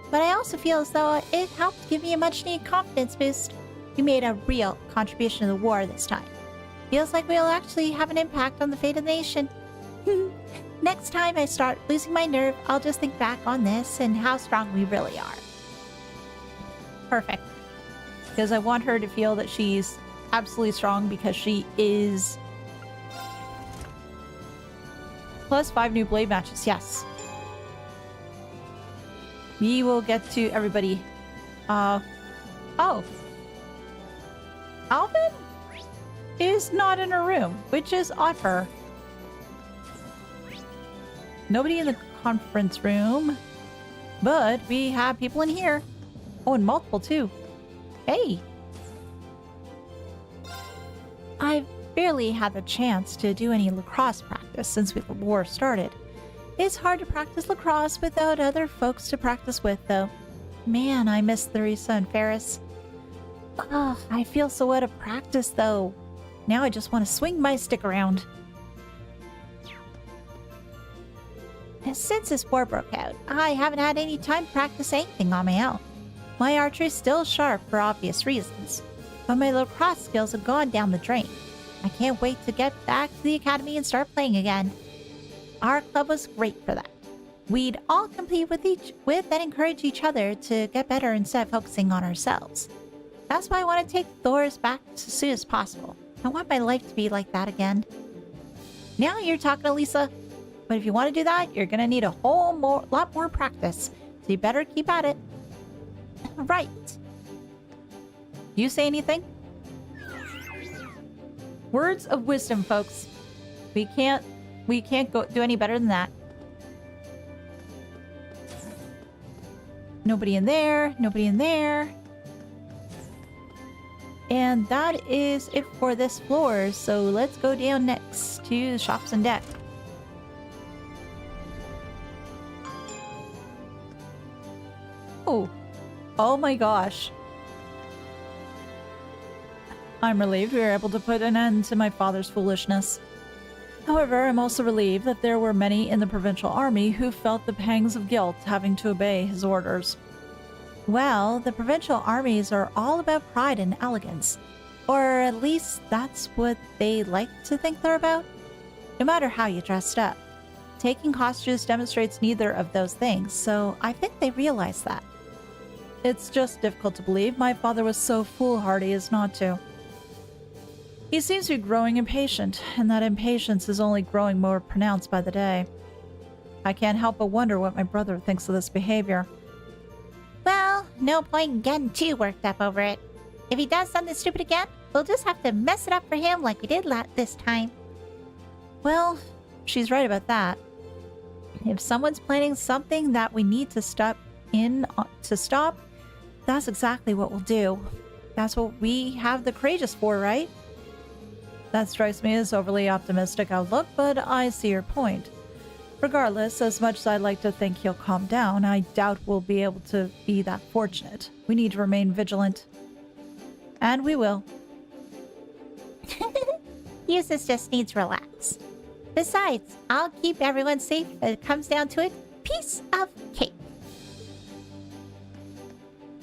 but I also feel as though it helped give me a much-needed confidence boost. You made a real contribution to the war this time. Feels like we'll actually have an impact on the fate of the nation. Next time I start losing my nerve, I'll just think back on this and how strong we really are. Perfect. Because I want her to feel that she's absolutely strong because she is. +5 new blade matches, yes. We will get to everybody. Oh. Alvin is not in her room, which is odd for her. Nobody in the conference room, but we have people in here. Oh, and multiple too. Hey. I've barely had the chance to do any lacrosse practice since the war started. It's hard to practice lacrosse without other folks to practice with, though. Man, I miss Theresa and Ferris. Ugh, I feel so out of practice, though. Now I just want to swing my stick around. Since this war broke out, I haven't had any time to practice anything on my own. My archery is still sharp for obvious reasons, but my lacrosse skills have gone down the drain. I can't wait to get back to the academy and start playing again. Our club was great for that. We'd all compete with and encourage each other to get better instead of focusing on ourselves. That's why I want to take Thor's back as soon as possible. I want my life to be like that again. Now you're talking to Lisa. But if you want to do that, you're going to need a lot more practice. So you better keep at it. Right. You say anything? Words of wisdom, folks. We can't go do any better than that. Nobody in there. Nobody in there. And that is it for this floor. So let's go down next to the shops and deck. Oh my gosh. I'm relieved we were able to put an end to my father's foolishness. However, I'm also relieved that there were many in the provincial army who felt the pangs of guilt having to obey his orders. Well, the provincial armies are all about pride and elegance. Or at least that's what they like to think they're about. No matter how you dressed up. Taking hostages demonstrates neither of those things, so I think they realize that. It's just difficult to believe my father was so foolhardy as not to. He seems to be growing impatient, and that impatience is only growing more pronounced by the day. I can't help but wonder what my brother thinks of this behavior. Well, no point in getting too worked up over it. If he does something stupid again, we'll just have to mess it up for him like we did this time. Well, she's right about that. If someone's planning something that we need to stop, that's exactly what we'll do. That's what we have the courageous for, right? That strikes me as overly optimistic outlook, but I see your point. Regardless, as much as I'd like to think he'll calm down, I doubt we'll be able to be that fortunate. We need to remain vigilant. And we will. Eustace just needs to relax. Besides, I'll keep everyone safe if it comes down to it. Piece of cake.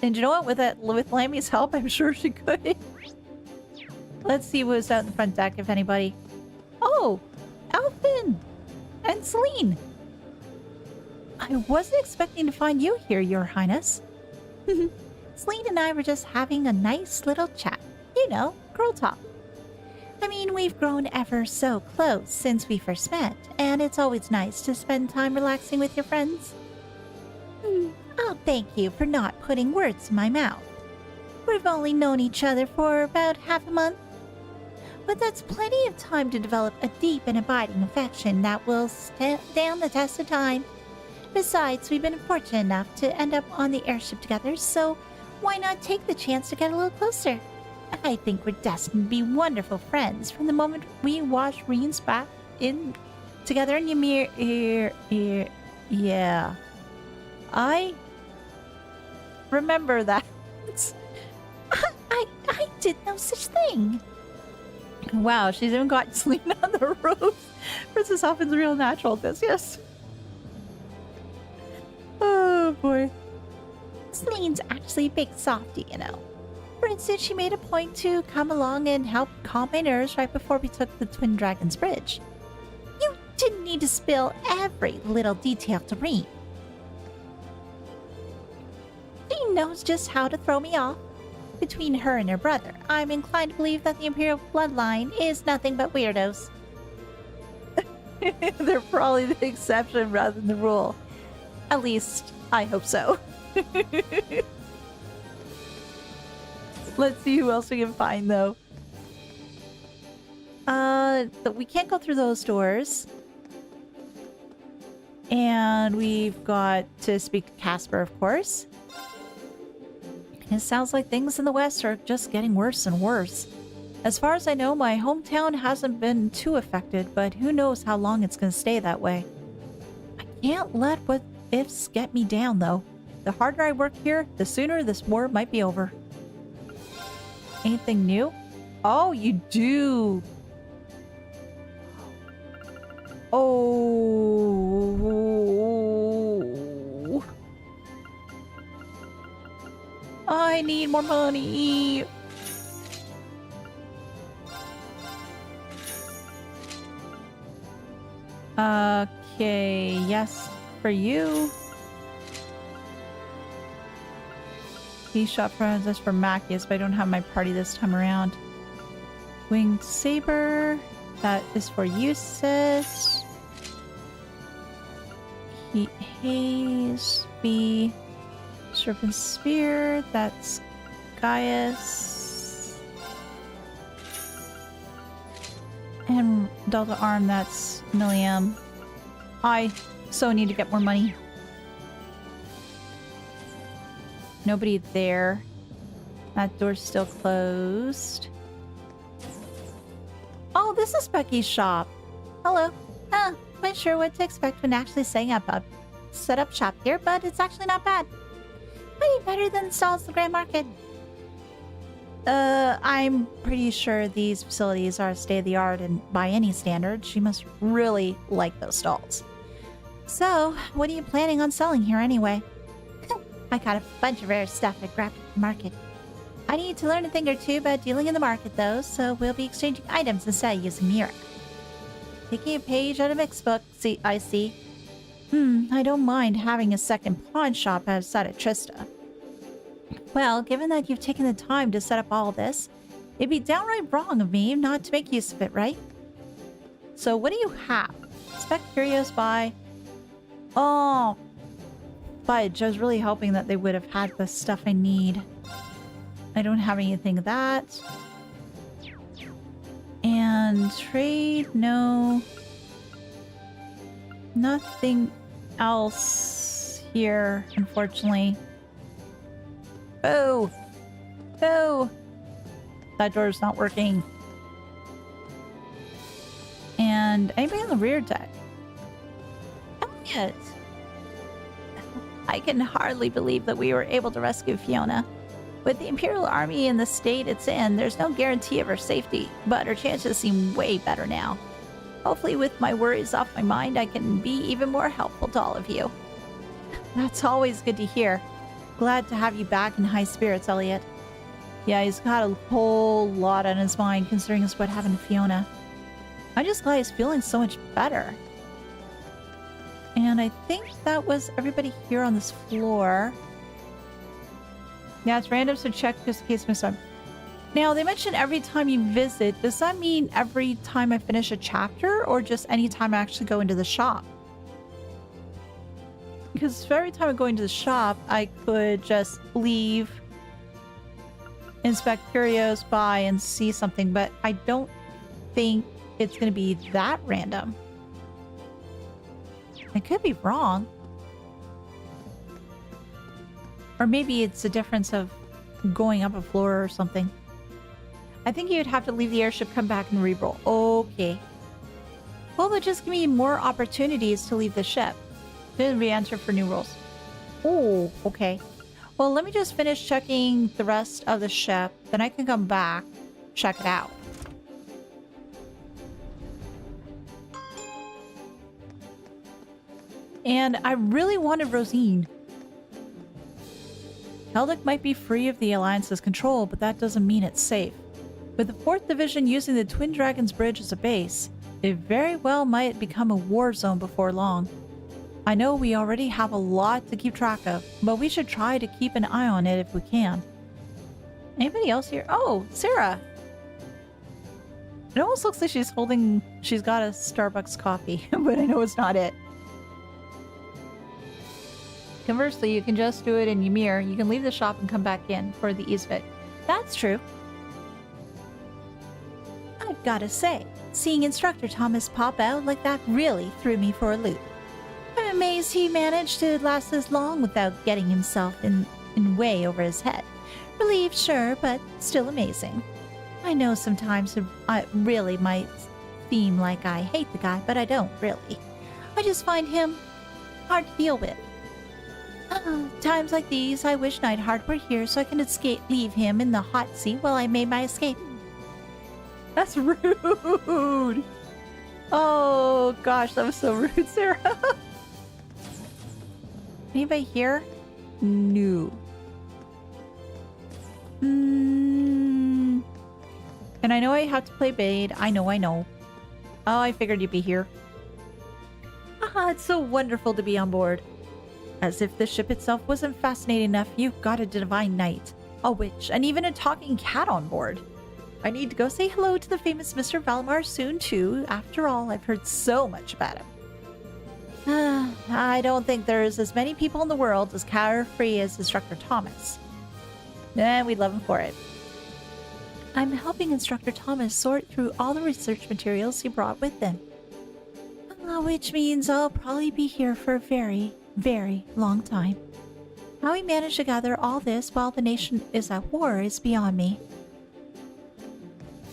And you know what? With Lammy's help, I'm sure she could. Let's see who's out in the front deck, if anybody. Oh! Alvin! And Celine! I wasn't expecting to find you here, Your Highness. Celine and I were just having a nice little chat. You know, girl talk. I mean, we've grown ever so close since we first met, and it's always nice to spend time relaxing with your friends. Oh, thank you for not putting words in my mouth. We've only known each other for about half a month, but that's plenty of time to develop a deep and abiding affection that will stand the test of time. Besides, we've been fortunate enough to end up on the airship together, so why not take the chance to get a little closer? I think we're destined to be wonderful friends from the moment we wash Reen's back in together in Ymir. Yeah. I remember that. I did no such thing. Wow, she's even got Celine on the ropes. Princess Hoffin's real natural at this, yes. Oh boy. Celine's actually a big softie, you know. For instance, she made a point to come along and help calm my nerves right before we took the Twin Dragons Bridge. You didn't need to spill every little detail to Reen. She knows just how to throw me off. Between her and her brother, I'm inclined to believe that the Imperial bloodline is nothing but weirdos. They're probably the exception rather than the rule. At least, I hope so. Let's see who else we can find, though. We can't go through those doors. And we've got to speak to Casper, of course. It sounds like things in the West are just getting worse and worse. As far as I know, my hometown hasn't been too affected, but who knows how long it's going to stay that way. I can't let what ifs get me down, though. The harder I work here, the sooner this war might be over. Anything new? Oh, you do! Oh... I need more money! Okay, yes, for you. He shot friends for Macius, but I don't have my party this time around. Winged Saber, that is for Eustace. Heat Haze, B. Serpent Spear, that's Gaius. And Delta Arm, that's Milliam. I so need to get more money. Nobody there. That door's still closed. Oh, this is Becky's shop. Hello. Quite sure what to expect when actually set up shop here, but it's actually not bad. Maybe better than stalls the Grand Market. I'm pretty sure these facilities are state-of-the-art and by any standard. She must really like those stalls. So, what are you planning on selling here anyway? I got a bunch of rare stuff I grabbed at the market. I need to learn a thing or two about dealing in the market though, so we'll be exchanging items instead using Mira. Taking a page out of Mick's book, I see. I don't mind having a second pawn shop outside of Trista. Well, given that you've taken the time to set up all this, it'd be downright wrong of me not to make use of it, right? So what do you have? Spec Curios by... Oh, fudge. I was really hoping that they would have had the stuff I need. I don't have anything of that. And trade, no. Nothing else here, unfortunately. Oh! Oh! That door's not working. And anybody on the rear deck? Elliot! I can hardly believe that we were able to rescue Fiona. With the Imperial Army in the state it's in, there's no guarantee of her safety, but her chances seem way better now. Hopefully with my worries off my mind, I can be even more helpful to all of you. That's always good to hear. Glad to have you back in high spirits, Elliot. Yeah, he's got a whole lot on his mind considering what happened to Fiona. I'm just glad he's feeling so much better. And I think that was everybody here on this floor. Yeah, it's random, so check just in case I missed one. Now, they mentioned every time you visit. Does that mean every time I finish a chapter or just any time I actually go into the shop? Because for every time I go into the shop, I could just leave, inspect curios, buy, and see something, but I don't think it's going to be that random. I could be wrong. Or maybe it's a difference of going up a floor or something. I think you'd have to leave the airship, come back, and re-roll. Okay. Well, they'll just give me more opportunities to leave the ship. Then re-enter for new rules. Oh, okay. Well, let me just finish checking the rest of the ship. Then I can come back, check it out. And I really wanted Rosine. Heldic might be free of the Alliance's control, but that doesn't mean it's safe. With the 4th Division using the Twin Dragons Bridge as a base, it very well might become a war zone before long. I know we already have a lot to keep track of, but we should try to keep an eye on it if we can. Anybody else here? Oh, Sara! It almost looks like she's got a Starbucks coffee, but I know it's not it. Conversely, you can just do it in Ymir. You can leave the shop and come back in for the ease of it. That's true. I've gotta say, seeing Instructor Thomas pop out like that really threw me for a loop. I'm amazed he managed to last as long without getting himself in way over his head. Relieved, sure, but still amazing. I know sometimes it really might seem like I hate the guy, but I don't really. I just find him hard to deal with. Times like these, I wish Neidhart were here so I can leave him in the hot seat while I made my escape. That's rude! Oh gosh, that was so rude, Sara. Anybody here? No. And I know I have to play Bade. I know. Oh, I figured you'd be here. It's so wonderful to be on board. As if the ship itself wasn't fascinating enough, you've got a divine knight, a witch, and even a talking cat on board. I need to go say hello to the famous Mr. Valimar soon, too. After all, I've heard so much about him. I don't think there's as many people in the world as carefree as Instructor Thomas. We'd love him for it. I'm helping Instructor Thomas sort through all the research materials he brought with him. Which means I'll probably be here for a very, very long time. How he managed to gather all this while the nation is at war is beyond me.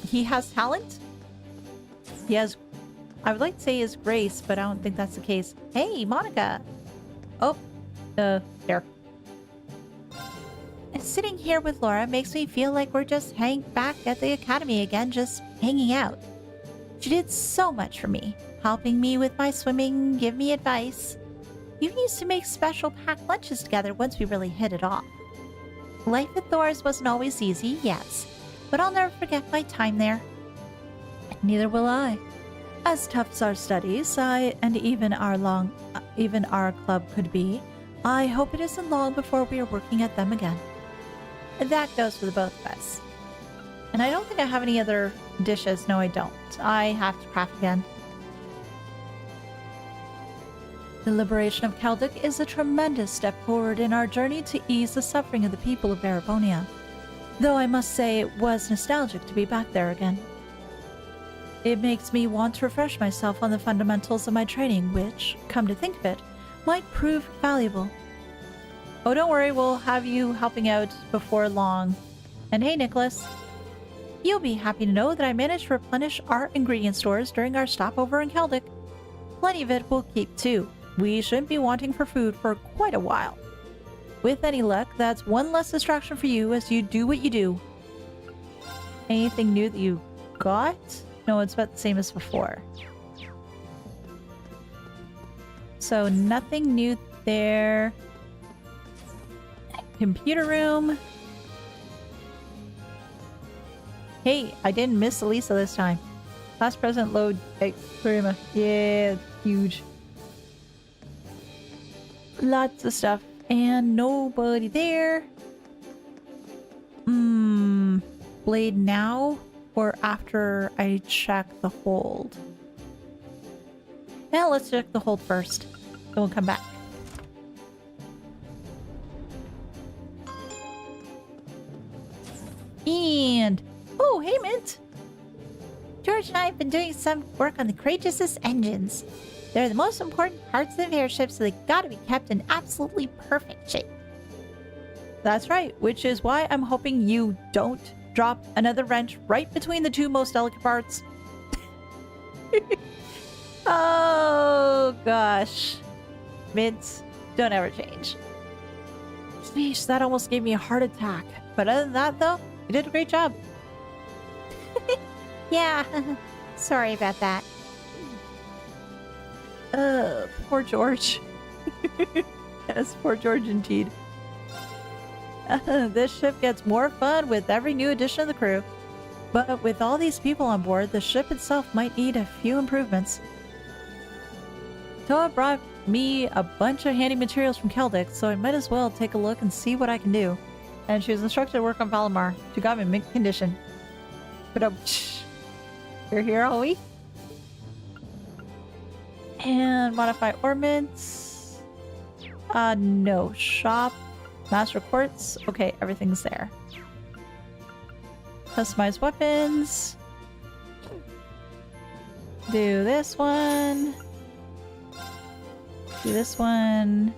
He has talent? He has... I would like to say his grace, but I don't think that's the case. Hey, Monica! Oh, there. sitting here with Laura makes me feel like we're just hanging back at the academy again, just hanging out. She did so much for me, helping me with my swimming, give me advice. We used to make special packed lunches together once we really hit it off. Life at Thor's wasn't always easy, yes, but I'll never forget my time there. Neither will I. As tough as our studies, and even our club could be, I hope it isn't long before we are working at them again. That goes for the both of us. And I don't think I have any other dishes. No, I don't. I have to craft again. The liberation of Celtic is a tremendous step forward in our journey to ease the suffering of the people of Erebonia. Though I must say it was nostalgic to be back there again. It makes me want to refresh myself on the fundamentals of my training, which, come to think of it, might prove valuable. Oh, don't worry, we'll have you helping out before long. And hey, Nicholas. You'll be happy to know that I managed to replenish our ingredient stores during our stopover in Celtic. Plenty of it we'll keep too. We shouldn't be wanting for food for quite a while. With any luck, that's one less distraction for you as you do what you do. Anything new that you got? No, it's about the same as before. So nothing new there. Computer room. Hey, I didn't miss Elisa this time. Class present load Extrema. Yeah, huge. Lots of stuff. And nobody there. Blade now or after I check the hold? Well, let's check the hold first. Then we'll come back. And oh, hey, Mint. George and I have been doing some work on the Courageous's engines. They're the most important parts of airships, so they gotta be kept in absolutely perfect shape. That's right, which is why I'm hoping you don't drop another wrench right between the two most delicate parts. Oh, gosh. Mint, don't ever change. Sheesh, that almost gave me a heart attack. But other than that, though, you did a great job. Yeah, sorry about that. Poor George. Yes, poor George indeed. This ship gets more fun with every new addition of the crew. But with all these people on board, the ship itself might need a few improvements. Toa brought me a bunch of handy materials from Celtic, so I might as well take a look and see what I can do. And she was instructed to work on Valimar. She got me in mint condition. But you're here all week? And modify ornaments. No. Shop. Master quartz. Okay, everything's there. Customize weapons. Do this one. Do this one.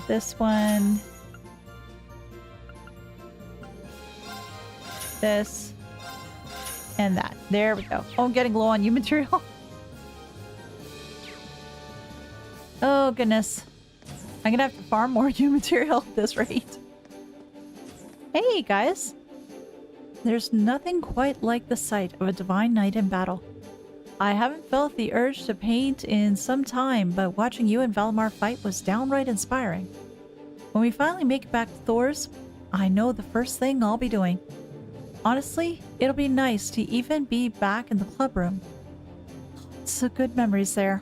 This one. This. And that. There we go. Oh, I'm getting low on you material. Oh, goodness. I'm gonna have to farm more new material at this rate. Hey, guys. There's nothing quite like the sight of a divine knight in battle. I haven't felt the urge to paint in some time, but watching you and Valimar fight was downright inspiring. When we finally make it back to Thor's, I know the first thing I'll be doing. Honestly, it'll be nice to even be back in the club room. Lots of good memories there.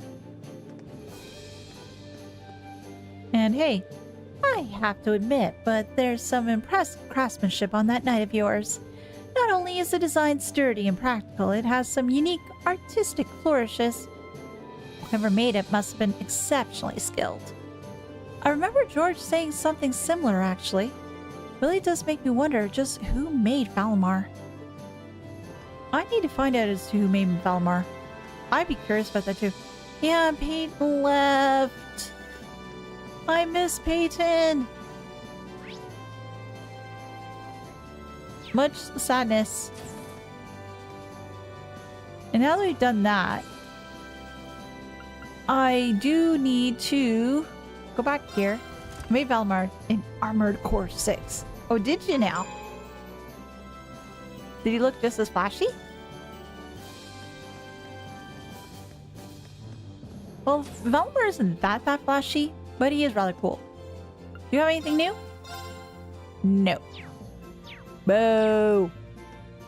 And hey, I have to admit, but there's some impressive craftsmanship on that knight of yours. Not only is the design sturdy and practical, it has some unique artistic flourishes. Whoever made it must have been exceptionally skilled. I remember George saying something similar, actually. Really does make me wonder just who made Valimar. I need to find out as to who made Valimar. I'd be curious about that too. Yeah, Peyton left. I miss Peyton. Much sadness. And now that we've done that, I do need to go back here. I made Valimar in Armored Core 6. Oh, did you now? Did he look just as flashy? Well, Valimar isn't that flashy, but he is rather cool. Do you have anything new? No. Boo!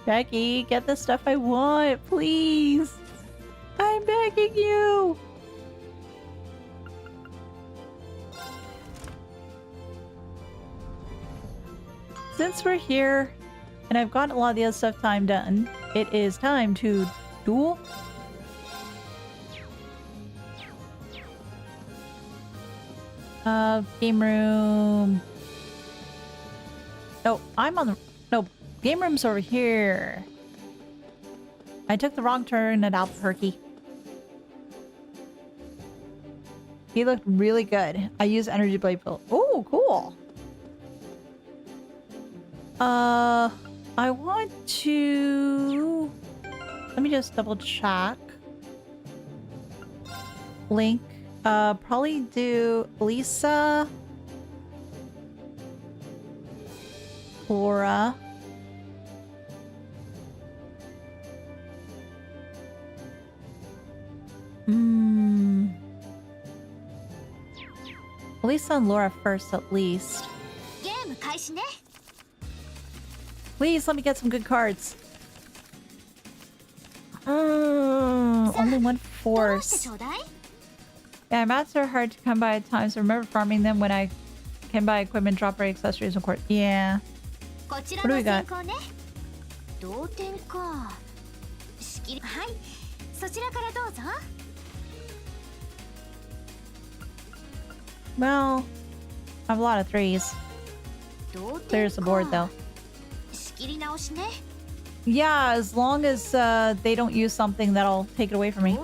Becky, get the stuff I want, please! I'm begging you! Since we're here, and I've gotten a lot of the other stuff done, it is time to duel. Game room. Oh, I'm on the... No, game room's over here. I took the wrong turn at Albuquerque. He looked really good. I used energy blade pill. Oh, cool. I want to... Let me just double check. Link. Probably do Lisa. Flora. Lisa and Laura first at least. Please let me get some good cards. Only one force. Yeah, mats are hard to come by at times. I remember farming them when I can buy equipment, drop rate, accessories, and court. Yeah. What do we got? Well, I have a lot of threes. There's the board though. Yeah, as long as they don't use something that'll take it away from me.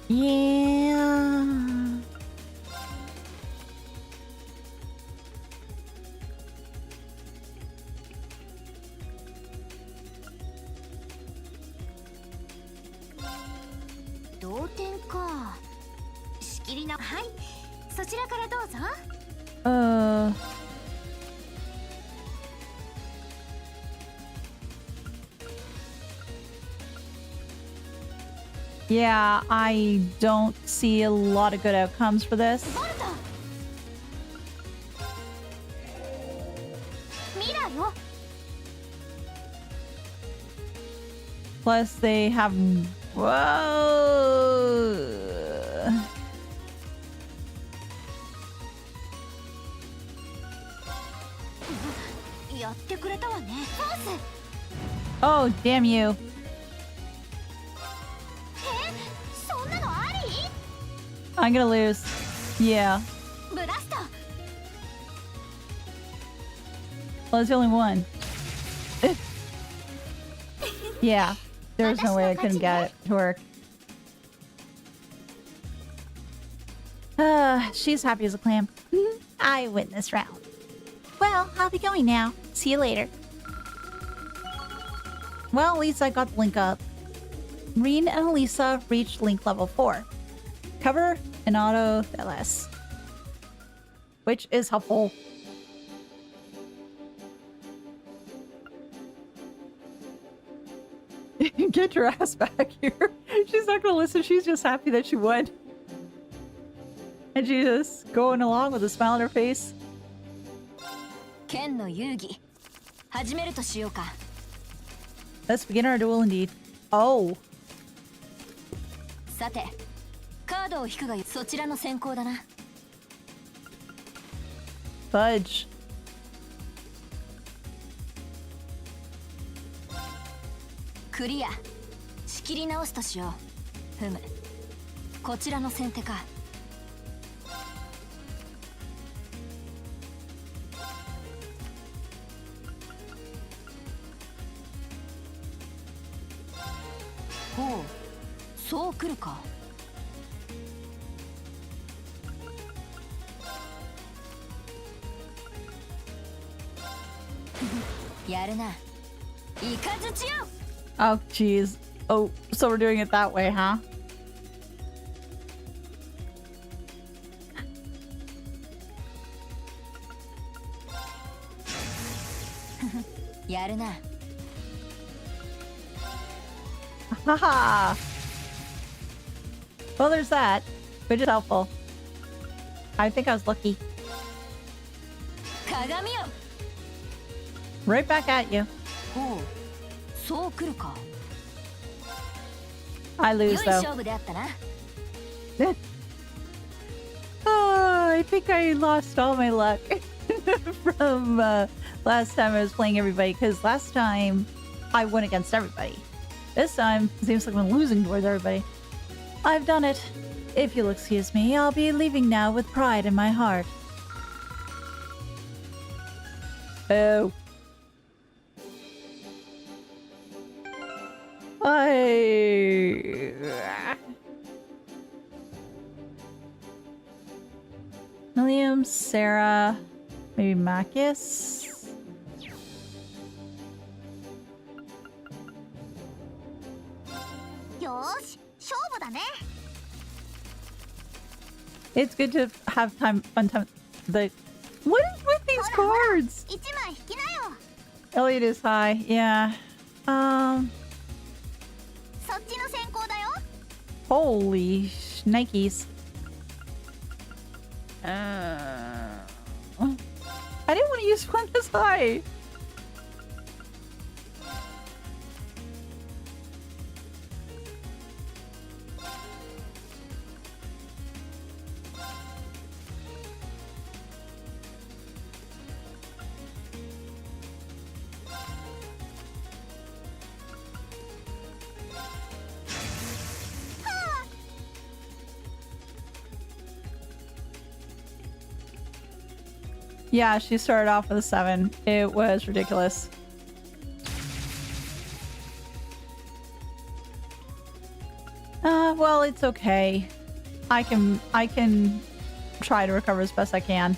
Yeah. Yeah, I don't see a lot of good outcomes for this. Plus, they have... Whoa! Oh, damn you. I'm gonna lose. Yeah. Well, it's the only one. Yeah. There's no way I couldn't get it to work. She's happy as a clam. I win this round. Well, I'll be going now. See you later. Well, at least I got the link up. Reen and Elisa reached link level 4. Cover and auto LS. Which is helpful. Get your ass back here. She's not gonna listen. She's just happy that she won. And she's just going along with a smile on her face. Let's begin our duel indeed. Oh. Fudge. Clear. 仕切り直すとしよう。ふむ。こちらの先手か。ほう、そう来るか。やるな。イカズチよ。Oh, jeez. Oh, so we're doing it that way, huh? やるな。 Haha. Well, there's that, which is helpful. I think I was lucky. 鏡よ。 Right back at you. ほう、そう来るか。 I 良 lose い though. 勝負であったな。 Oh, I think I lost all my luck from last time I was playing everybody, because last time I went against everybody. This time, it seems like I'm losing towards everybody. I've done it. If you'll excuse me, I'll be leaving now with pride in my heart. Oh. William, Sara, maybe Marcus. It's good to have fun time. What is with these cards? Elliot is high, yeah. Holy Nikes. I didn't want to use one this high. Yeah, she started off with a 7. It was ridiculous. Well, it's okay. I can try to recover as best I can.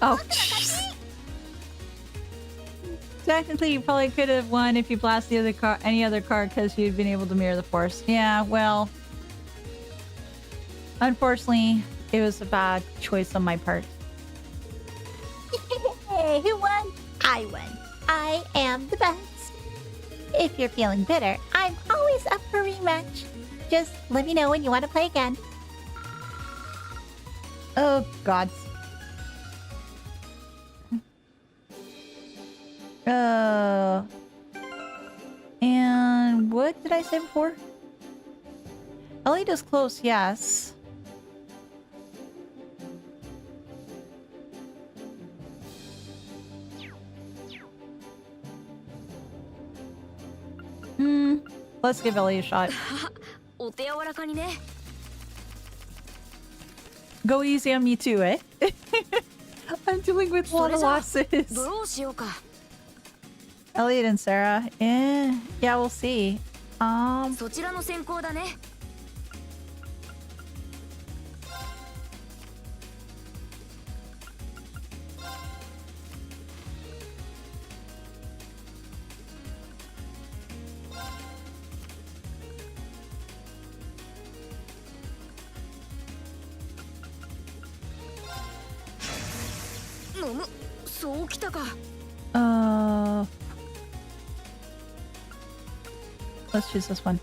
Oh, jeez. Technically, you probably could have won if you blasted the other car, any other card, because you'd been able to mirror the force. Yeah, well, unfortunately, it was a bad choice on my part. Hey, who won? I won. I am the best. If you're feeling bitter, I'm always up for a rematch. Just let me know when you want to play again. Oh, God. And what did I say before? Elliot is close, yes. Let's give Elliot a shot. お手柔らかにね。 Go easy on me too, eh? I'm dealing with a lot of losses. ドローしようか。 Elliot and Sara. Yeah, we'll see. そちらの先行だね。 そうきたか。 Let's choose this one.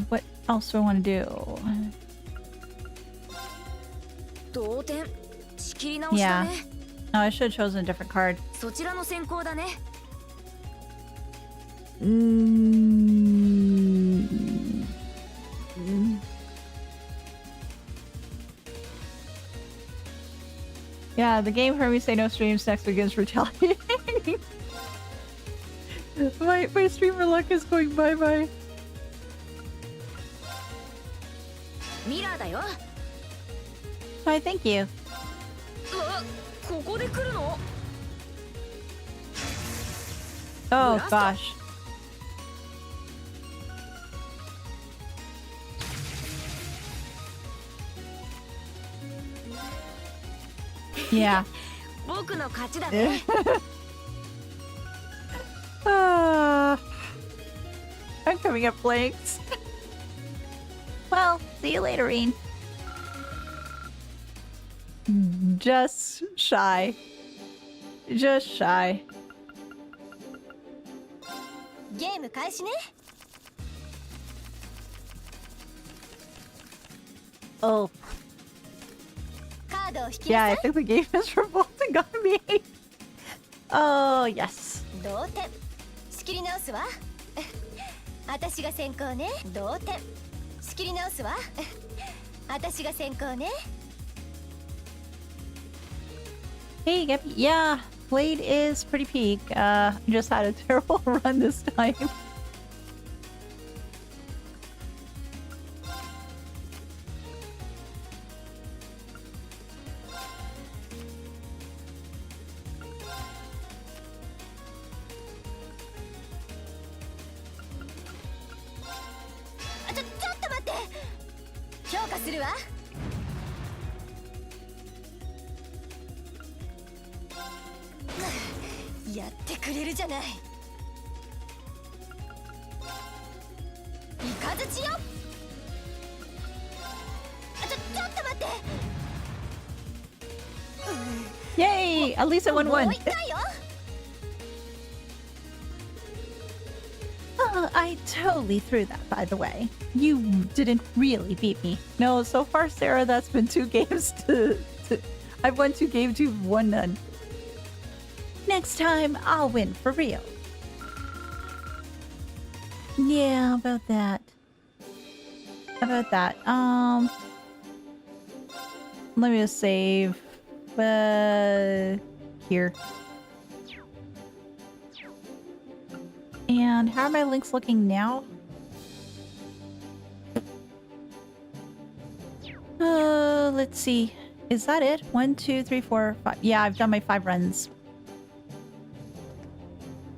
What else do I want to do? 同点。仕切り直しだね。 No, I should have chosen a different card. そちらの先行だね。 Yeah, the game heard me say no streams next week is retaliating. my streamer luck is going bye-bye. ミラーだよ。 Why, thank you. ここで来るの？ Oh, gosh. Yeah. 僕の勝ちだね。not coming up blanks. Well, see you later, Reen. Just shy. Just shy. ゲーム開始ね。 Oh, カードを引き yeah, な I さい。 think the game is revolting on me. Oh, yes. 同点。仕切り直すわ。私が先行ね。同点。仕切り直すわ。私が先行ね。 Hey, Gappy. Yeah, Blade is pretty peak. Just had a terrible run this time. Ah, ちょっと待って。評価するわ。やってくれるじゃない。イカズチよ。あ、ちょっと待って。 Yay! At least I won もう one. 一回よ。 I totally threw that, by the way. You didn't really beat me. No, so far, Sarah, that's been 2 games to I've won 2 games, you've won none. Next time, I'll win for real. Yeah, about that. About that. Let me just save. Here. And how are my links looking now? Let's see. Is that it? 1, 2, 3, 4, 5. Yeah, I've done my 5 runs.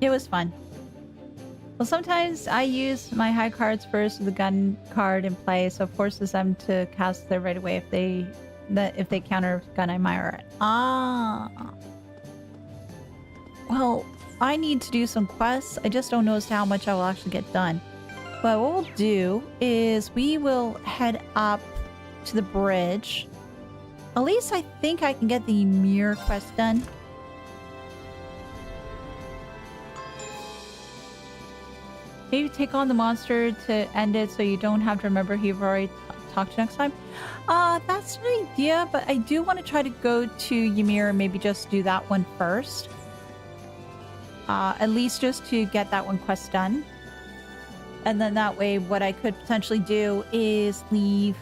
It was fun. Well, sometimes I use my high cards first with the gun card in play, so it forces them to cast there right away if they counter gun Imira. Ah. Well, I need to do some quests. I just don't know as to how much I will actually get done. But what we'll do is we will head up to the bridge. At least I think I can get the mirror quest done. Maybe take on the monster to end it so you don't have to remember who you've already talked to next time. That's an idea, but I do want to try to go to Ymir and maybe just do that one first. At least just to get that one quest done. And then that way what I could potentially do is leave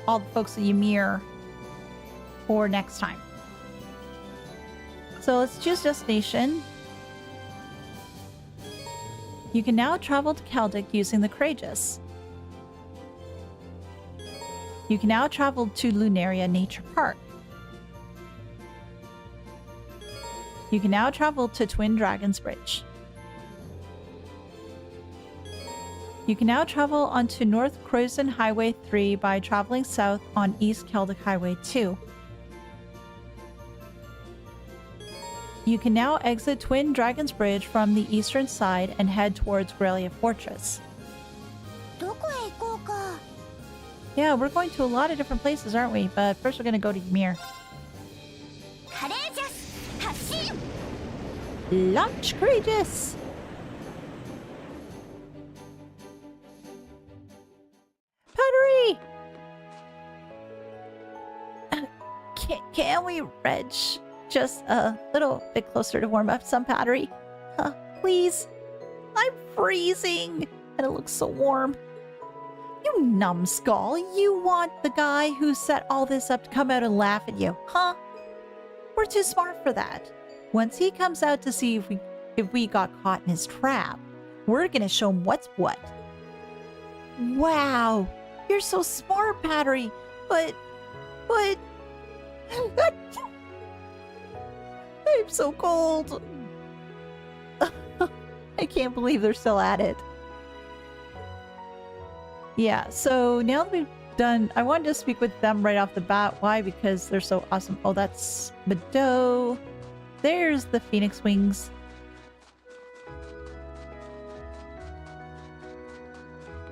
all the folks at Ymir for next time. So let's choose destination. You can now travel to Celtic using the Courageous. You can now travel to Lunaria Nature Park. You can now travel to Twin Dragons Bridge. You can now travel onto North Croydon Highway 3 by traveling south on East Celtic Highway 2. You can now exit Twin Dragons Bridge from the eastern side and head towards Grelia Fortress. どこへ行こうか。 Yeah, we're going to a lot of different places, aren't we? But first we're going to go to Ymir. カレージャス発進。 Launch Courageous! Pottery! Can we reg just a little bit closer to warm up some pottery? Please? I'm freezing! And it looks so warm. You numbskull, you want the guy who set all this up to come out and laugh at you, huh? We're too smart for that. Once he comes out to see if we got caught in his trap, we're gonna show him what's what. Wow, you're so smart, Pottery, but... I'm so cold. I can't believe they're still at it. Yeah, so now that we've done... I wanted to speak with them right off the bat. Why? Because they're so awesome. Oh, that's Bedeau. There's the Phoenix Wings.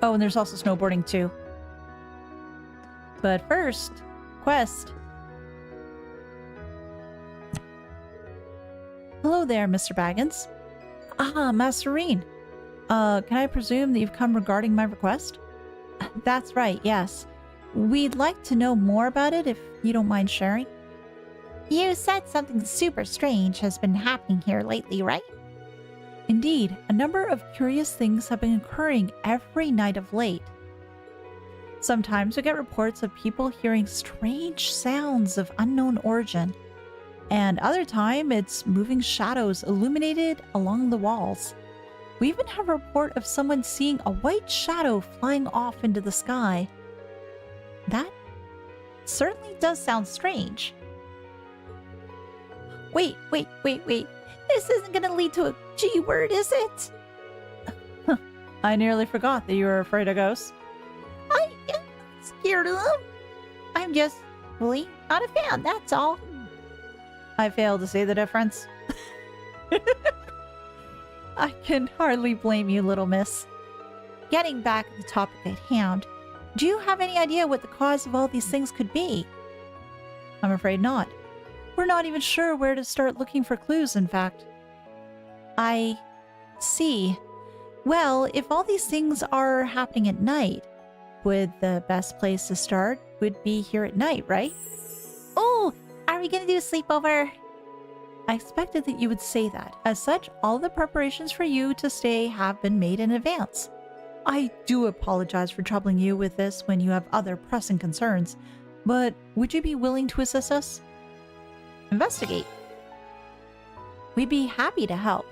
Oh, and there's also snowboarding too. But first, quest. Hello there, Mr. Baggins. Ah, Masterine. Can I presume that you've come regarding my request? That's right, yes. We'd like to know more about it if you don't mind sharing. You said something super strange has been happening here lately, right? Indeed, a number of curious things have been occurring every night of late. Sometimes we get reports of people hearing strange sounds of unknown origin, and other time it's moving shadows illuminated along the walls. We even have a report of someone seeing a white shadow flying off into the sky. That certainly does sound strange. Wait. This isn't gonna lead to a G word, is it? I nearly forgot that you were afraid of ghosts. I am scared of them. I'm just really not a fan, that's all. I fail to see the difference. I can hardly blame you, little miss. Getting back to the topic at hand, do you have any idea what the cause of all these things could be? I'm afraid not. We're not even sure where to start looking for clues, in fact. I see. Well, if all these things are happening at night, would the best place to start would be here at night, right? Oh, are we gonna do a sleepover? I expected that you would say that. As such, all the preparations for you to stay have been made in advance. I do apologize for troubling you with this when you have other pressing concerns, but would you be willing to assist us? Investigate. We'd be happy to help.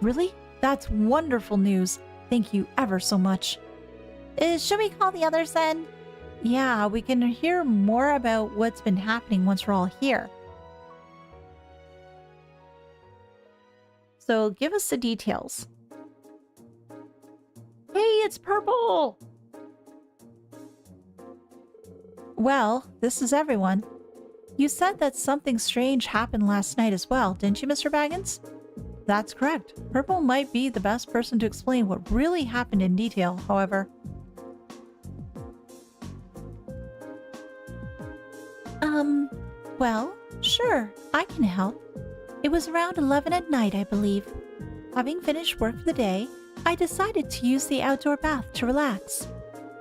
Really? That's wonderful news. Thank you ever so much. Should we call the others then? Yeah, we can hear more about what's been happening once we're all here. So give us the details. Hey, it's Purple! Well, this is everyone. You said that something strange happened last night as well, didn't you, Mr. Baggins? That's correct. Purple might be the best person to explain what really happened in detail, however. Well, sure, I can help. It was around 11 at night, I believe. Having finished work for the day, I decided to use the outdoor bath to relax.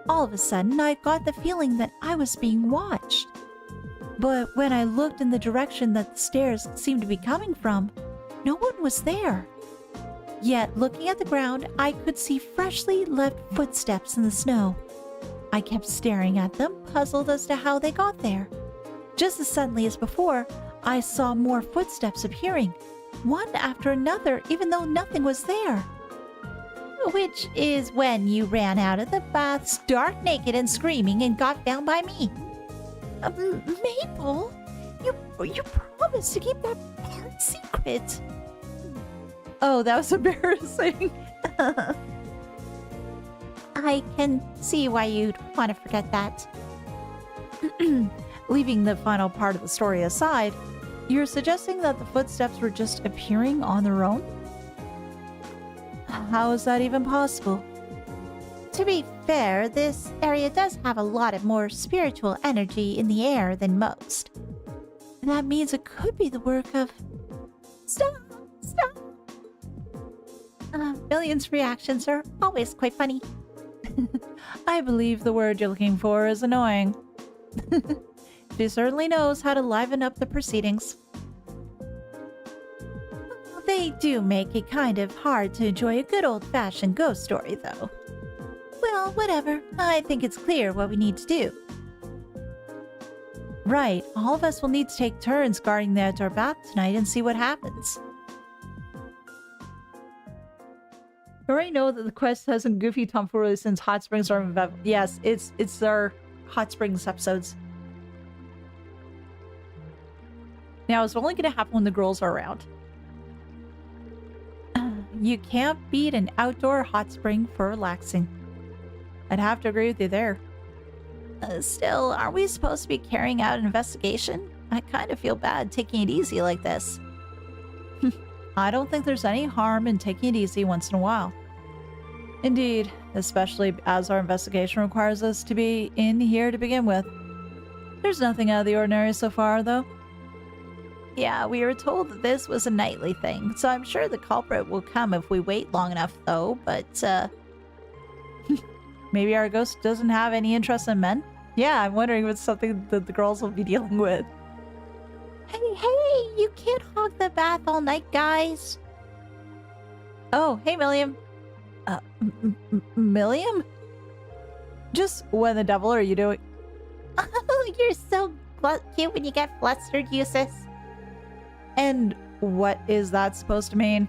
All of a sudden, I got the feeling that I was being watched. But when I looked in the direction that the stairs seemed to be coming from, no one was there. Yet, looking at the ground, I could see freshly left footsteps in the snow. I kept staring at them, puzzled as to how they got there. Just as suddenly as before, I saw more footsteps appearing, one after another, even though nothing was there. Which is when you ran out of the bath stark naked and screaming and got found by me. Maple, you promised to keep that part secret. Oh, that was embarrassing. I can see why you'd want to forget that. Leaving the final part of the story aside, you're suggesting that the footsteps were just appearing on their own? How is that even possible? To be fair, this area does have a lot of more spiritual energy in the air than most. That means it could be the work of... Stop! Millions' reactions are always quite funny. I believe the word you're looking for is annoying. She certainly knows how to liven up the proceedings. They do make it kind of hard to enjoy a good old-fashioned ghost story, though. Well, whatever. I think it's clear what we need to do. Right, all of us will need to take turns guarding the outdoor bath tonight and see what happens. You already know that the quest has some goofy tomfoolery since Hot Springs are... Yes, it's our Hot Springs episodes. Now, it's only going to happen when the girls are around. You can't beat an outdoor hot spring for relaxing. I'd have to agree with you there. Still, are we supposed to be carrying out an investigation? I kind of feel bad taking it easy like this. I don't think there's any harm in taking it easy once in a while. Indeed, especially as our investigation requires us to be in here to begin with. There's nothing out of the ordinary so far, though. Yeah, we were told that this was a nightly thing, so I'm sure the culprit will come if we wait long enough, though, but, maybe our ghost doesn't have any interest in men? Yeah, I'm wondering if it's something that the girls will be dealing with. Hey, you can't hog the bath all night, guys. Oh, hey, Milliam. Milliam? Just when the devil are you doing? Oh, you're so cute when you get flustered, Eustace. And what is that supposed to mean?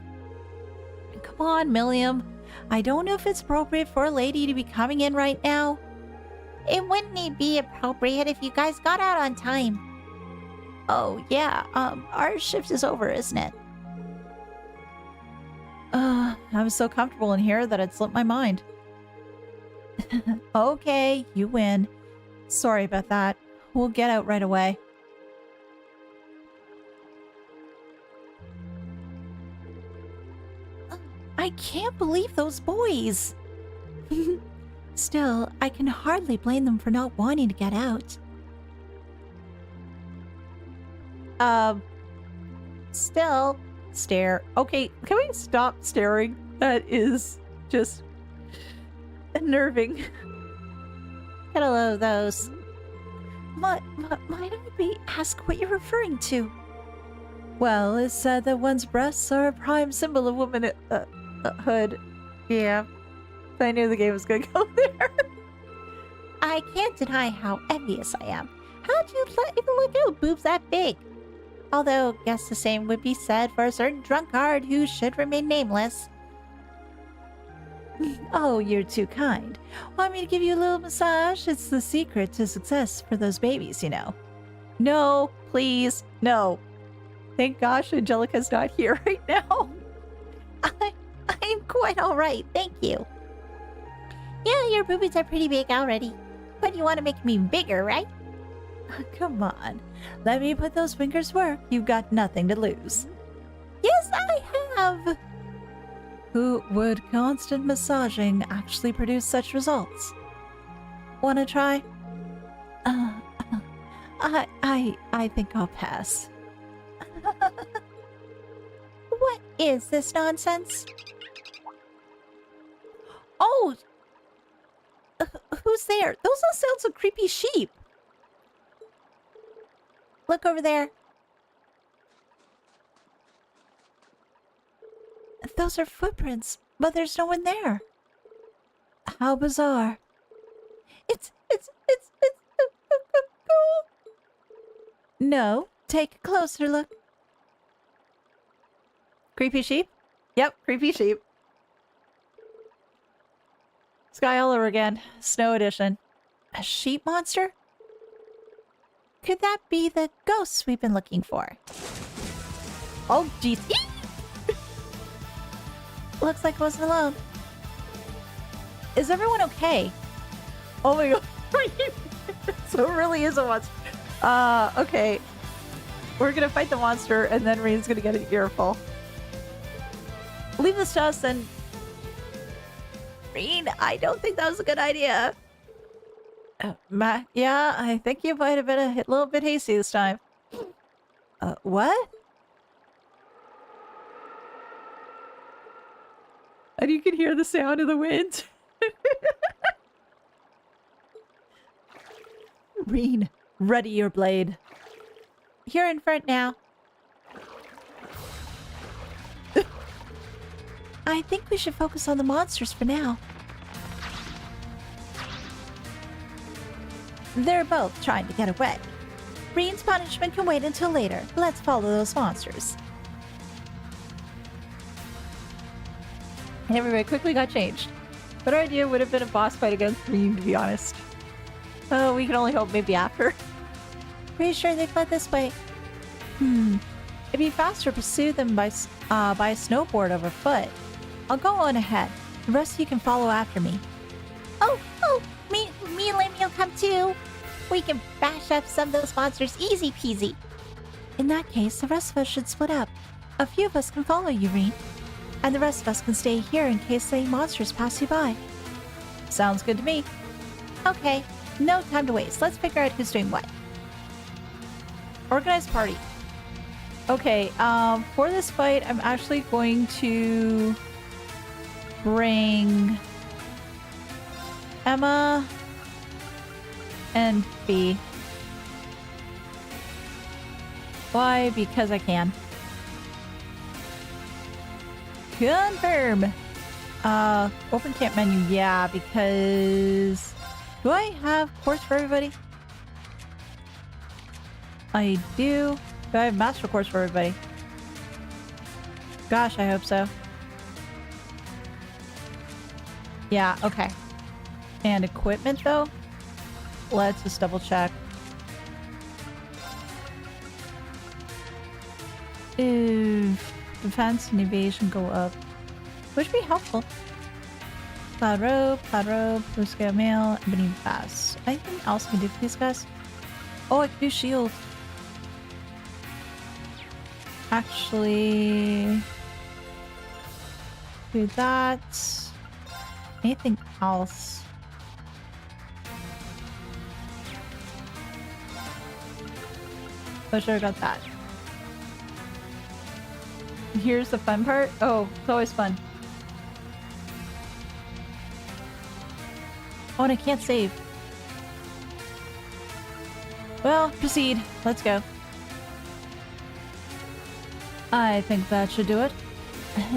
Come on, Milliam. I don't know if it's appropriate for a lady to be coming in right now. It wouldn't be appropriate if you guys got out on time. Oh, yeah, our shift is over, isn't it? I'm so comfortable in here that it slipped my mind. Okay, you win. Sorry about that. We'll get out right away. I can't believe those boys. Still, I can hardly blame them for not wanting to get out. Still, stare. Okay, can we stop staring? That is just unnerving. Get a load of those. Might I be asked what you're referring to? Well, it's said that one's breasts are a prime symbol of womanhood. Yeah, I knew the game was gonna go there. I can't deny how envious I am. How'd you even look out boobs that big? Although, guess the same would be said for a certain drunkard who should remain nameless. Oh, you're too kind. Want me to give you a little massage? It's the secret to success for those babies, you know. No, please, no. Thank gosh Angelica's not here right now. I'm quite alright, thank you. Yeah, your boobies are pretty big already. But you want to make me bigger, right? Come on. Let me put those fingers to work. You've got nothing to lose. Yes, I have! Would constant massaging actually produce such results? Wanna try? I think I'll pass. What is this nonsense? Oh! Who's there? Those all sound so creepy sheep. Look over there. Those are footprints, but there's no one there. How bizarre. It's No, take a closer look. Creepy sheep? Yep, creepy sheep. Sky all over again. Snow edition. A sheep monster? Could that be the ghosts we've been looking for? Oh, jeez. Looks like I wasn't alone. Is everyone okay? Oh my god. So it really is a monster. Okay. We're gonna fight the monster and then Reen's gonna get an earful. Leave this to us and... Reen, I don't think that was a good idea. Yeah, I think you might have been a little bit hasty this time. What? And you can hear the sound of the wind. Reen, ready your blade. You're in front now. I think we should focus on the monsters for now. They're both trying to get away. Reen's punishment can wait until later. Let's follow those monsters. And everybody quickly got changed. But our idea would have been a boss fight against Reen, to be honest. Oh, we can only hope maybe after. Pretty sure they fled this way. It'd be faster to pursue them by a snowboard over foot. I'll go on ahead. The rest of you can follow after me. Oh, me and Lemmy will come too. We can bash up some of those monsters easy peasy. In that case, the rest of us should split up. A few of us can follow you, Reen. And the rest of us can stay here in case any monsters pass you by. Sounds good to me. Okay, no time to waste. Let's figure out who's doing what. Organized party. Okay, for this fight, I'm actually going to bring Emma and B. Why? Because I can. Confirm. Open camp menu. Yeah, because... Do I have course for everybody? I do. Do I have master course for everybody? Gosh, I hope so. Yeah, okay. And equipment, though? Let's just double check. If defense and evasion go up, which would be helpful. Cloud robe, blue scale mail, ebony pass. Anything else I can do for these guys? Oh, I can do shield. Actually, do that. Anything else? Oh, sure, I got that. Here's the fun part. Oh, it's always fun. Oh, and I can't save. Well, proceed. Let's go. I think that should do it.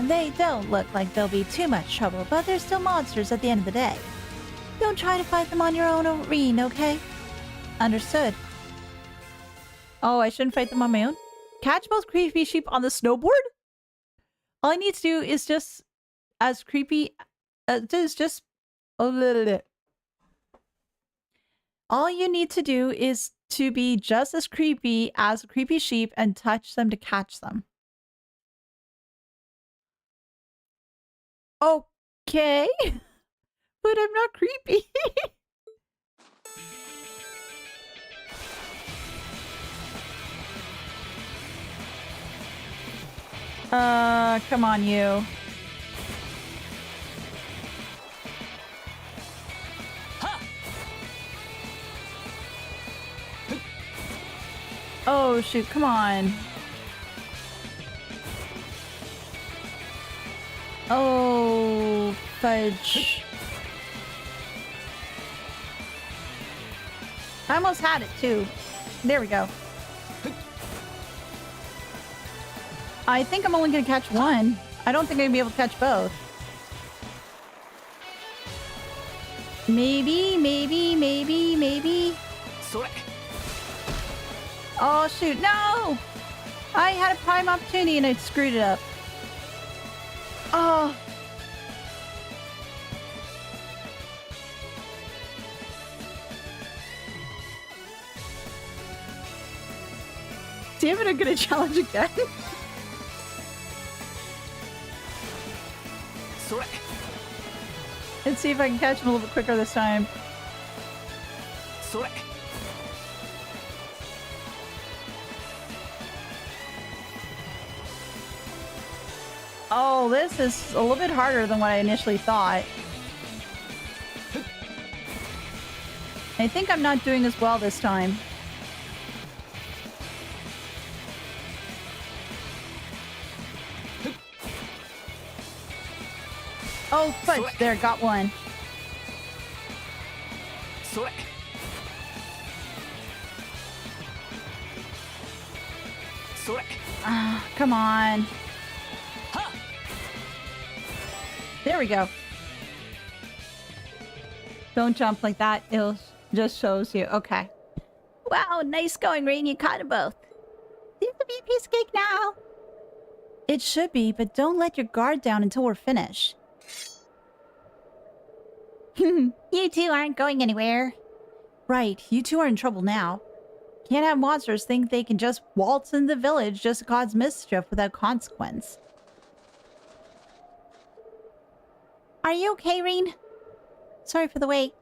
They don't look like they'll be too much trouble, but they're still monsters at the end of the day. Don't try to fight them on your own arena, okay? Understood. Oh, I shouldn't fight them on my own? Catch both creepy sheep on the snowboard? All I need to do is just as creepy... just... All you need to do is to be just as creepy as a creepy sheep and touch them to catch them. Okay. But I'm not creepy. Come on, you. Oh, shoot, come on. Oh, fudge. I almost had it, too. There we go. I think I'm only going to catch one. I don't think I'm going to be able to catch both. Maybe. Oh, shoot. No! I had a prime opportunity and I screwed it up. Oh. Damn it, I'm going to challenge again. Let's see if I can catch him a little bit quicker this time. Oh, this is a little bit harder than what I initially thought. I think I'm not doing as well this time. Oh, fudge. There, got one. Come on. There we go. Don't jump like that. It just shows you. Okay. Wow, nice going, Rain. You caught them both. Seems to be a piece of cake now. It should be, but don't let your guard down until we're finished. You two aren't going anywhere. Right, you two are in trouble now. Can't have monsters think they can just waltz in the village just to cause mischief without consequence. Are you okay, Reen? Sorry for the wait.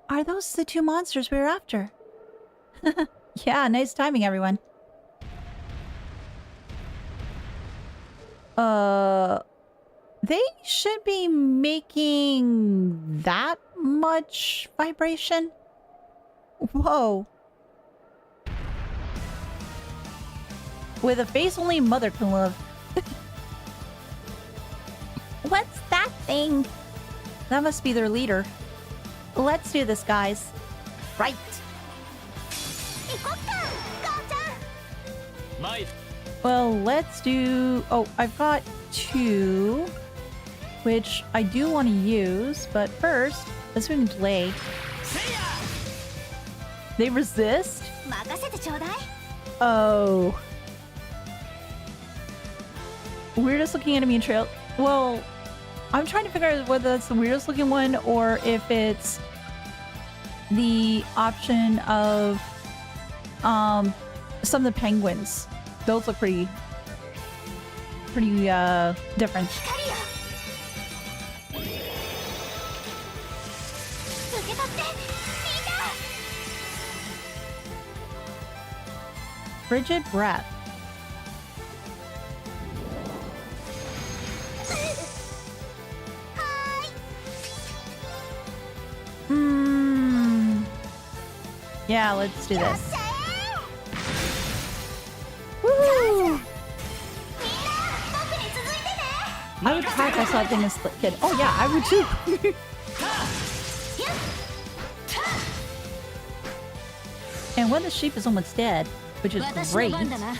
Are those the two monsters we were after? Yeah, nice timing, everyone. They should be making that much vibration. Whoa. With a face only mother can love. What's that thing? That must be their leader. Let's do this, guys. Right. 行こっか母ちゃん。参る。 Well, let's do... Oh, I've got 2, which I do want to use, but first, let's do a delay. They resist? 任せてちょうだい。 Oh. Weirdest looking enemy trail. Well, I'm trying to figure out whether that's the weirdest looking one or if it's the option of some of the penguins. Those look pretty different. 光よ。受け取ってみんな。 Frigid breath. Yeah, let's do this. Woo! I would cry if I saw a thing as a kid. Oh yeah, I would too. And one of the sheep is almost dead, which is 私の great. 番だな。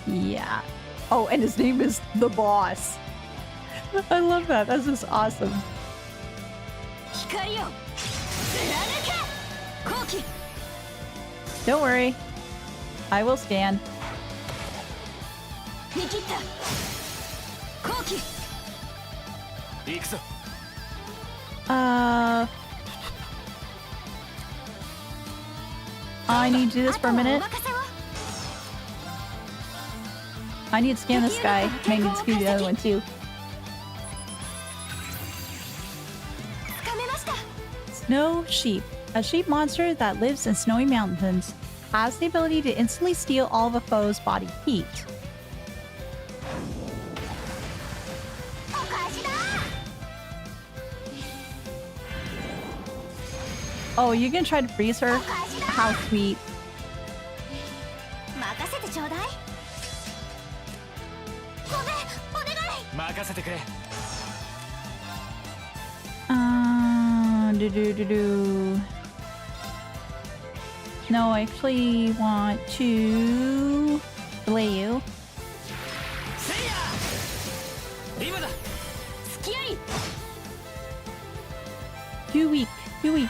Yeah. Oh, and his name is the boss. I love that. That's just awesome. 光よ。貫け。好機。 Don't worry. I will stand. 見切った。好機。行くぞ。 I need to do this for a あとはお minute. 任せを。 I need to scan this guy. And I need to scan the other one too. つかめました。 Snow sheep. A sheep monster that lives in snowy mountains. Has the ability to instantly steal all of a foe's body heat. お返しだ。 Oh, you can try to freeze her? How sweet. 任せてちょうだい。ごめん、お願い。任せてくれ。 Do. No, I actually want to delay you. 今だ。付き合い。 Too weak. Too weak.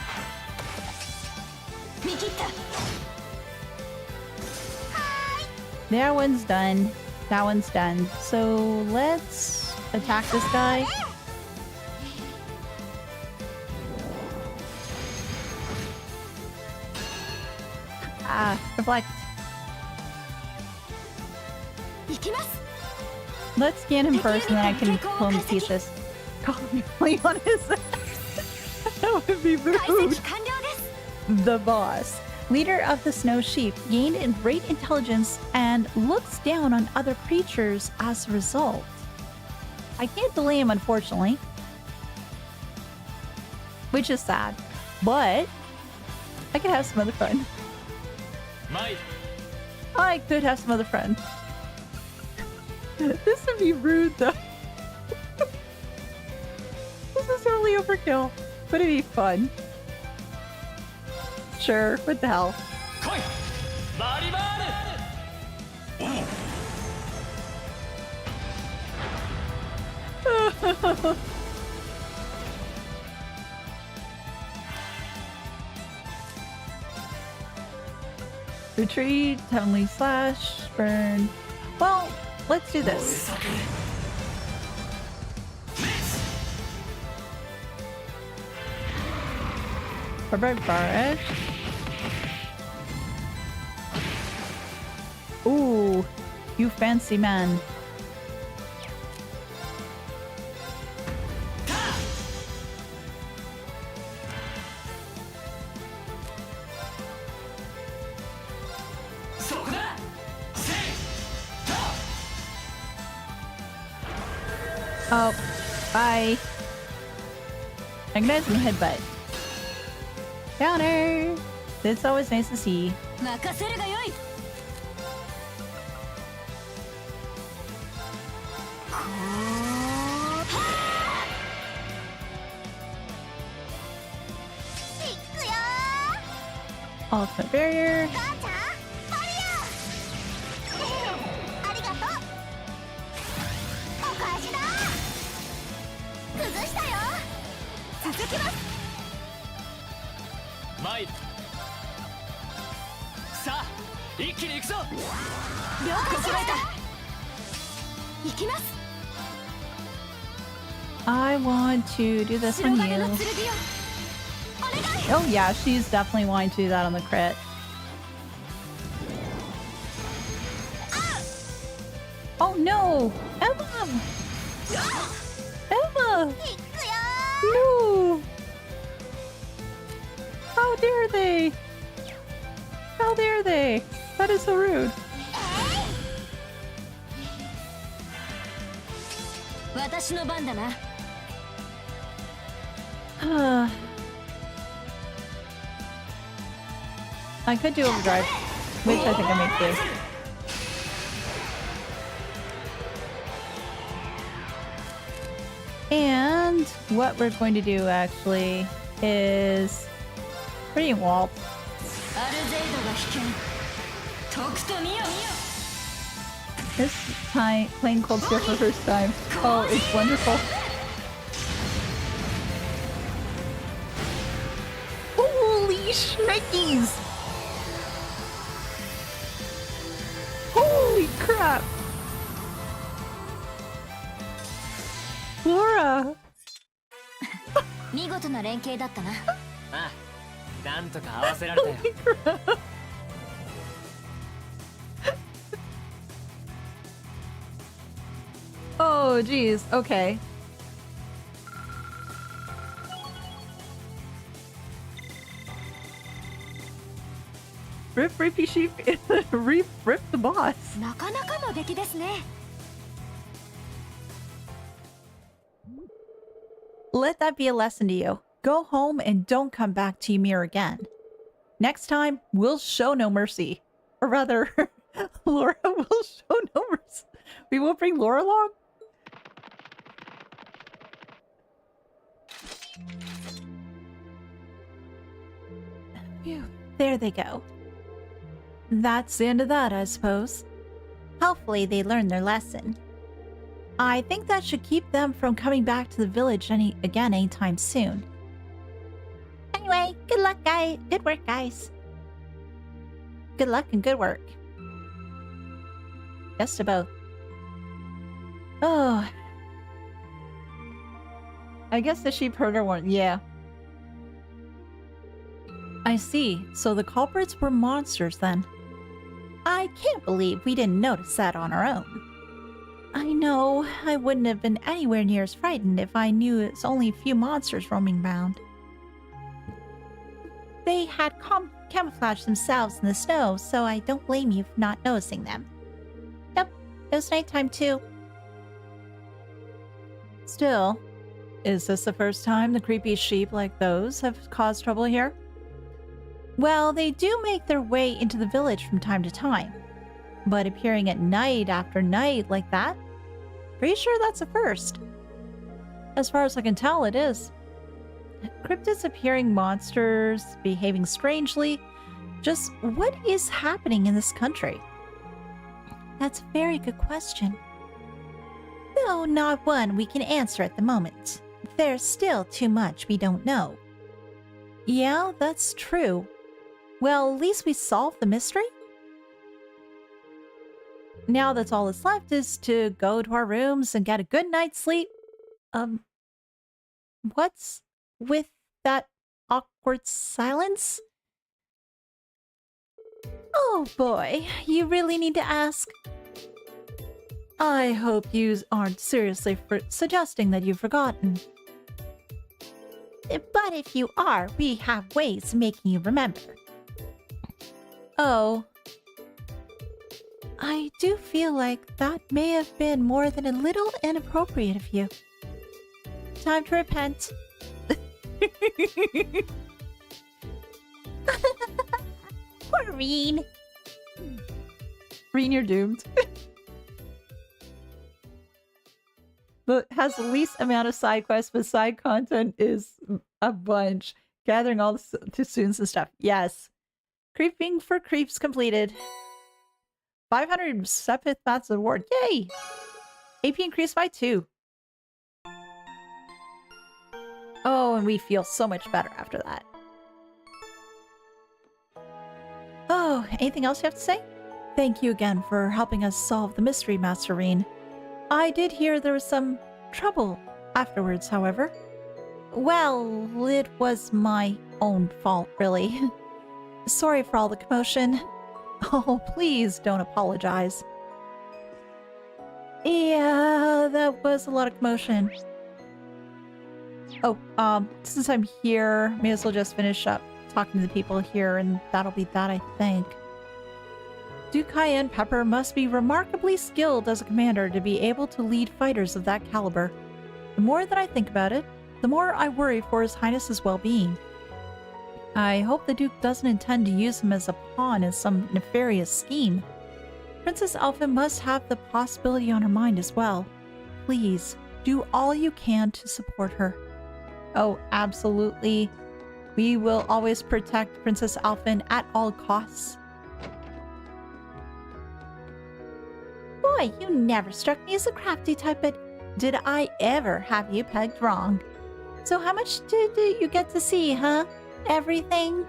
見切った。 That one's done. That one's done. So let's attack this guy. Ah, reflect. 行きます。 Let's scan him first and then I can pull him to pieces. Call me on his. That would be 解 rude. 析完了です。 The boss, leader of the snow sheep, gained in great intelligence and looks down on other creatures as a result. I can't delay him, unfortunately, which is sad, but I could have some other fun. 参る。 I could have some other fun. This would be rude, though. This is totally overkill, but it'd be fun. Sure, what the hell? 来い。バリバール。 Retreat, heavenly slash, burn. Well, let's do this. Barbaric barrage. Ooh, you fancy man. Oh, bye. Recognize and headbutt. Counter! It's always nice to see. 任せるがよい。いくよ Ultimate barrier. ー。母ちゃん、ファイヤー。ありがとう。お返しだ。崩したよ。続きます。参る。さあ一気に行くぞ。了解しました。行きます。 I want to do this 白 on 金 you. の剣よ。お願い。 Oh yeah, she's definitely wanting to do that on the crit. Oh no! Emma! Emma! いくよ No! How dare they? How dare they? That is so rude. 私の番だな。 I could do overdrive, which I think I may do. And what we're going to do actually is pretty waltz. アルゼイドが危険。とくと見よ見よ。 This time playing Cold Steel for the first time. Oh, it's wonderful. Holy shnikes! Holy crap! Laura! 見事な連携だったな。ああ、なんとか合わせられたよ。 Oh, geez. Okay. Rip Rippy Sheep. Rip the boss. なかなかの出来ですね。 Let that be a lesson to you. Go home and don't come back to Ymir again. Next time, we'll show no mercy. Or rather, Laura will show no mercy. We won't bring Laura along? Phew, there they go. That's the end of that, I suppose. Hopefully they learned their lesson. I think that should keep them from coming back to the village again anytime soon. Anyway, good luck, guys. Good work, guys. Good luck and good work. Yes to both. Oh. I guess the sheep herder one, yeah. I see. So the culprits were monsters then. I can't believe we didn't notice that on our own. I know. I wouldn't have been anywhere near as frightened if I knew it's only a few monsters roaming around. They had camouflaged themselves in the snow, so I don't blame you for not noticing them. Yep, it was nighttime too. Still, is this the first time the creepy sheep like those have caused trouble here? Well, they do make their way into the village from time to time. But appearing at night after night like that? Pretty sure that's a first. As far as I can tell, it is. Cryptids appearing monsters, behaving strangely. Just what is happening in this country? That's a very good question. Though not one we can answer at the moment. There's still too much we don't know. Yeah, that's true. Well, at least we solved the mystery. Now that's all that's left is to go to our rooms and get a good night's sleep. What's with that awkward silence? Oh boy, you really need to ask. I hope you aren't seriously suggesting that you've forgotten. But if you are, we have ways of making you remember. Oh. I do feel like that may have been more than a little inappropriate of you. Time to repent. Poor Reen. Reen, you're doomed. But has the least amount of side quests, but side content is a bunch. Gathering all the students and stuff. Yes. Creeping for creeps completed. 500 Sepith Maths Award. Yay! AP increased by 2. Oh, and we feel so much better after that. Oh, anything else you have to say? Thank you again for helping us solve the mystery, Master Reen. I did hear there was some trouble afterwards, however. Well, it was my own fault, really. Sorry for all the commotion. Oh, please don't apologize. Yeah, that was a lot of commotion. Oh, since I'm here, may as well just finish up talking to the people here, and that'll be that, I think. Duke Cayenne Pepper must be remarkably skilled as a commander to be able to lead fighters of that caliber. The more that I think about it, the more I worry for His Highness's well-being. I hope the Duke doesn't intend to use him as a pawn in some nefarious scheme. Princess Alpha must have the possibility on her mind as well. Please, do all you can to support her. Oh, absolutely. We will always protect Princess Alphen at all costs. Boy, you never struck me as a crafty type, but did I ever have you pegged wrong? So how much did you get to see, huh? Everything?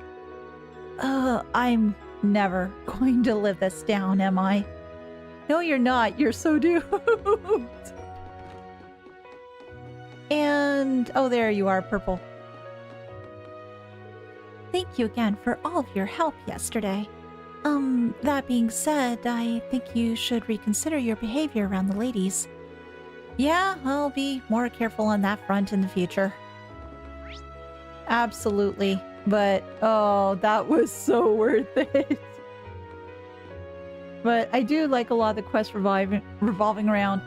I'm never going to live this down, am I? No, you're not. You're so doomed. And, oh, there you are, purple. Thank you again for all of your help yesterday. That being said, I think you should reconsider your behavior around the ladies. Yeah, I'll be more careful on that front in the future. Absolutely. But, oh, that was so worth it. But I do like a lot of the quests revolving around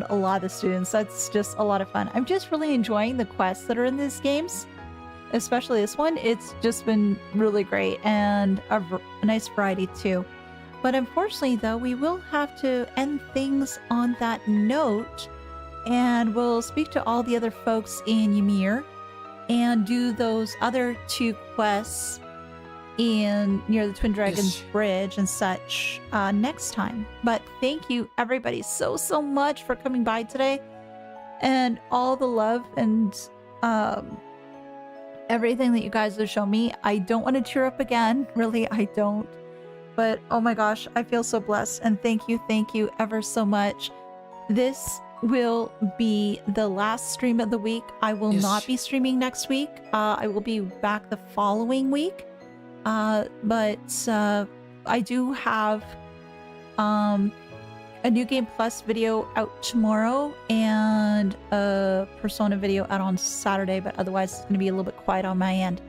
a lot of the students. That's just a lot of fun. I'm just really enjoying the quests that are in these games. Especially this one. It's just been really great and a nice variety too. But unfortunately though, we will have to end things on that note, and we'll speak to all the other folks in Ymir and do those other 2 quests near the Twin Dragons Bridge and such next time. But thank you everybody so much for coming by today, and all the love and everything that you guys have shown me. I don't want to cheer up again, really, I don't. But oh my gosh, I feel so blessed, and thank you ever so much. This will be the last stream of the week. I will not be streaming next week. I will be back the following week. But I do have a New Game Plus video out tomorrow and a Persona video out on Saturday, but otherwise it's going to be a little bit quiet on my end.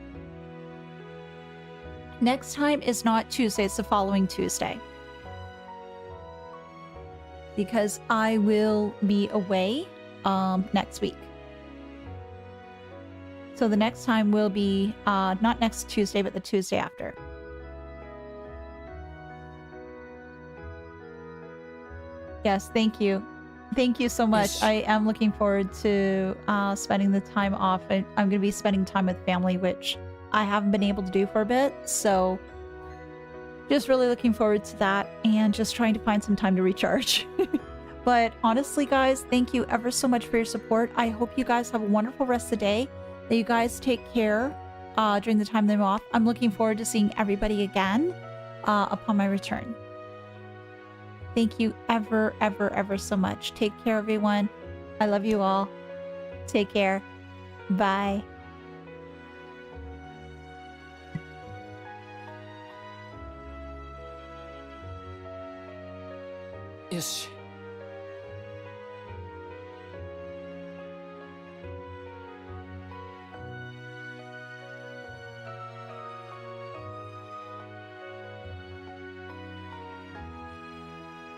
Next time is not Tuesday, it's the following Tuesday. Because I will be away next week. So the next time will be not next Tuesday, but the Tuesday after. Yes, thank you. Thank you so much. Yes. I am looking forward to spending the time off. I'm going to be spending time with family, which I haven't been able to do for a bit. So just really looking forward to that and just trying to find some time to recharge. But honestly, guys, thank you ever so much for your support. I hope you guys have a wonderful rest of the day, that you guys take care during the time that I'm off. I'm looking forward to seeing everybody again upon my return. Thank you ever so much. Take care, everyone. I love you all. Take care. Bye. Yes.